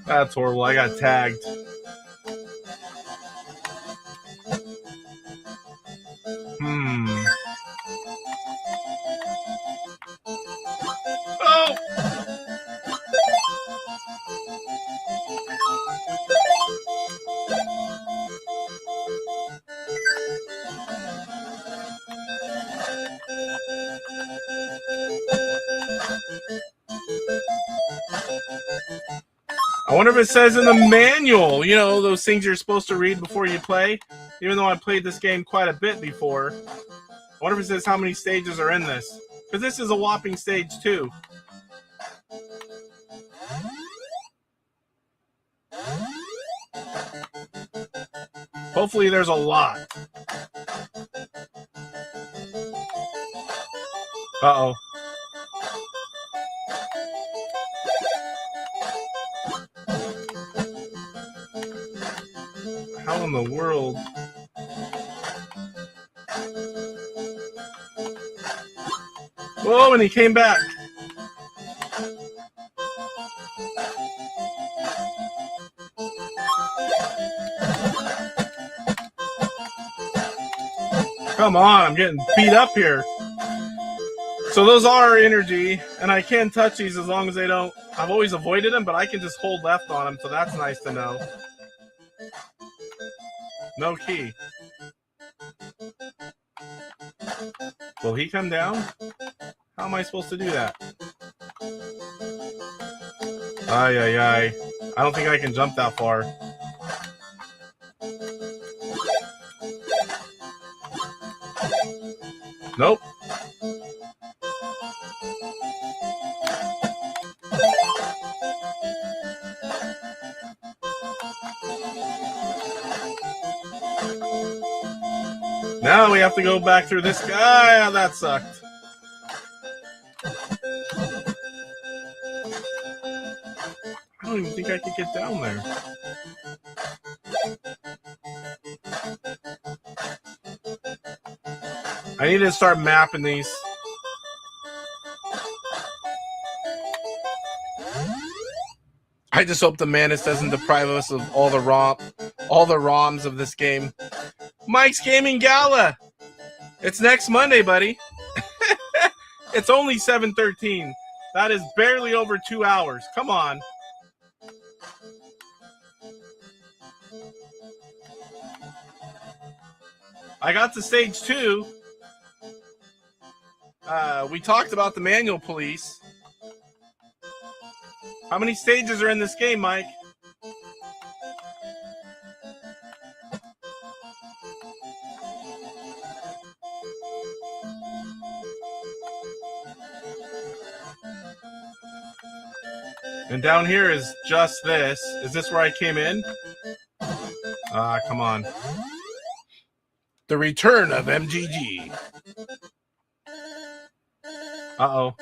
[SPEAKER 3] That's horrible. I got tagged. Oh! I wonder if it says in the manual, you know, those things you're supposed to read before you play. Even though I played this game quite a bit before. I wonder if it says how many stages are in this. Because this is a whopping stage 2. Hopefully there's a lot. Uh-oh. How in the world? Whoa, and he came back. Come on, I'm getting beat up here. So those are energy, and I can touch these as long as they don't... I've always avoided them, but I can just hold left on them, so that's nice to know. No key. Will he come down? How am I supposed to do that? Ay, ay, ay. I don't think I can jump that far. Nope. Now we have to go back through this guy. Oh, that sucked. I don't even think I could get down there. I need to start mapping these. I just hope the Manus doesn't deprive us of all the ROMs of this game. Mike's Gaming Gala. It's next Monday, buddy. It's only 7:13. That is barely over 2 hours. Come on. I got to stage 2. We talked about the manual police. How many stages are in this game, Mike? And down here is just this. Is this where I came in? Come on. The return of MGG. Uh-oh.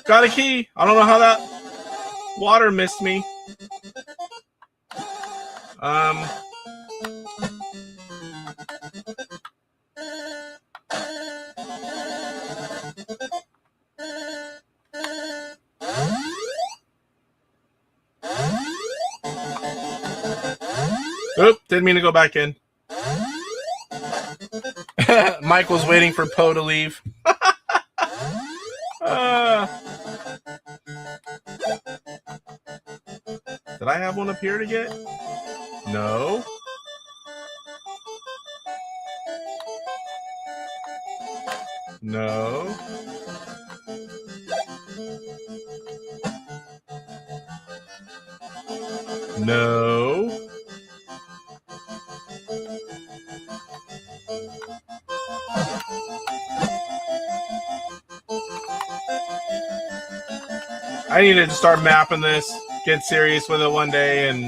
[SPEAKER 3] Got a key. I don't know how that water missed me. Oop, didn't mean to go back in. Mike was waiting for Poe to leave. Did I have one up here to get? No. No. No. I need to start mapping this, get serious with it one day, and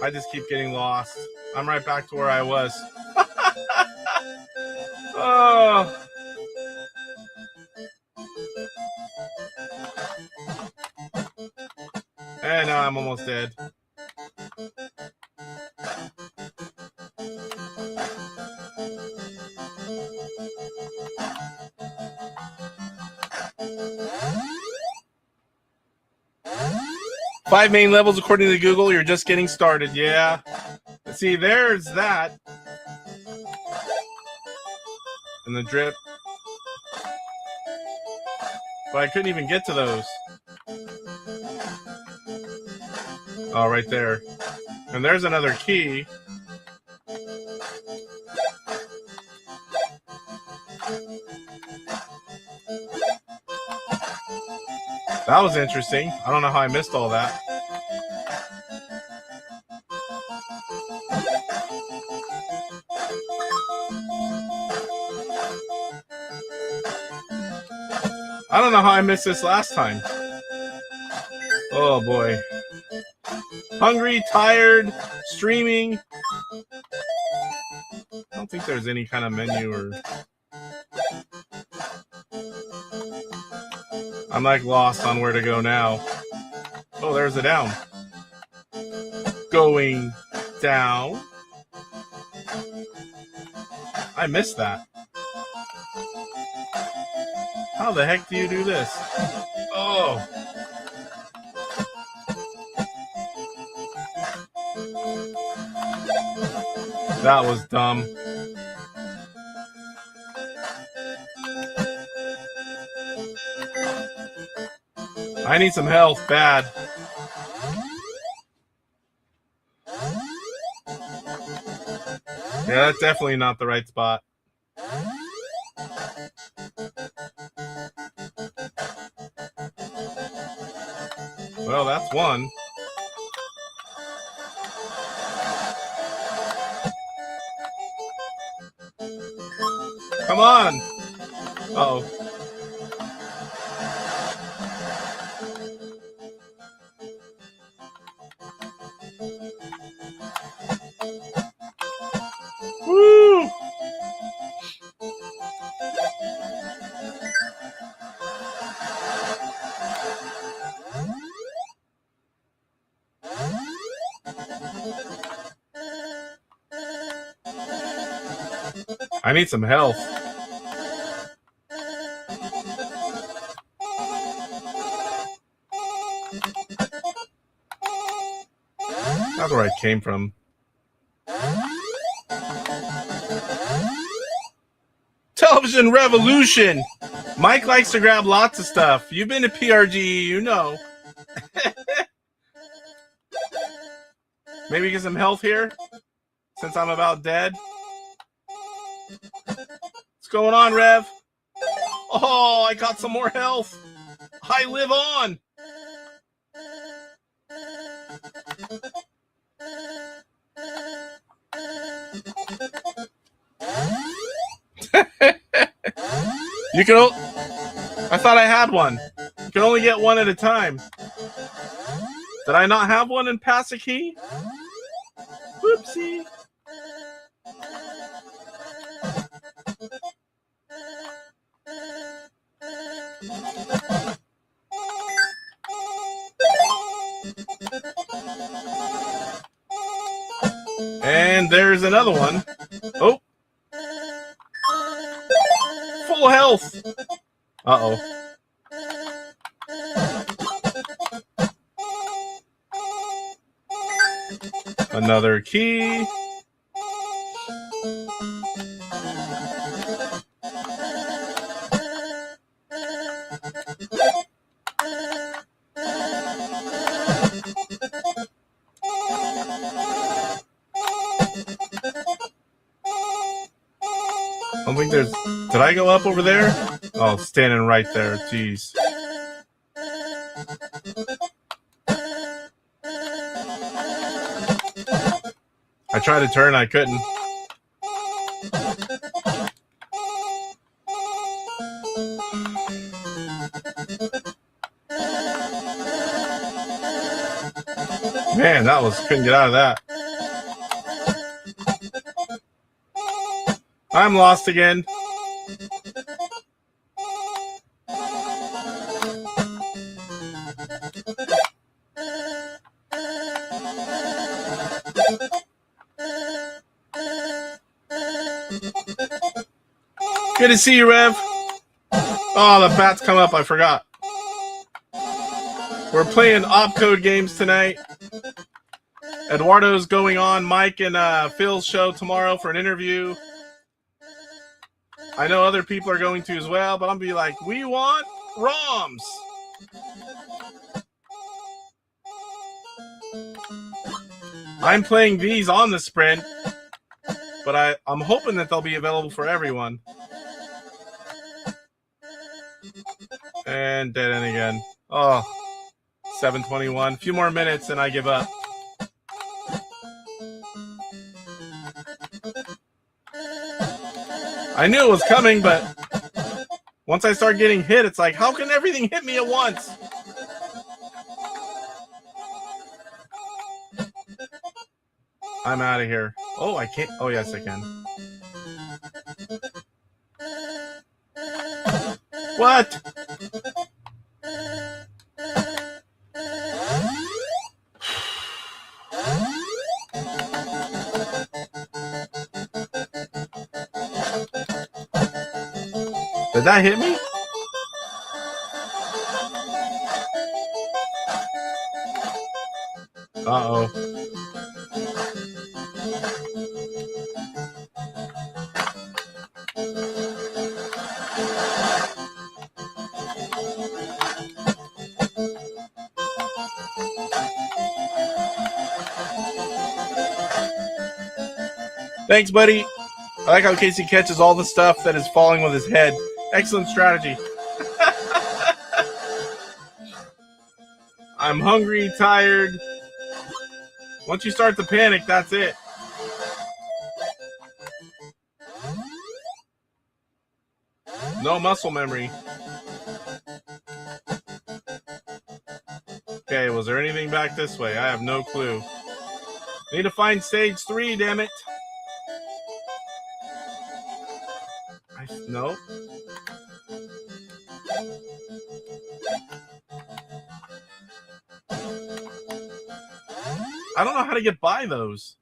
[SPEAKER 3] I just keep getting lost. I'm right back to where I was. Oh. And now I'm almost dead. Five main levels according to Google. You're just getting started. Yeah. See, there's that. And the drip. But I couldn't even get to those. Oh, right there. And there's another key. That was interesting. I don't know how I missed all that. I don't know how I missed this last time. Oh boy. Hungry, tired, streaming. I don't think there's any kind of menu or... I'm like lost on where to go now. Oh, there's a down. Going down. I missed that. How the heck do you do this? Oh. That was dumb. I need some health, bad. Yeah, that's definitely not the right spot. Well, that's one. Come on. Uh-oh. Woo! I need some health. That's where I came from. Television revolution. Mike likes to grab lots of stuff. You've been to PRG, you know. Maybe get some health here, since I'm about dead. What's going on, Rev? Oh, I got some more health. I live on. You can. I thought I had one. You can only get one at a time. Did I not have one and pass a key? Whoopsie. And there's another one. Oh. Full health. Uh-oh. Another key. I don't think there's... Did I go up over there? Oh, standing right there. Jeez. I tried to turn, I couldn't. Man, that was... Couldn't get out of that. I'm lost again. Good to see you, Rev. Oh, the bats come up. I forgot. We're playing OpCode Games tonight. Eduardo's going on Mike and Phil's show tomorrow for an interview. I know other people are going to as well, but I'm going to be like, we want ROMs. I'm playing these on the Sprint, but I'm hoping that they'll be available for everyone. And dead end again. Oh, 7:21. A few more minutes and I give up. I knew it was coming, but once I start getting hit, it's like, how can everything hit me at once? I'm out of here. Oh, I can't. Oh, yes, I can. What? Did that hit me? Uh-oh. Thanks, buddy. I like how Casey catches all the stuff that is falling with his head. Excellent strategy. I'm hungry, tired. Once you start to panic, that's it. No muscle memory. Okay, was there anything back this way? I have no clue. Need to find stage 3, damn it. No. I don't know how to get by those.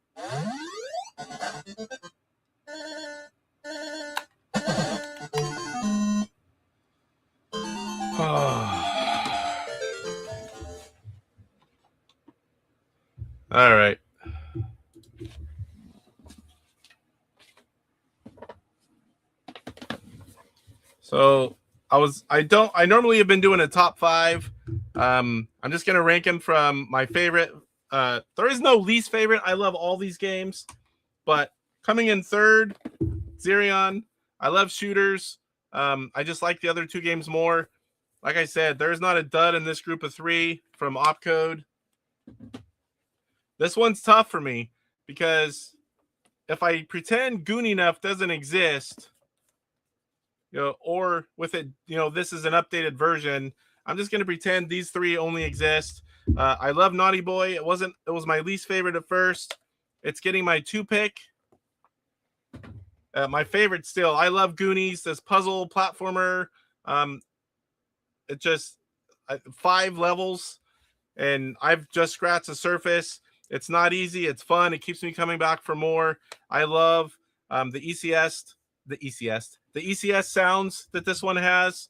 [SPEAKER 3] All right. So I normally have been doing a top 5. I'm just going to rank them from my favorite. There is no least favorite. I love all these games, but coming in third, Zerion. I love shooters. I just like the other 2 games more. Like I said, there's not a dud in this group of 3 from OpCode. This one's tough for me because if I pretend Goon Enough doesn't exist, or with it, this is an updated version, I'm just going to pretend these 3 only exist. I love Naughty Boy. It was my least favorite at first. It's getting my 2 pick. My favorite still. I love Goonies, this puzzle platformer. It just 5 levels, and I've just scratched the surface. It's not easy. It's fun. It keeps me coming back for more. I love the ECS sounds that this one has.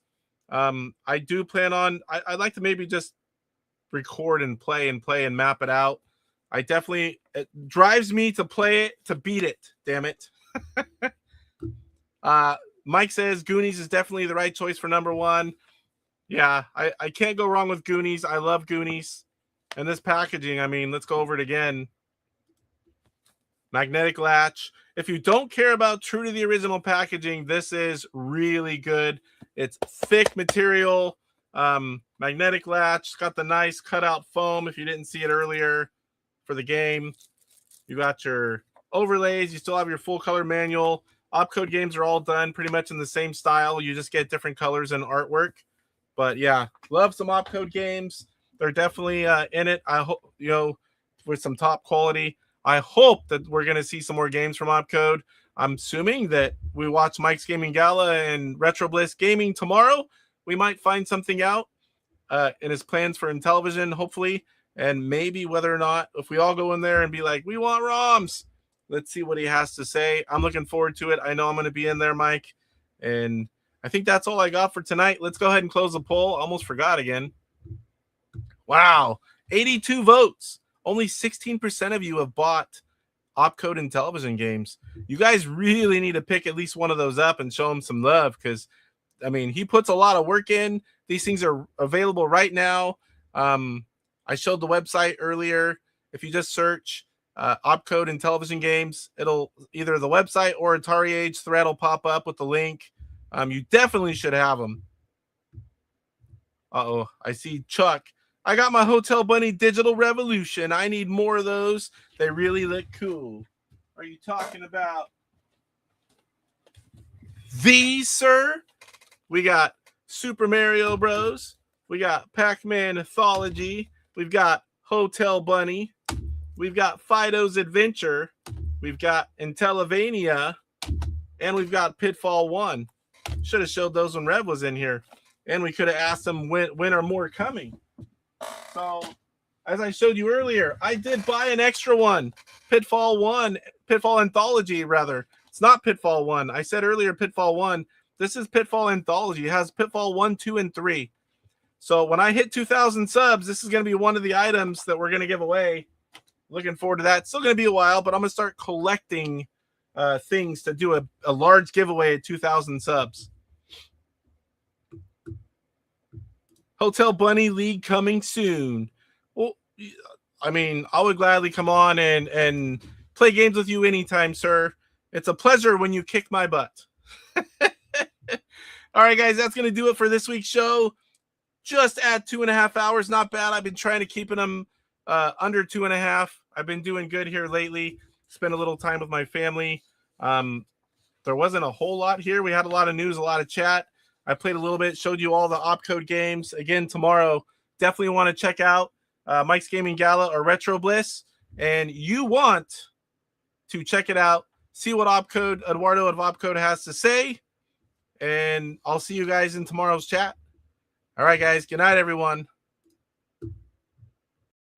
[SPEAKER 3] I do plan on. I'd like to maybe just record and play and map it out. It drives me to play it, to beat it. Damn it. Mike says Goonies is definitely the right choice for number 1. Yeah, I can't go wrong with Goonies. I love Goonies. And this packaging, I mean, let's go over it again. Magnetic latch. If you don't care about true to the original packaging, this is really good. It's thick material, magnetic latch. It's got the nice cutout foam if you didn't see it earlier for the game. You got your overlays. You still have your full color manual. OpCode games are all done pretty much in the same style. You just get different colors and artwork. But yeah, love some OpCode games. They're definitely in it. I hope, with some top quality. I hope that we're going to see some more games from OpCode. I'm assuming that we watch Mike's Gaming Gala and Retro Bliss Gaming tomorrow. We might find something out in his plans for Intellivision, hopefully. and maybe whether or not, if we all go in there and be like, we want ROMs, let's see what he has to say. I'm looking forward to it. I know I'm going to be in there, Mike. And I think that's all I got for tonight. Let's go ahead and close the poll. Almost forgot again. Wow. 82 votes. Only 16% of you have bought OpCode Intellivision games. You guys really need to pick at least one of those up and show him some love, because, I mean, he puts a lot of work in. These things are available right now. I showed the website earlier. If you just search OpCode Intellivision games, it'll either the website or AtariAge thread will pop up with the link. You definitely should have them. Uh-oh, I see Chuck. I got my Hotel Bunny Digital Revolution. I need more of those. They really look cool. Are you talking about these, sir? We got Super Mario Bros. We got Pac-Man Anthology. We've got Hotel Bunny. We've got Fido's Adventure. We've got Intellivania. And we've got Pitfall 1. Should have showed those when Rev was in here. And we could have asked them when are more coming. So, as I showed you earlier, I did buy an extra one. Pitfall Anthology, rather. It's not Pitfall 1. I said earlier Pitfall 1. This is Pitfall Anthology. It has Pitfall 1, 2, and 3. So, when I hit 2,000 subs, this is going to be one of the items that we're going to give away. Looking forward to that. It's still going to be a while, but I'm going to start collecting things to do a large giveaway at 2,000 subs. Hotel Bunny League coming soon. Well, I mean, I would gladly come on and play games with you anytime, sir. It's a pleasure when you kick my butt. All right, guys, that's going to do it for this week's show. Just at 2.5 hours. Not bad. I've been trying to keep them under 2.5. I've been doing good here lately. Spent a little time with my family. There wasn't a whole lot here. We had a lot of news, a lot of chat. I played a little bit, showed you all the OpCode games. Again, tomorrow, definitely want to check out Mike's Gaming Gala or Retro Bliss. And you want to check it out, see what Eduardo of OpCode has to say. And I'll see you guys in tomorrow's chat. All right, guys. Good night, everyone.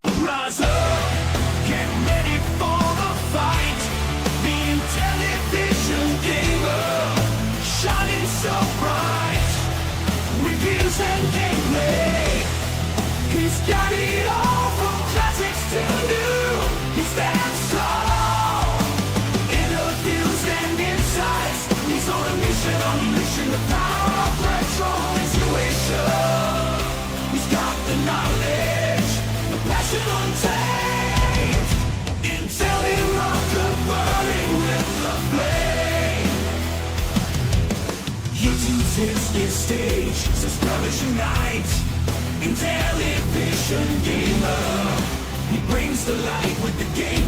[SPEAKER 6] Rise up, get ready for the fight. The Intellivision gamer, shining so bright. Reviews and gameplay, he's got it all from classics to new. He stands tall, interviews and insights. He's on a mission, unleashing the power of retro intuition. He's got the knowledge, the passion untamed. Intelli rocket burning with the flame. YouTube's his stage, says brothers unite. Intellivision gamer, he brings the light with the game.